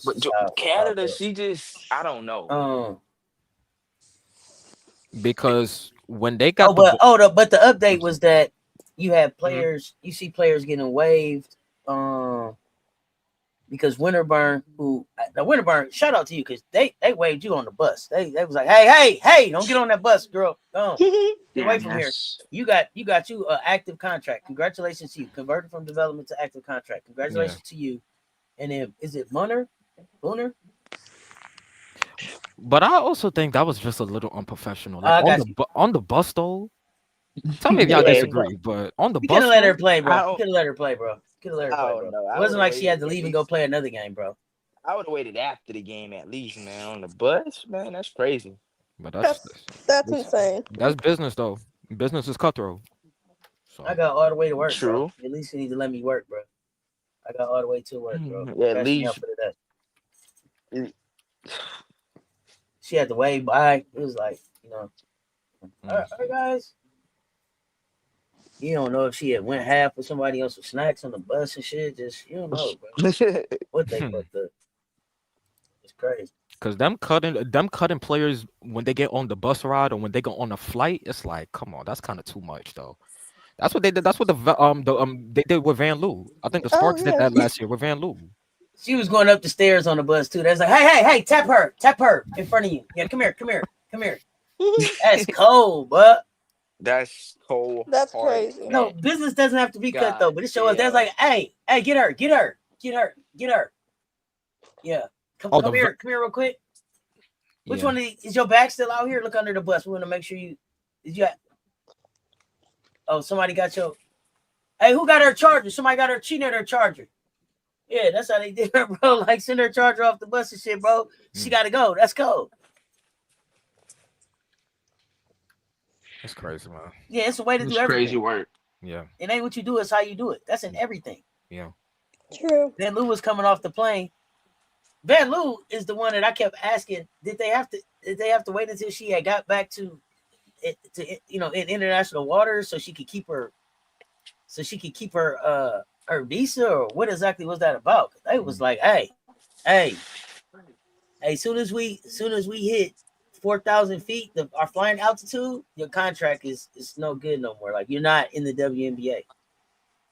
But Canada, she just, I don't know. Because when they got but the update was that you have players, you see players getting waived, because Winterburn, shout out to you, because they waved you on the bus. They was like, hey, don't get on that bus, girl. Get away from here. You got an active contract. Congratulations to you. Converted from development to active contract. Congratulations to you. And then is it Booner? But I also think that was just a little unprofessional. Like on the bus though. Tell me if y'all disagree, but on the bus, you could have let her play, bro. You could have let her play, bro. It wasn't like she had to leave and go play another game, bro. I would have waited after the game at least, man. On the bus, man, that's crazy. But that's insane. That's business though. Business is cutthroat. So. I got all the way to work, True. Bro. At least you need to let me work, bro. I got all the way to work, bro. Yeah, at least. She had to wave by. It was like, all right, guys. You don't know if she had went half with somebody else with snacks on the bus and shit. Just, you don't know, bro. What they put the. It's crazy. Because them cutting players when they get on the bus ride or when they go on a flight, it's like, come on, that's kind of too much, though. That's what they did. That's what they did with Van Loo. I think the Sparks did that last year with Van Loo. She was going up the stairs on the bus too. That's like, hey, tap her in front of you. Yeah, come here. That's cold, but that's cold. That's crazy. Man. No, business doesn't have to be cut though. But it shows that's like, hey, get her. Yeah, come here real quick. Which one is your bag still out here? Look under the bus. We want to make sure Oh, somebody got your. Hey, who got her charger? Somebody got her cheating at her charger. Yeah, that's how they did her, bro. Like, send her charger off the bus and shit, bro. She got to go. That's cold. That's crazy, man. Yeah, it's a way to do everything. Crazy work. Yeah. It ain't what you do, it's how you do it. That's in everything. Yeah. True. Van Loo was coming off the plane. Van Loo is the one that I kept asking, did they have to wait until she had got back to in international waters so she could keep her her visa, or what exactly was that about? They was like, hey, soon as we hit 4,000 feet, our flying altitude, your contract is no good no more. Like, you're not in the WNBA.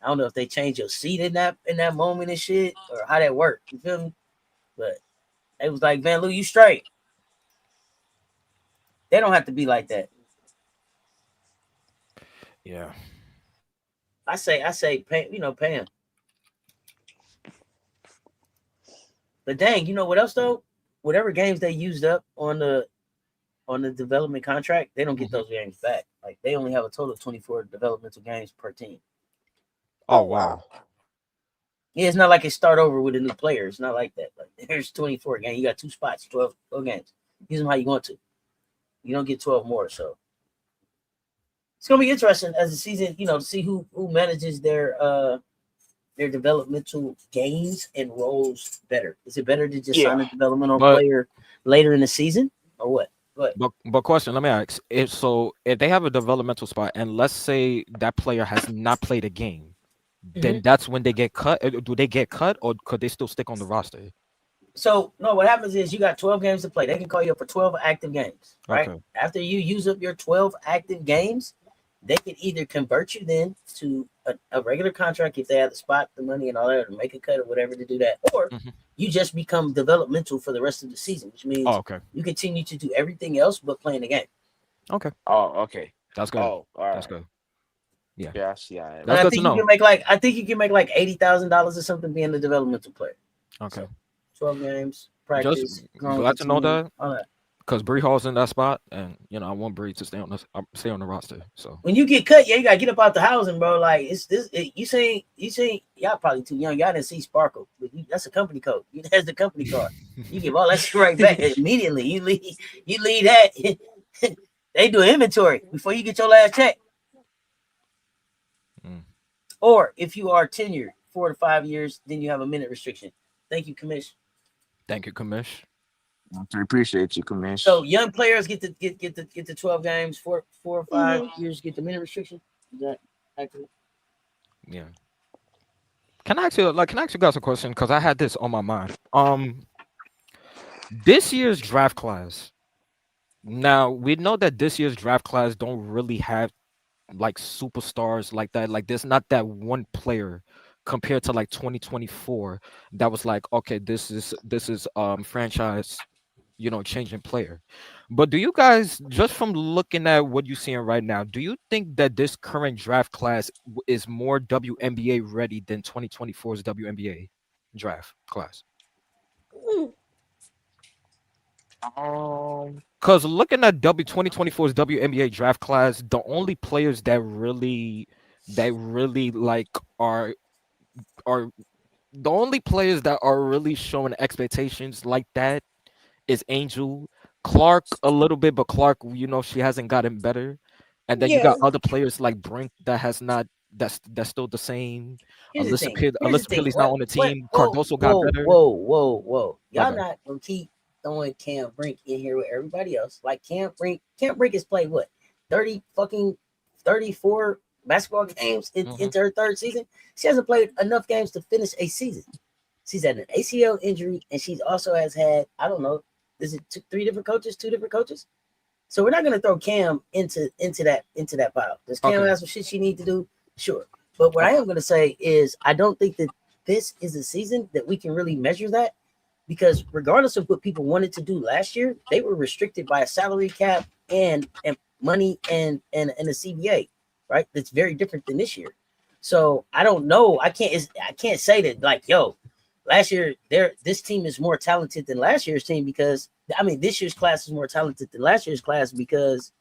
I don't know if they changed your seat in that moment and shit, or how that worked. You feel me? But it was like, Van Loo, you straight. They don't have to be like that. Yeah. I say, pay him. But dang, you know what else though? Whatever games they used up on the development contract, they don't get those games back. Like, they only have a total of 24 developmental games per team. Oh wow. Yeah, it's not like it start over with a new player. It's not like that. Like, there's 24 games. You got 2 spots, 12 games. Use them how you want to. You don't get 12 more. So it's gonna be interesting as the season, to see who manages their developmental games and roles better. Is it better to just sign a developmental player later in the season, or what? But question, let me ask: if they have a developmental spot, and let's say that player has not played a game, then that's when they get cut. Do they get cut, or could they still stick on the roster? So no, what happens is you got 12 games to play. They can call you up for 12 active games, right? Okay. After you use up your 12 active games, they can either convert you then to a regular contract if they have the spot, the money, and all that, or make a cut or whatever to do that, or you just become developmental for the rest of the season, which means you continue to do everything else but playing the game. Okay. Oh, okay. That's good. Oh, all right. That's good. Yeah. Yeah, I see. That's good to know. I think you can make like $80,000 or something being a developmental player. Okay. So 12 games. practice, growing glad with to the know team, that all that. because Bree Hall's in that spot, and I want Bree to stay on the roster. So When you get cut, you gotta get up out the housing, bro. Like you seen y'all probably too young. Y'all didn't see Sparkle, but that's a company code. That's the company card. You give all that shit right back immediately. You leave that. They do inventory before you get your last check. Or if you are tenured 4 to 5 years, then you have a minute restriction. Thank you, Commish. Thank you, Commish. I appreciate you, Commish. So young players get the 12 games, 4 or 5 years get the minute restriction. Is that accurate? Yeah. Can I ask you guys a question? Because I had this on my mind. This year's draft class. Now we know that this year's draft class don't really have like superstars like that. Like there's not that one player compared to like 2024 that was like, okay, this is franchise, changing player. But do you guys, just from looking at what you're seeing right now, do you think that this current draft class is more WNBA ready than 2024's WNBA draft class? Because looking at 2024's WNBA draft class, the only players that really like are the only players that are really showing expectations like that is Angel, Clark a little bit, but Clark, she hasn't gotten better. And then you Yeah. got other players like Brink that has not that's still the same. Here's the thing. Alyssa Pilly's not on the team. Whoa, Cardoso got better. whoa. My Y'all bad. not gonna keep throwing Cam Brink in here with everybody else. Like Cam Brink has played what 34 basketball games into her third season. She hasn't played enough games to finish a season. She's had an ACL injury, and she's also has had, I don't know, is it two different coaches? So we're not gonna throw Cam into that pile. Does Cam have some shit she need to do? Sure. But what I am gonna say is I don't think that this is a season that we can really measure that, because regardless of what people wanted to do last year, they were restricted by a salary cap and money and a CBA, right? That's very different than this year. So I don't know. I can't say that like, yo, last year this team is more talented than last year's team, because this year's class is more talented than last year's class because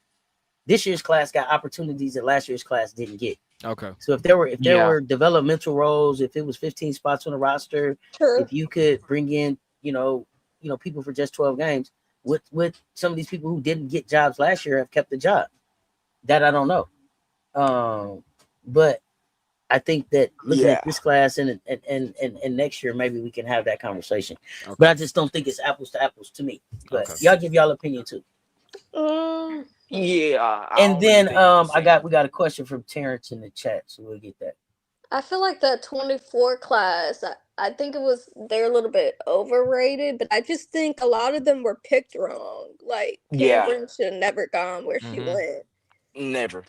this year's class got opportunities that last year's class didn't get. Okay. So if there were developmental roles, if it was 15 spots on the roster, if you could bring in, people for just 12 games, with some of these people who didn't get jobs last year have kept the job. That I don't know. But I think that looking at this class and next year, maybe we can have that conversation. Okay. But I just don't think it's apples to apples to me. But y'all give y'all opinion too. Yeah. And then we got a question from Terrence in the chat, so we'll get that. I feel like the 24 class, I think they're a little bit overrated, but I just think a lot of them were picked wrong. Like Cam should have never gone where she went. Never.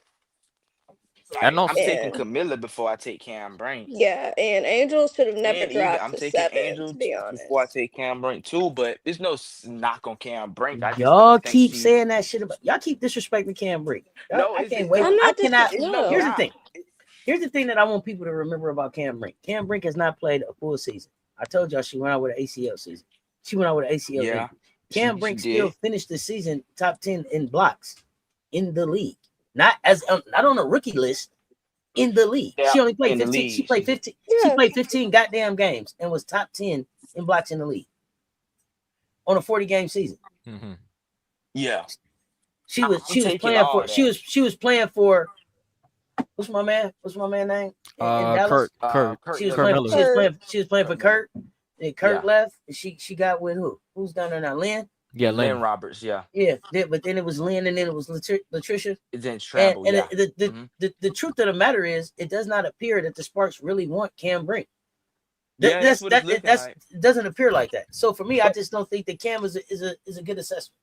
I'm taking Camilla before I take Cam Brink. Yeah, and Angel should have never dropped I'm taking 7, Angel to be honest. Before I take Cam Brink too, but there's no knock on Cam Brink. Y'all keep saying that shit about y'all keep disrespecting Cam Brink. I can't wait. Here's the thing. Here's the thing that I want people to remember about Cam Brink. Cam Brink has not played a full season. I told y'all she went out with an ACL season. She went out with an ACL. Yeah. Cam Brink still finished the season top 10 in blocks in the league. Not on a rookie list, in the league. Yeah, she only played 15. She played 15. Yeah. She played 15 goddamn games and was top 10 in blocks in the league on a 40-game season. Mm-hmm. Yeah. She was playing for what's my man name? Kurt. She was playing for Kurt. And Kurt left. And she got with who? Who's down there now? Lynn? Yeah, Lynn Roberts, yeah. Yeah, but then it was Lynn, and then it was Latricia. It didn't travel, and the truth of the matter is, it does not appear that the Sparks really want Cam Brink. That doesn't appear like that. So for me, I just don't think that Cam is a good assessment.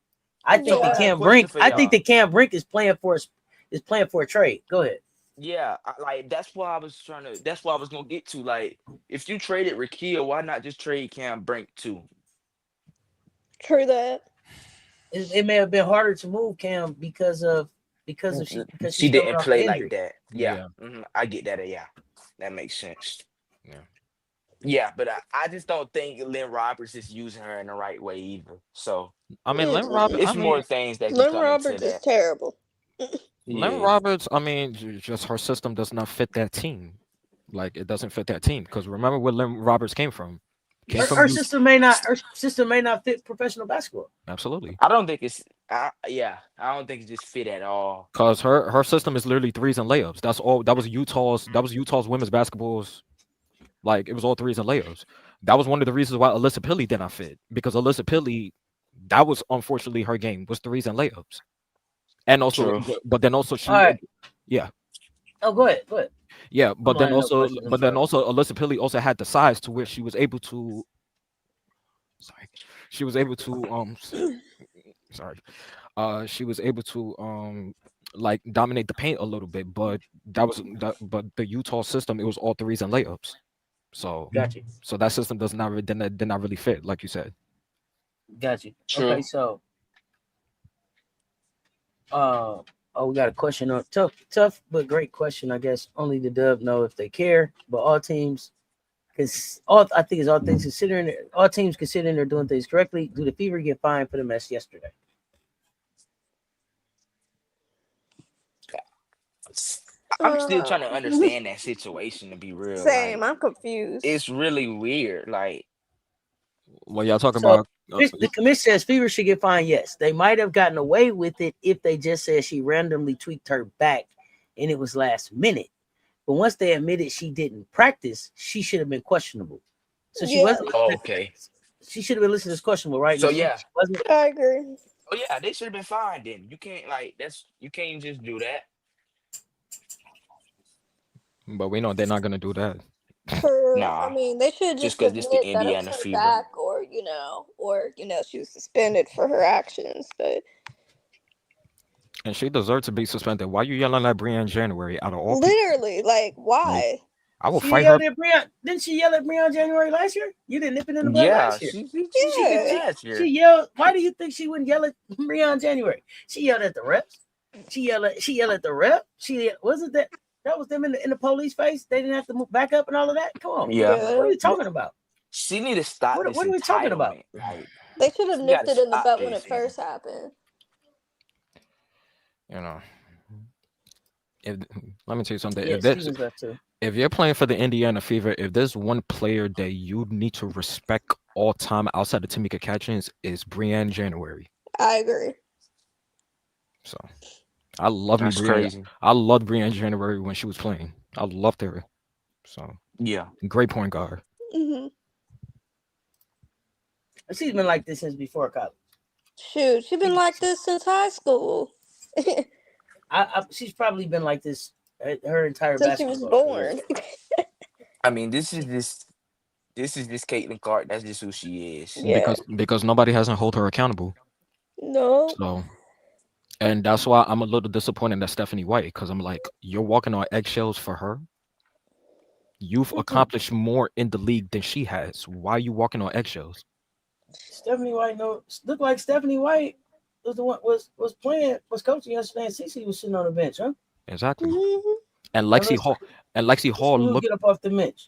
I think that Cam Brink. I think that Cam Brink is playing for a trade. Go ahead. Yeah, that's why I was gonna get to. Like, if you traded Rakia, why not just trade Cam Brink too? True that. It may have been harder to move Cam because she didn't play like that. Yeah. Mm-hmm. I get that. Yeah, that makes sense. Yeah. Yeah, but I just don't think Lynn Roberts is using her in the right way either. So I mean, Mm-mm. it's more things that can Lynn come into Roberts is that. terrible. Lynn Yeah, Roberts, I mean, just her system does not fit that team. Like it doesn't fit that team because remember where Lynn Roberts came from? Came from Her you. system may not fit professional basketball. Absolutely. I don't think it's. Yeah, I don't think it just fit at all. Because her system is literally threes and layups. That's all. That was Utah's women's basketball's. Like it was all threes and layups. That was one of the reasons why Alyssa Pilley did not fit because Alyssa Pilley, that was unfortunately her game was threes and layups, and also, True. but then also All right. yeah, Oh, go ahead. Go ahead. yeah, I'm but then lining up also, questions. I'm but then sorry. also Alyssa Pilley also had the size to where she was able to. Sorry, she was able to sorry, she was able to like dominate the paint a little bit, but but the Utah system it was all threes and layups. So Got you. so that system does not did not really fit, like you said. Got you. Okay, True. so oh, we got a question on tough but great question. I guess only the Dub know if they care, but all teams, because all I think is all teams considering they're doing things correctly. Do the Fever get fined for the mess yesterday? I'm still trying to Uh, understand that situation. To be real, Same. like I'm confused. it's really weird. Like, Well, y'all talking So about the commission says Fever should get fined. Yes, they might have gotten away with it if they just said she randomly tweaked her back and it was last minute. But once they admitted she didn't practice, she should have been questionable. So she Yeah, wasn't. oh, okay. She should have been listed as questionable, right? So No, yeah. she wasn't. I agree. Oh yeah, they should have been fine then. You can't like you can't just do that. but we know they're not gonna do that. True. I Nah, mean, they should just just because this the admit that it was Indiana her fever. back, or she was suspended for her actions. But And she deserved to be suspended. Why you yelling at Brianne January out of all people? literally, like, Like why? I will She fight her. yelled at Breon. Didn't she yell at Breon January last year? You didn't nip it in the bud Yeah, last year. she did Yeah, last She year. yelled. Why do you think she wouldn't yell at Breon January? She yelled at the refs. She yelled at the rep. She wasn't that. That was them in the police face. They didn't have to move back up and all of that. Come on. Yeah, What yeah. are we but talking about? she need to stop this What are we talking about? entitlement. Like They should have she got nipped to it in the stop butt when it this, man. first happened. You know, if let me tell you something. Yeah, Stevens left too. If you're playing for the Indiana Fever, if there's one player that you need to respect all time outside of Tamika Catchings is Brianne January. I agree. So I love me That's Brianne. crazy. I loved Brianne January when she was playing. I loved her. So Yeah. great point guard. Hmm. She's been like this since before college. Shoot, she been like this since high school. She's probably been like this her entire Since she was basketball career. born. I mean, this is this Caitlin Clark. That's just who she is. Yeah. Because nobody hasn't hold her accountable. No. So and that's why I'm a little disappointed at Stephanie White because I'm like, you're walking on eggshells for her. You've accomplished more in the league than she has. Why are you walking on eggshells? Stephanie White looked like Stephanie White was the one was coaching yesterday, and Cece was sitting on the bench, huh? Exactly. Hmm. And Lexi Hall Who looked. get up off the bench?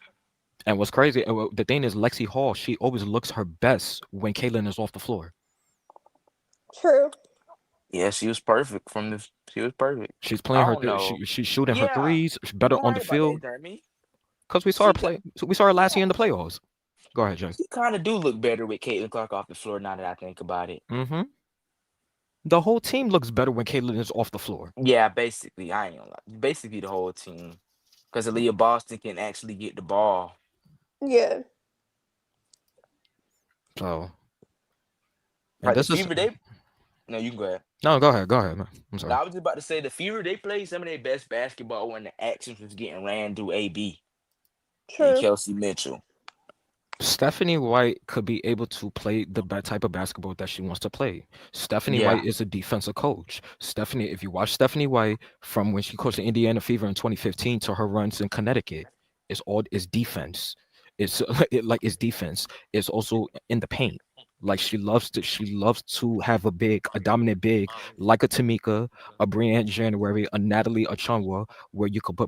And what's crazy, the thing is, Lexi Hall, she always looks her best when Caitlin is off the floor. True. Yeah, she was perfect from this. She was perfect. She's I playing her, don't know. she's shooting her Yeah, threes better you're on the right about that, field Jeremy. because we saw her She play. We saw her last year in the playoffs. Go ahead, Jay. she kind of do look better with Caitlin Clark off the floor. Now that I think about it. Mm-hmm. The whole team looks better when Caitlin is off the floor. Yeah, basically, I ain't gonna lie. Basically, the whole team, because Aaliyah Boston can actually get the ball. Yeah. So, and Like the this is Fever, they no, you can go ahead. no. Go ahead, man. I'm No, sorry. I was just about to say the Fever they played some of their best basketball when the actions was getting ran through AB and True. Kelsey Mitchell. Stephanie White could be able to play the type of basketball that she wants to play. Stephanie Yeah, White is a defensive coach. Stephanie, if you watch Stephanie White from when she coached the Indiana Fever in 2015 to her runs in Connecticut, it's defense. It's it's defense. It's also in the paint. Like she loves to have a dominant big like a Tamika, a Brianne January, a Natalie Achunwa, where you could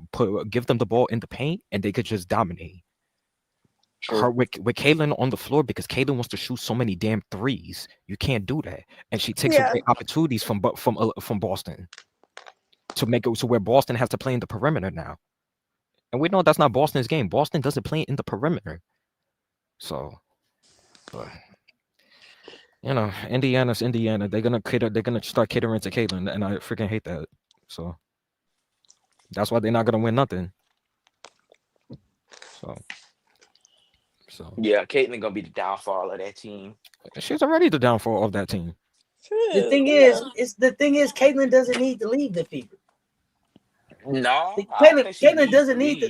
give them the ball in the paint and they could just dominate. her with Caitlyn on the floor because Caitlyn wants to shoot so many damn threes. You can't do that, and she takes Yeah. away opportunities from Boston to make it to where Boston has to play in the perimeter now. And we know that's not Boston's game. Boston doesn't play in the perimeter. So, but Indiana's Indiana. They're gonna start catering to Caitlyn, and I freaking hate that. So that's why they're not gonna win nothing. So Yeah, Caitlyn gonna be the downfall of that team. she's already the downfall of that team. The thing is, Caitlyn doesn't need to leave the Fever. No, Caitlyn doesn't need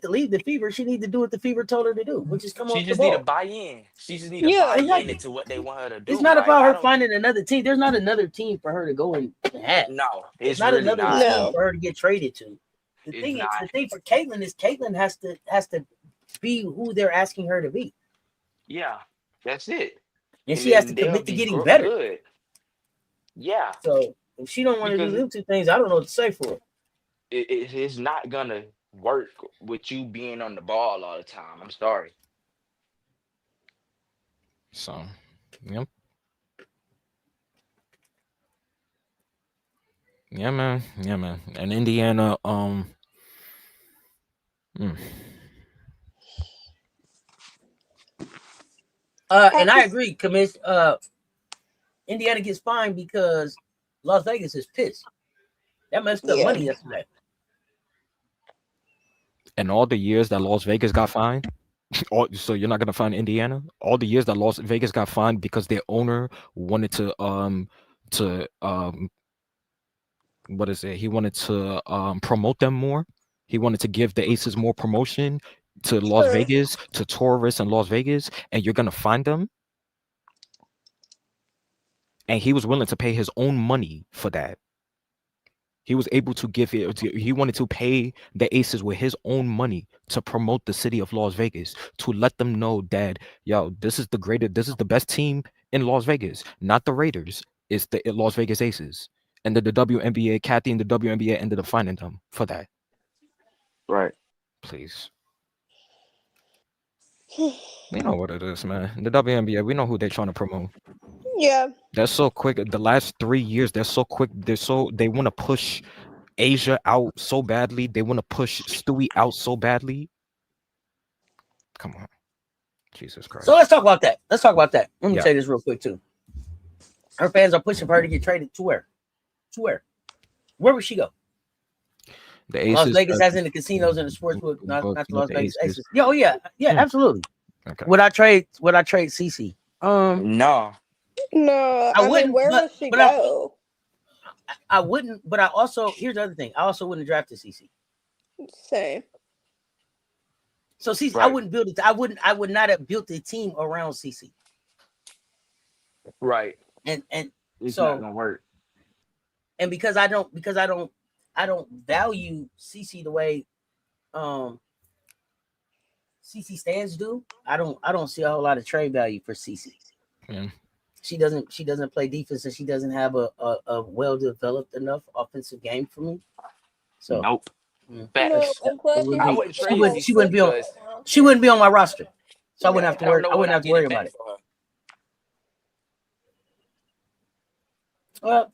to leave the Fever. She needs to do what the Fever told her to do, which is come off the ball. She just need to buy in. She just need to buy in into what they want her to do. It's not about her finding another team. There's not another team for her to go and have. No, it's not really another team for her to get traded to. The thing for Caitlyn is Caitlyn has to be who they're asking her to be. Yeah, that's it. And she has to commit to getting better. Good. Yeah. So if she don't want to do them two things, I don't know what to say for her. It's not gonna work with you being on the ball all the time. I'm sorry. So, yep. Yeah, man. And Indiana, and I agree, Commish. Indiana gets fined because Las Vegas is pissed. That messed up money yesterday. And all the years that Las Vegas got fined, so you're not gonna find Indiana. All the years that Las Vegas got fined because their owner wanted to what is it? He wanted to promote them more. He wanted to give the Aces more promotion to Las Vegas, to tourists in Las Vegas, and you're gonna find them. And he was willing to pay his own money for that. He was able to give it. He wanted to pay the Aces with his own money to promote the city of Las Vegas, to let them know that, yo, this is the best team in Las Vegas, not the Raiders. It's the Las Vegas Aces. And the WNBA, Kathy and the WNBA ended up finding them for that. Right. Please. We know what it is, man. The WNBA, we know who they're trying to promote. Yeah. They're so quick. The last 3 years, they're so quick. They want to push Asia out so badly. They want to push Stewie out so badly. Come on. Jesus Christ. So let's talk about that. Let me say this real quick too. Her fans are pushing for her to get traded to where? Where would she go? The Aces, Las Vegas has in the casinos and the sportsbook, not the Las Vegas Aces. Yeah, absolutely. Okay. Would I trade CC? No. I wouldn't. Where would she go? I wouldn't. But I also, here's the other thing. I also wouldn't have drafted CC. Same. So CC, right. I wouldn't build it. I would not have built a team around CC. Right. And it's so not gonna work. And because I don't value CC the way CC stands do. I don't see a whole lot of trade value for CC. Yeah. She doesn't play defense, and she doesn't have a well developed enough offensive game for me. So nope. She wouldn't be on my roster. So I wouldn't have to worry. I wouldn't have to worry about it. Well,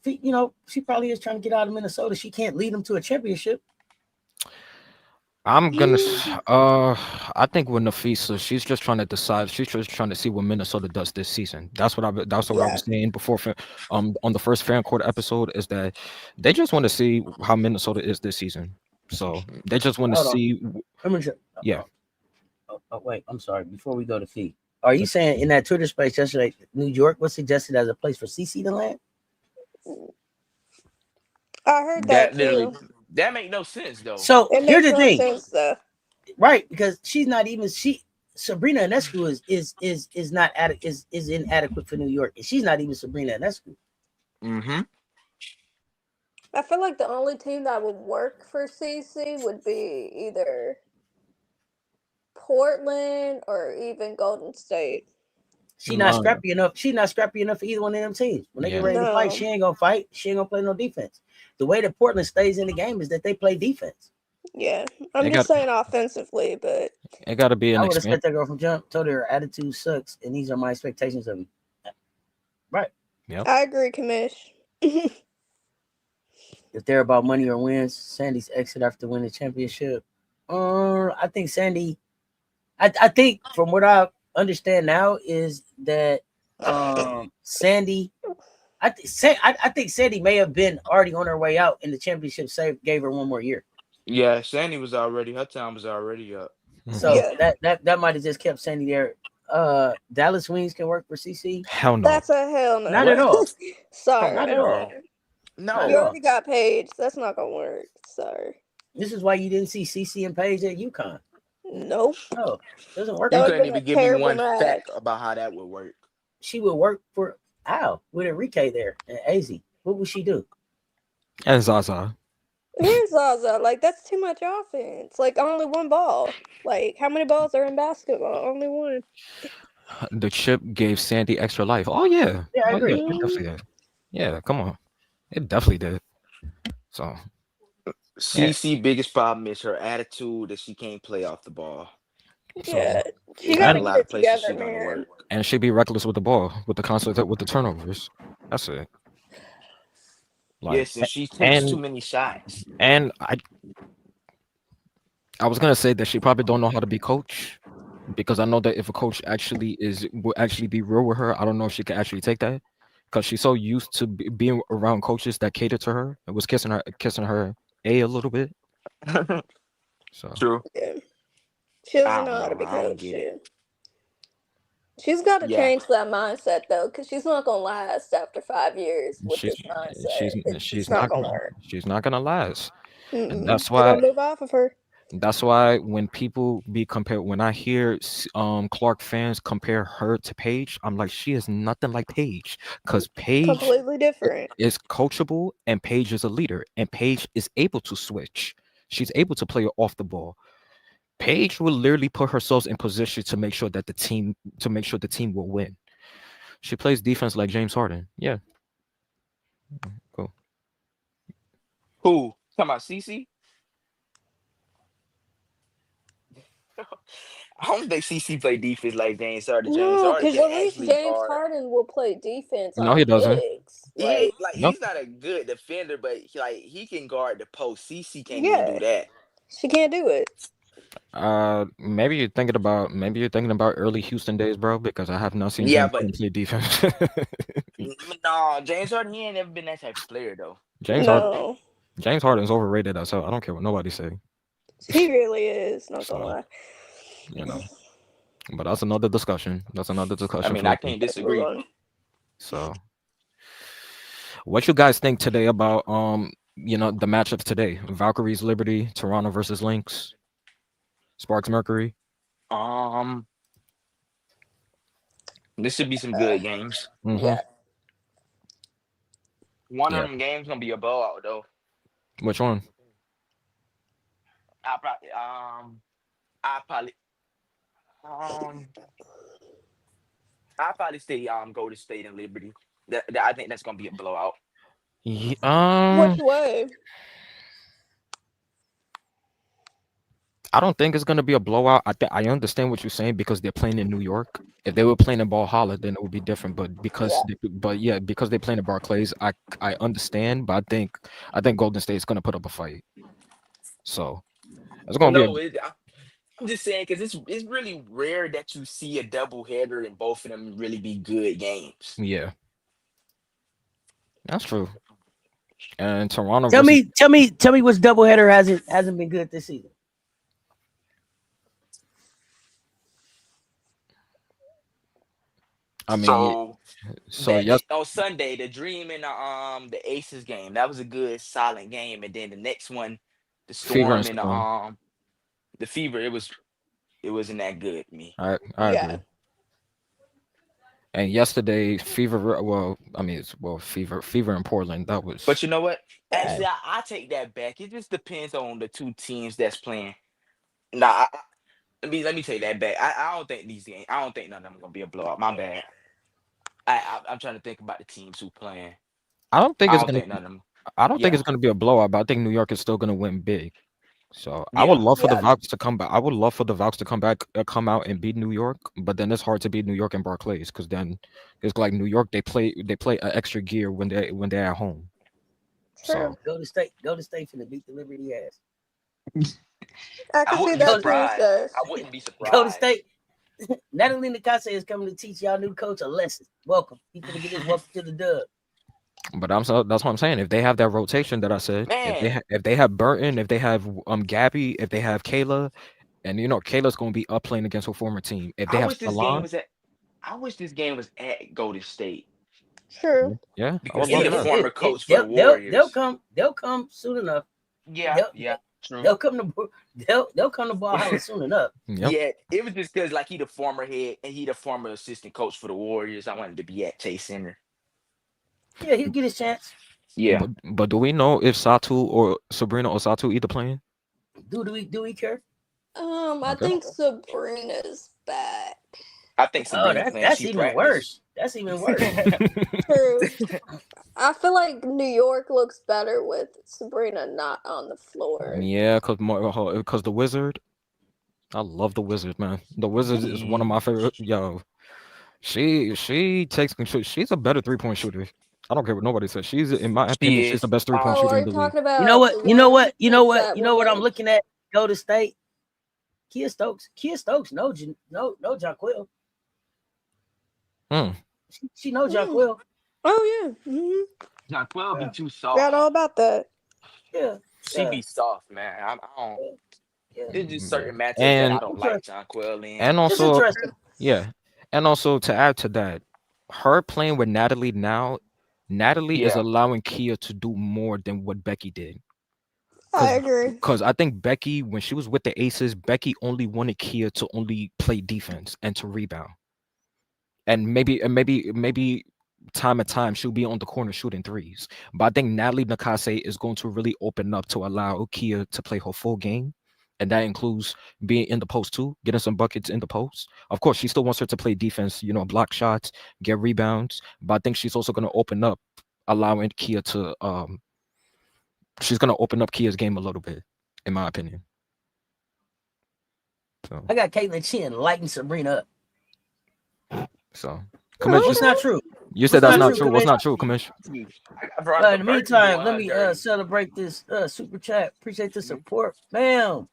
she probably is trying to get out of Minnesota. She can't lead them to a championship. I'm gonna. I think with Nafisa, she's just trying to decide. She's just trying to see what Minnesota does this season. That's what I was saying before. On the first fan court episode, is that they just want to see how Minnesota is this season. So they just want to see. Yeah. Oh, wait, I'm sorry. Before we go to Fee, are you saying in that Twitter space yesterday, New York was suggested as a place for CC to land? I heard that too. That make no sense though. So here's the thing, right? Because she's not even Sabrina Ionescu is not is inadequate for New York, and she's not even Sabrina Ionescu. Mm-hmm. I feel like the only team that would work for CC would be either Portland or even Golden State. She's not scrappy enough. She's not scrappy enough for either one of them teams. When they get ready to fight, she ain't gonna fight. She ain't gonna play no defense. The way that Portland stays in the game is that they play defense. Yeah, I'm It just got saying offensively, but it got to be I an would have expand. said that girl from jump. Told her her attitude sucks, and these are my expectations of me. Right. Yep. I agree, Kamish. If they're about money or wins, Sandy's exit after winning the championship. I think Sandy. I think from what I understand now is that Sandy. I think Sandy may have been already on her way out, and the championship save gave her one more year. Yeah, Sandy was already her time was already up. Mhm. So Yeah, that might have just kept Sandy there. Dallas Wings can work for CC. Hell no. that's a hell Not at no. What? all. Come Sorry. Not at all. on. Not You at No. all. already got Paige. That's not gonna work. Sorry. This is why you didn't see CC and Paige at UConn. Nope. No, doesn't work That You like would have couldn't that. been a even give me terrible one match. fact about how that would work. She would work for Al with Enrique there and AZ. What would she do? And Zaza. Here's Zaza. Like, that's too much offense. Like, only one ball. Like, how many balls are in basketball? Only one. The chip gave Sandy extra life. Oh yeah. Yeah, I Oh yeah. agree. It Mm, definitely did. Yeah. Come on. It definitely did. So yeah. CC biggest problem is her attitude that she can't play off the ball. So yeah. She It's not gotta a and get lot of it places together, she's gonna man. work. and she be reckless with the ball, with the constant with the turnovers. That's it. Like Yes, and she takes too and many shots. and I was gonna say that she probably don't know how to be coach because I know that if a coach actually will actually be real with her, I don't know if she can actually take that because she's so used to being around coaches that cater to her and was kissing her a little bit. So True. Yeah. She doesn't I know don't how to know. be I don't coached. get it. Shit. She's got to Yeah. change that mindset, though, because she's not going to last after 5 years with she's this mindset. It's she's just not not going to gonna work. last, and Mm-mm. that's They're why going to move off of her. when people be compared, when I hear Clark fans compare her to Paige, I'm like, she is nothing like Paige because Paige Completely different. is coachable and Paige is a leader and Paige is able to switch. She's able to play off the ball. Paige will literally put herself in position to make sure that the team will win. She plays defense like James Harden. Yeah, cool. Who? Talking about CC? I don't think CC play defense like James Harden. James No, Harden because can at least actually James guard. Harden will play defense No, he on doesn't. bigs. He Like, ain't like Nope. he's not a good defender, but he can guard the post. CC can't even do yeah, that. she can't do it. Maybe you're thinking about early Houston days, bro, because I have not seen Yeah, James but Harden play defense. no, James Harden, he ain't never been that type of player though. James Harden No, James Harden is overrated as hell. I don't care what nobody say. he really is. Not gonna So, lie. you know. But that's another discussion. That's another I discussion mean, for I later. can't Let's move disagree. on. So, what you guys think today about the matchups today? Valkyries Liberty, Toronto versus Lynx, Sparks Mercury. Um, this should be some good games. Mm-hmm. Yeah. One of Yeah. them games gonna be a blowout though. Which one? I probably I probably um I probably say go to State and Liberty. I think that's gonna be a blowout. Ye- Which Um, way? I don't think it's gonna be a blowout. I understand what you're saying because they're playing in New York. If they were playing in Valhalla, then it would be different. Yeah. But yeah, because they're playing in Barclays, I understand. But I think Golden State is gonna put up a fight. So it's gonna be a No, I'm just saying because it's really rare that you see a double header and both of them really be good games. yeah. That's true. And Toronto Tell versus me, tell me, tell me which doubleheader hasn't been good this season. I mean, So so yes, on Sunday, the Dream and the Aces game, that was a good solid game. And then the next one, the Fever and Storm and Storm. the Fever, it wasn't that good to me. I Yeah. agree. And yesterday, Fever. Well, I mean, Fever in Portland. That But was you know what? Bad. Actually, I take that back. It just depends on the two teams that's playing. Nah, let me take that back. I don't think these games. I don't think none of them gonna be a blowout. My bad. I'm trying to think about the teams who playing. I don't think I it's don't gonna. think none of them. I don't think Yeah, it's gonna be a blowout, but I think New York is still gonna win big. So I would love for the Yeah. Valks to come back. I would love for the Valks to come back, come out and beat New York. But then it's hard to beat New York and Barclays because then it's like New York. They play an extra gear when they're at home. True. So Go to state finna beat the Liberty ass. I I can see wouldn't be that too, surprised. Cess. I wouldn't be surprised. Go to state. Natalie Nakase is coming to teach y'all new coach a lesson. Welcome. He's gonna get his welcome to the dub. but that's what I'm saying. If they have that rotation that I said, Man, if they have Burton, if they have Gabby, if they have Kayla, and Kayla's gonna be up playing against her former team. If they I have wish this game Salon, was at. I wish this game was at Golden State True. yeah, I because would he love the that. former coach for the They'll Warriors. come soon enough. Yeah, They'll, true. they'll come to Ball Holler soon enough. Yep. Yeah, it was just because like he the former head and he the former assistant coach for the Warriors. I wanted to be at Chase Center. Yeah, he'll get his chance. Yeah, But do we know if Satu or Sabrina or Satu either playing? Do we care? I Okay. think Sabrina's back. I think Oh, Sabrina playing. that's She even practiced. worse. That's even worse. True. I feel like New York looks better with Sabrina not on the floor. Yeah, because the Wizard. I love the Wizard, man. The Wizard is one of my favorite. Yo, she takes control. She's a better 3-point shooter. I don't care what nobody says. She's, in my opinion, She she's the is. best 3-point Oh, shooter are in you the league. talking about You know what? the You know one what? You know who what? takes You know what that I'm woman? looking at? Go to state. Kia Stokes. No Jaquil. Hmm. She knows Jaquil. Oh yeah. Mm-hmm. Jaquel be Yeah. too Forgot soft. all about that. Yeah. She be soft, man. I don't. Yeah. There's just certain matchups And- that I don't like Jaquel in. And It's also, interesting. yeah, and also to add to that, her playing with Natalie now, Natalie is Yeah. allowing Kia to do more than what Becky did. I agree. Because I think Becky, when she was with the Aces, Becky only wanted Kia to only play defense and to rebound. And maybe time and time she'll be on the corner shooting threes. But I think Natalie Nakase is going to really open up to allow Kia to play her full game. And that includes being in the post too, getting some buckets in the post. Of course, she still wants her to play defense, block shots, get rebounds. But I think she's also going to open up, allowing Kia to she's going to open up Kia's game a little bit, in my opinion. So, I got Caitlin Chin lighting Sabrina up. so It's not true. you said What's that's not not true, true. What's Commish? not true, Commish? In the meantime, let me celebrate this super chat. Appreciate the support. Bam.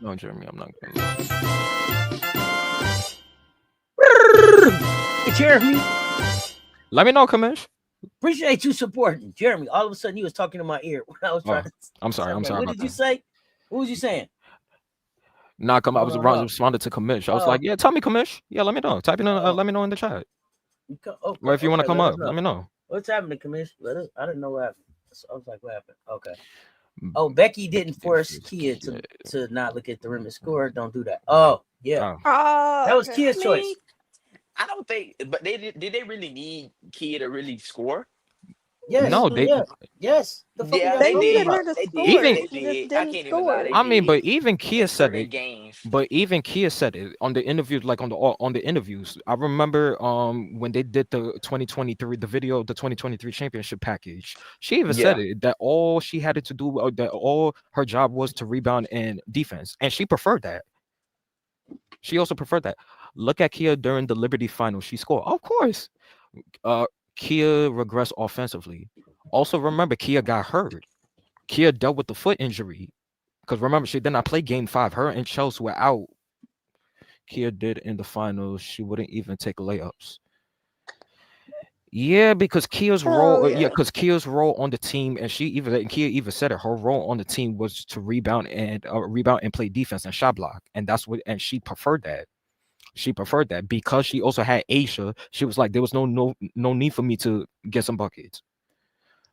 No, Jeremy, I'm not going Hey, Jeremy. Let me know, Commish. Appreciate you supporting. Jeremy, all of a sudden you was talking in my ear when I was trying to. I'm sorry. I'm sorry. What did you say? What was you saying? Nah, I was No. responded to Commish. I was Oh. like, yeah, tell me, Commish. Yeah, let me know. Type in, let me know in the chat. Or if you want to come up, let me know. What's happening, Commish? I didn't know what happened. So I was like, what happened? Okay. Oh, Becky didn't force Kia to not look at the rim and score. Don't do that. Oh, yeah. That was Kia's choice. I don't think, but did they really need Kia to really score? Yes. No, they. Yes. Yeah, They they needed did. her to They score. did. Even- They She did. just I didn't can't even lie. score. They I mean, did. but even Kia said certain it. games. But even Kia said it on the interviews, like on the interviews. I remember when they did the 2023 the video, the 2023 championship package. She even said it that all she had to do, that all her job was to rebound and defense, and she preferred that. She also preferred that. Look at Kia during the Liberty final. She scored, of course. Kia regressed offensively. Also, remember Kia got hurt. Kia dealt with the foot injury. Because remember, she did not play game 5. Her and Chelsea were out. Kia did in the finals. She wouldn't even take layups. Yeah, because Kia's role, because Kia's role on the team, and Kia even said it. Her role on the team was to rebound and play defense and shot block, and she preferred that. She preferred that because she also had Aisha. She was like, there was no need for me to get some buckets.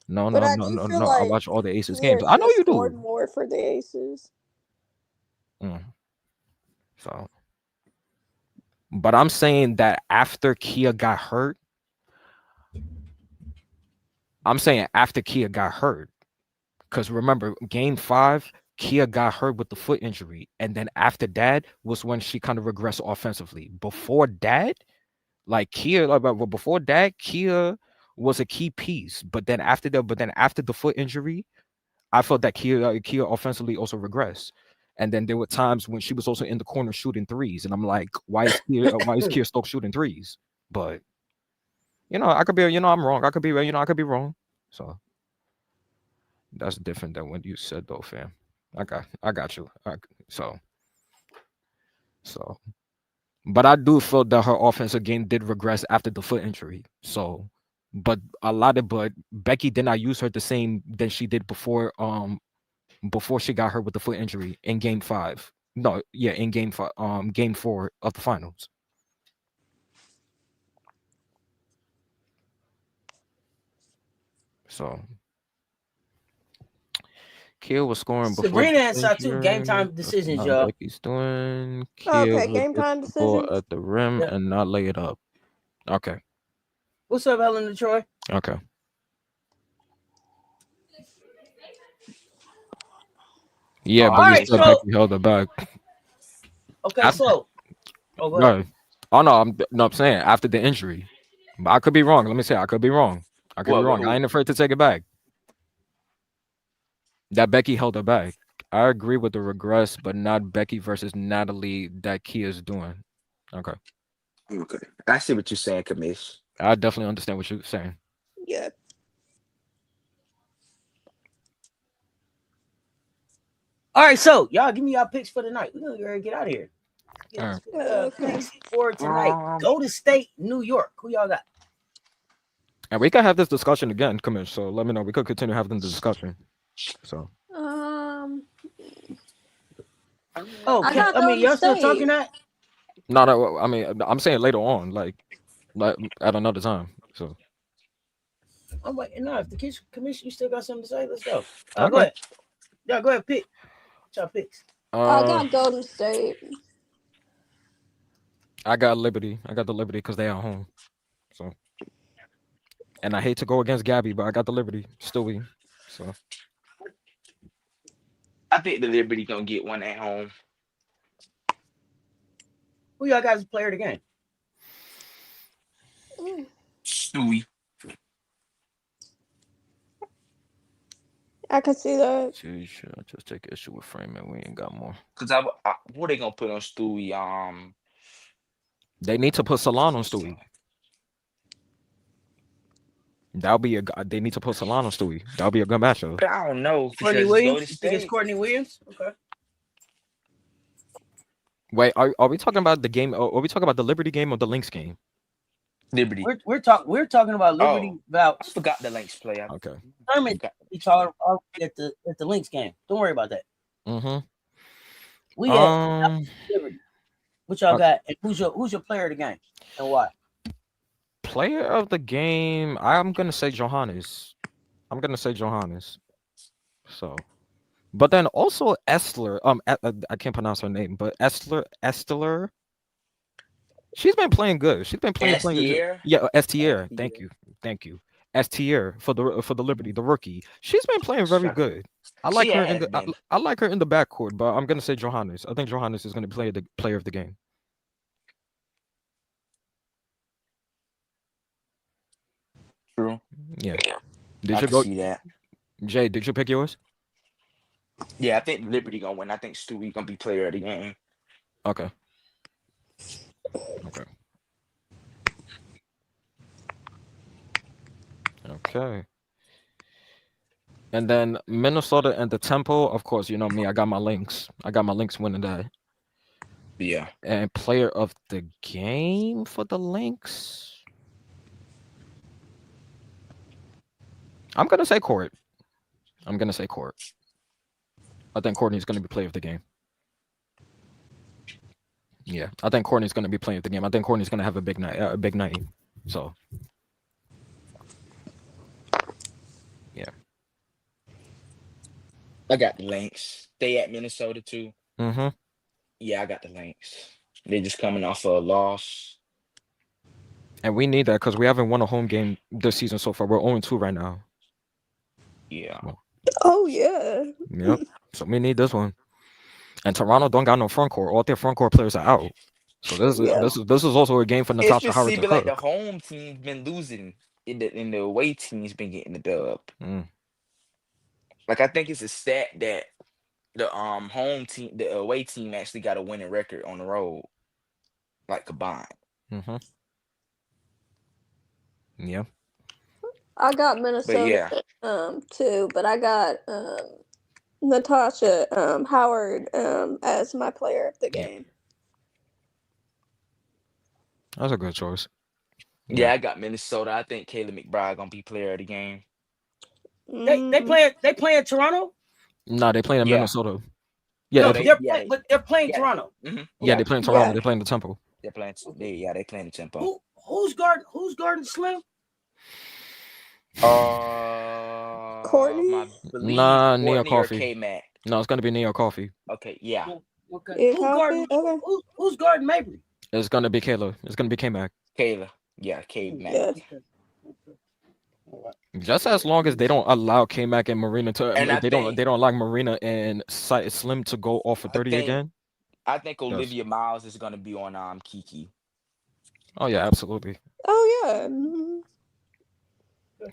No. I watch all the Aces games. I know you do. More for the Aces. So, but I'm saying that after Kia got hurt, because remember, game 5, Kia got hurt with the foot injury, and then after that was when she kind of regressed offensively. Before that, Kia was a key piece. But then after the foot injury, I felt that Kia offensively also regressed. And then there were times when she was also in the corner shooting threes, and I'm like, why is Kia Stokes shooting threes? But I could be, I'm wrong. I could be, I could be wrong. So that's different than what you said, though, fam. I got you. So, but I do feel that her offensive game did regress after the foot injury. So, but Becky did not use her the same than she did before she got hurt with the foot injury in game 5. No, yeah, in game 5, game 4 of the finals. So Kia was scoring before Sabrina and Satu, game time decisions, y'all. Becky's doing. Kia Okay, would game get time the ball decisions. at the rim Yep. and not lay it up. Okay. What's up, Helen and Troy? Okay. Yeah, but Alright, you said so- Becky held it back. Okay, so. Oh, go ahead. No. Oh no, I'm saying after the injury. But I could be wrong. Let me say I could be wrong. I could be wrong. I ain't afraid to take it back. That Becky held her back. I agree with the regress, but not Becky versus Natalie that Kia's doing. Okay. Okay. I see what you're saying, Kamish. I definitely understand what you're saying. Yeah. All right, so y'all give me y'all picks for the night. We're gonna get out of here. All right. Okay. Picks for tonight. Golden State, New York. Who y'all got? And we can have this discussion again, Kamish. So let me know. We could continue having the discussion. So Oh, I got I mean, y'all still Golden talking State. that? no, I mean, I'm saying later on, like at another time. So I'm waiting. No, if the kids commission, you still got something to say, let's go. Okay. Go ahead. Yeah, go ahead. Pick. What's y'all picks? I got Golden State. I got Liberty. I got the Liberty because they at home. So, and I hate to go against Gabby, but I got the Liberty. Stewie. So I think the Liberty gonna get one at home. Who y'all guys player of the game? Stewie. I can see that. Sheesh, I just take issue with framing. We ain't got more. Cause what they gonna put on Stewie? They need to put Salon on Stewie. That'll be they need to put Salon on Stewie. That'll be a good matchup. But I don't know. Courtney because Williams? Golden You think it's State- Courtney Williams? Okay. Wait, are we talking about the game? Are we talking about the Liberty game or the Lynx game? Liberty. We're talking about Liberty I Vouch. forgot the Lynx player. Okay. Tournament we talking at the Lynx game. Don't worry about that. Mm-hmm. We at Liberty. What y'all got? And who's your player of the game and why? Player of the game, I'm gonna say Johannes. So, but then also Estler. I can't pronounce her name, but Estler. She's been playing good. She's been playing good. Estier? Yeah, Estier. Thank you. Estier for the Liberty, the rookie. She's been playing very good. I like her in the I like her in the backcourt, but I'm gonna say Johannes. I think Johannes is gonna play the player of the game. True. Yeah. I can see that. Jay, did you pick yours? Yeah, I think Liberty gonna win. I think Stewie gonna be player of the game. Okay. Okay. And then Minnesota and the Temple, of course, you know me. I got my Lynx. Winning that. Yeah. And player of the game for the Lynx. I'm gonna say Court. I think Courtney's gonna be player of the game. Yeah, I think Courtney's gonna be playing the game. I think Courtney's gonna have a big night. So, yeah. I got the Lynx. They at Minnesota too. Mm-hmm. Yeah, I got the Lynx. They're just coming off of a loss. And we need that because we haven't won a home game this season so far. We're 0-2 right now. Yeah. Oh yeah. Yep. So we need this one. And Toronto don't got no front court. All their front court players are out. So this is also a game for Natasha It's Howard just to like the cook. home team's been losing. in the away team's been getting the dub. Mm. Like I think it's a stat that the home team, the away team actually got a winning record on the road, like combined. Mm-hmm. Yeah. I got But Minnesota yeah, too, but I got Natasha Howard as my player of the Yeah. game. That's a good choice. yeah, I got Minnesota. I think Kayla McBride gonna be player of the game. They playing Toronto. Nah, they playing in Yeah, Minnesota. Yeah, no, No, they they're playing yeah, Toronto. hmm yeah, yeah, they playing Toronto. Yeah. They playing the Temple. they're playing. Okay. They playing the tempo. Who's guarding Slim? Courtney? My believe Nah, Neo Courtney or Coffee. K Mac. No, it's gonna be Neo Coffee. Okay, yeah, Okay. Okay. Who's guarding Mabry? It's gonna be Kayla. It's gonna be K-Mac. Kayla. Yeah, K Mac. Yeah. Just as long as they don't allow K-Mac and Marina to, And I they think don't allow Marina and Slim to go off for 30 again. I think Yes. Olivia Miles is gonna be on Kiki. Oh yeah, absolutely. Oh yeah. Mhm.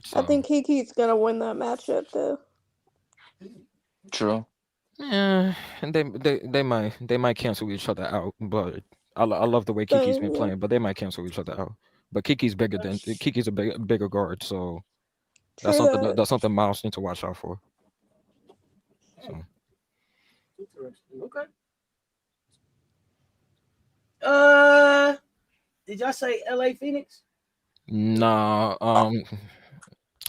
So, I think Kiki's gonna win that matchup though. True. yeah, and they might cancel each other out, but I love the way Kiki's been Yeah. playing, but they might cancel each other out. But Kiki's a bigger guard, so that's True something that. that's something Miles need to watch out for. So, Okay. Did y'all say LA Phoenix? nah,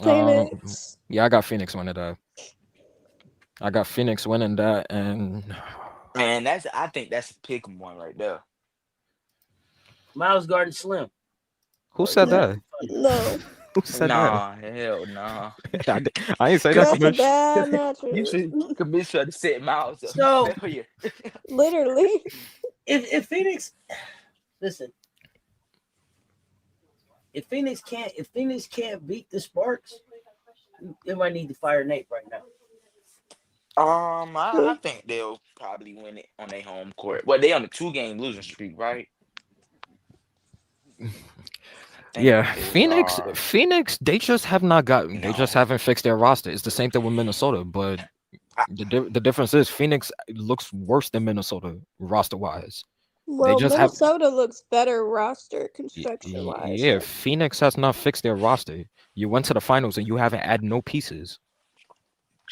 Phoenix. yeah, I got Phoenix winning that. I got Phoenix winning that, and Man, I think that's a pick 'em one right there. Miles guarding Slim. who said that? No. Who said Nah, hell nah. that? I ain't say that. That's a Commish. bad You matchup. should commission to set Miles up. So- Failure. Literally. If Phoenix, listen, if Phoenix can't beat the Sparks, they might need to fire Nate right now. I think they'll probably win it on their home court. Well, they on a 2-game losing streak, right? Yeah, they Phoenix, they just have not gotten. They just No. haven't fixed their roster. It's the same thing with Minnesota, but the difference is Phoenix looks worse than Minnesota roster wise. Well, just have- Minnesota looks better roster construction wise. Yeah, Phoenix has not fixed their roster. You went to the finals and you haven't added no pieces.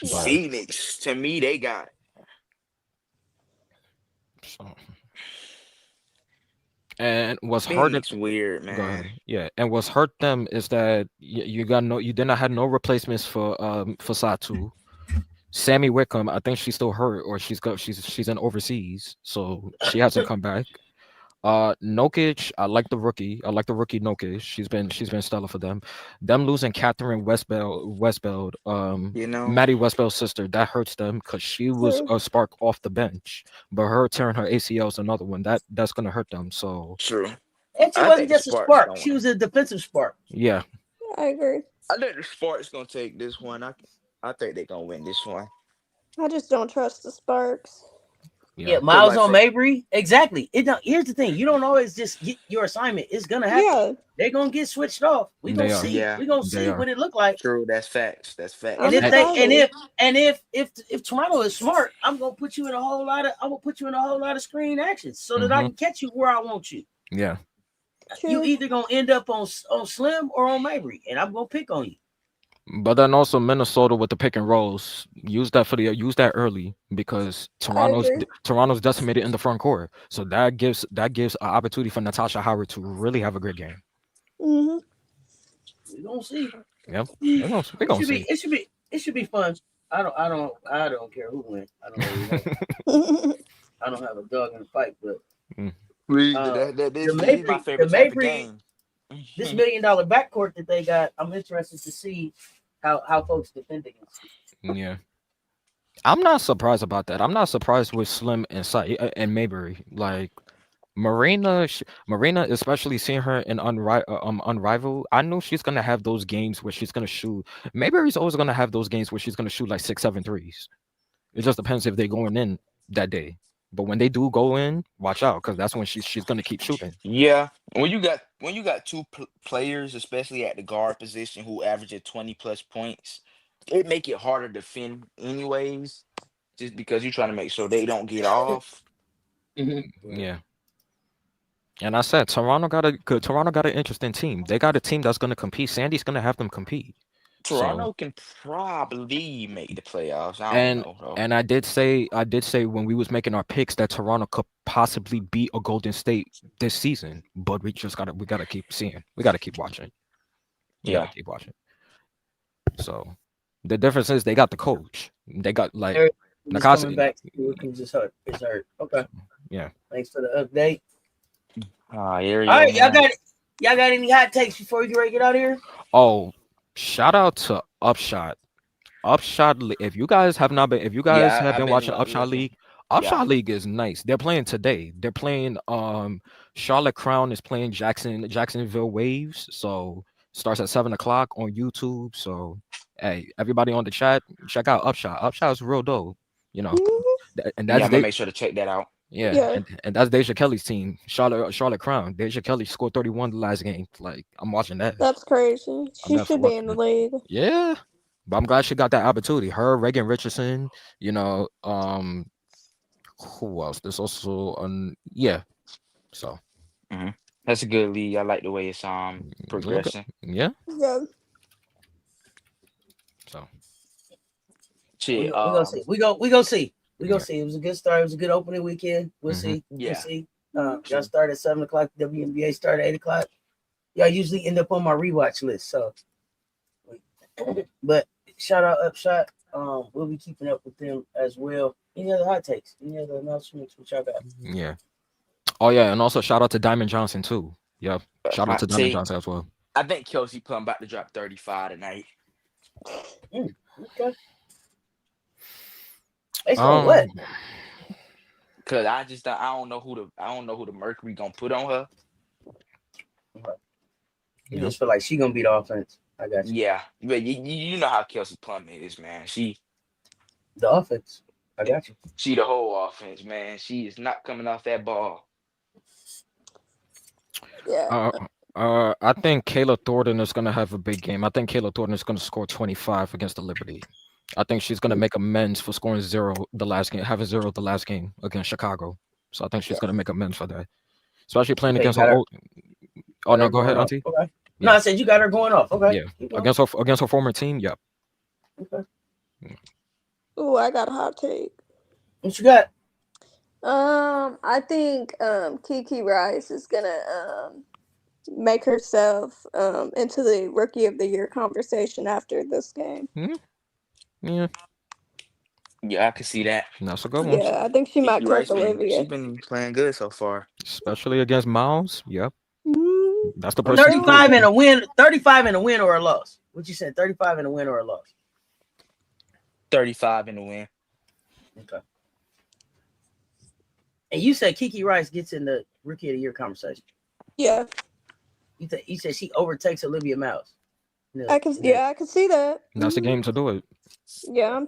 Yeah. Phoenix, to me, they got it. So. And what's hurt Phoenix weird, Go ahead. man. Yeah, and what's hurt them is that you did not have no replacements for Satu. Sammy Wickham, I think she's still hurt or she's in overseas, so she hasn't come back. Nokic, I like the rookie. I like the rookie Nokic. She's been stellar for them. Them losing Catherine Westbeld, You know, Maddie Westbeld's sister, that hurts them because she was True. a spark off the bench, but her tearing her ACL is another one that's gonna hurt them. So true. And she I wasn't think the just a Sparks spark; gonna she win. was a defensive spark. yeah, I agree. I think the Sparks gonna take this one. I think they gonna win this one. I just don't trust the Sparks. Yeah, Miles like on for- Mabry. Exactly. Here's the thing: you don't always just get your assignment. It's gonna happen. Yeah. They're gonna get switched off. We They gonna are. see. Yeah, We gonna they see are. what it look like. True. That's facts. That's facts. And if I'm they excited. and if Toronto is smart, I'm gonna put you in a whole lot of screen actions so that I can catch you where I want you. yeah. You True. either gonna end up on Slim or on Mabry, and I'm gonna pick on you. But then also Minnesota with the pick and rolls, use that early because agree. Toronto's decimated in the front court, so that gives an opportunity for Natasha Howard to really have a great game. Mm-hmm. We gonna see. Yeah, we're gonna see. It should be fun. I don't care who wins. I don't really know. I don't have a dog in the fight, but This is Mabry- my favorite the type of Mabry- game. this $1 million backcourt that they got, I'm interested to see how folks defend against it. Yeah, I'm not surprised about that. I'm not surprised with Slim and Mabry. Like Marina, especially seeing her in Unrivaled, I knew she's gonna have those games where she's gonna shoot. Mabry's always gonna have those games where she's gonna shoot like 6, 7 threes. It just depends if they're going in that day. But when they do go in, watch out, because that's when she's gonna keep shooting. Yeah, when you got two players, especially at the guard position, who average at 20+ points, it make it harder to defend anyways. Just because you're trying to make sure they don't get off. Yeah. And I said Toronto got an interesting team. They got a team that's gonna compete. Sandy's gonna have them compete. So Toronto can probably make the playoffs. I don't know though. and I did say when we was making our picks that Toronto could possibly beat a Golden State this season, but we gotta keep seeing. We gotta keep watching. We gotta keep watching. So the difference is they got the coach. They got like coming back because it's hurt. It's hurt. Okay. Yeah. Thanks for the update. All right, y'all got any hot takes before we get ready to get out of here? Oh, shout out to Upshot. If you guys have not been, if you guys have been watching Upshot League, Upshot League is nice. They're playing today. They're playing Charlotte Crown is playing Jacksonville Waves. So starts at 7:00 on YouTube. So hey, everybody on the chat, check out Upshot. Upshot is real dope, you know. And that's I'm gonna make sure to check that out. Yeah. And that's Deja Kelly's team, Charlotte Crown. Deja Kelly scored 31 the last game. Like, I'm watching that. That's crazy. She should be in the league. Yeah. But I'm glad she got that opportunity. Her, Reagan Richardson, you know, who else? There's also So that's a good league. I like the way it's progressing. Yeah. So we gonna see. We gonna see. We gonna see. It was a good start. It was a good opening weekend. We'll see. We'll see. Y'all start at 7:00. WNBA start at 8:00. Y'all usually end up on my rewatch list. So, but shout out Upshot. We'll be keeping up with them as well. Any other hot takes? Any other announcements? What y'all got? Yeah. Oh yeah, and also shout out to Diamond Johnson too. Yeah. Shout out to Diamond Johnson as well. I think Kelsey Plum about to drop 35 tonight. Okay. Based on what? Cause I don't know who the Mercury gonna put on her. You just feel like she gonna be the offense. I got you. Yeah, but you know how Kelsey Plum is, man. She the offense. I got you. She the whole offense, man. She is not coming off that ball. Yeah. I think Kayla Thornton is gonna have a big game. I think Kayla Thornton is gonna score 25 against the Liberty. I think she's gonna make amends for scoring having zero the last game against Chicago. So I think she's gonna make amends for that, especially playing against her old. Oh no, go ahead, Auntie. Okay. Yeah. No, I said you got her going off. Okay. Yeah, against her former team. Yep. Okay. Ooh, I got a hot take. What you got? I think Kiki Rice is gonna make herself into the Rookie of the Year conversation after this game. Yeah. Yeah, I can see that. That's a good one. Yeah, I think she might catch Olivia. She's been playing good so far, especially against Miles. Yep. That's the person. 35 in a win. 35 in a win or a loss. What you said? 35 in a win or a loss. 35 in a win. Okay. And you said Kiki Rice gets in the Rookie of the Year conversation. Yeah. You said she overtakes Olivia Miles. No, I can see that. That's the game to do it. Yeah,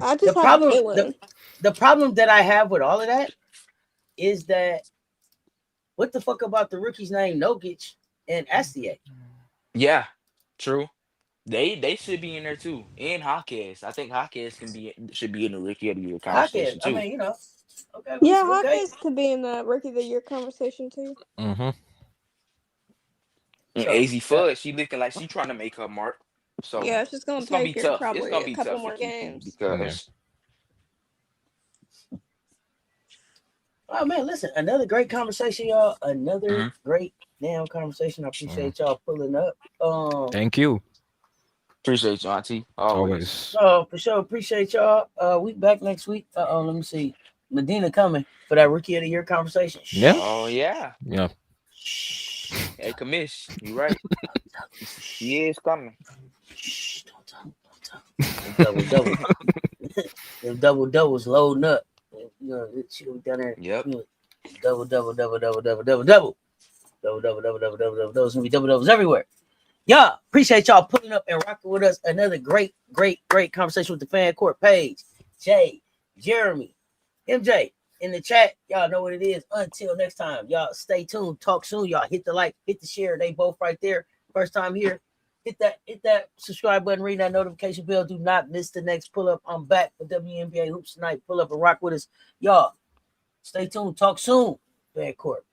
I just have a feeling. The problem that I have with all of that is that what the fuck about the rookies named Nogic and Astier? Yeah, true. They should be in there too. And Hawkes. I think Hawkes should be in the Rookie of the Year conversation too. I mean, you know. Okay. Yeah, Hawkes could be in the Rookie of the Year conversation too. Mm-hmm. And AZ Fudge, she looking like she trying to make her mark. So yeah, she's gonna take her probably a couple more games. Because oh man, listen, another great conversation, y'all. Another great damn conversation. I appreciate y'all pulling up. Thank you. Appreciate you, Auntie. Always. So for sure, appreciate y'all. We back next week. Let me see. Medina coming for that Rookie of the Year conversation. Yeah. Oh yeah. Yeah. Hey, Commish, you right. He is coming. Shh, don't tell. Them doubles loading up. You know, she'll be down there. Yep. You know, double. There's gonna be doubles everywhere. Y'all, appreciate y'all putting up and rocking with us. Another great conversation with the fan court page. Jay, Jeremy, MJ, in the chat. Y'all know what it is. Until next time, y'all stay tuned. Talk soon. Y'all hit the like, hit the share. They both right there. First time here. Hit that subscribe button, ring that notification bell. Do not miss the next pull up. I'm back for WNBA Hoops tonight. Pull up and rock with us. Y'all, stay tuned. Talk soon. Bad Court.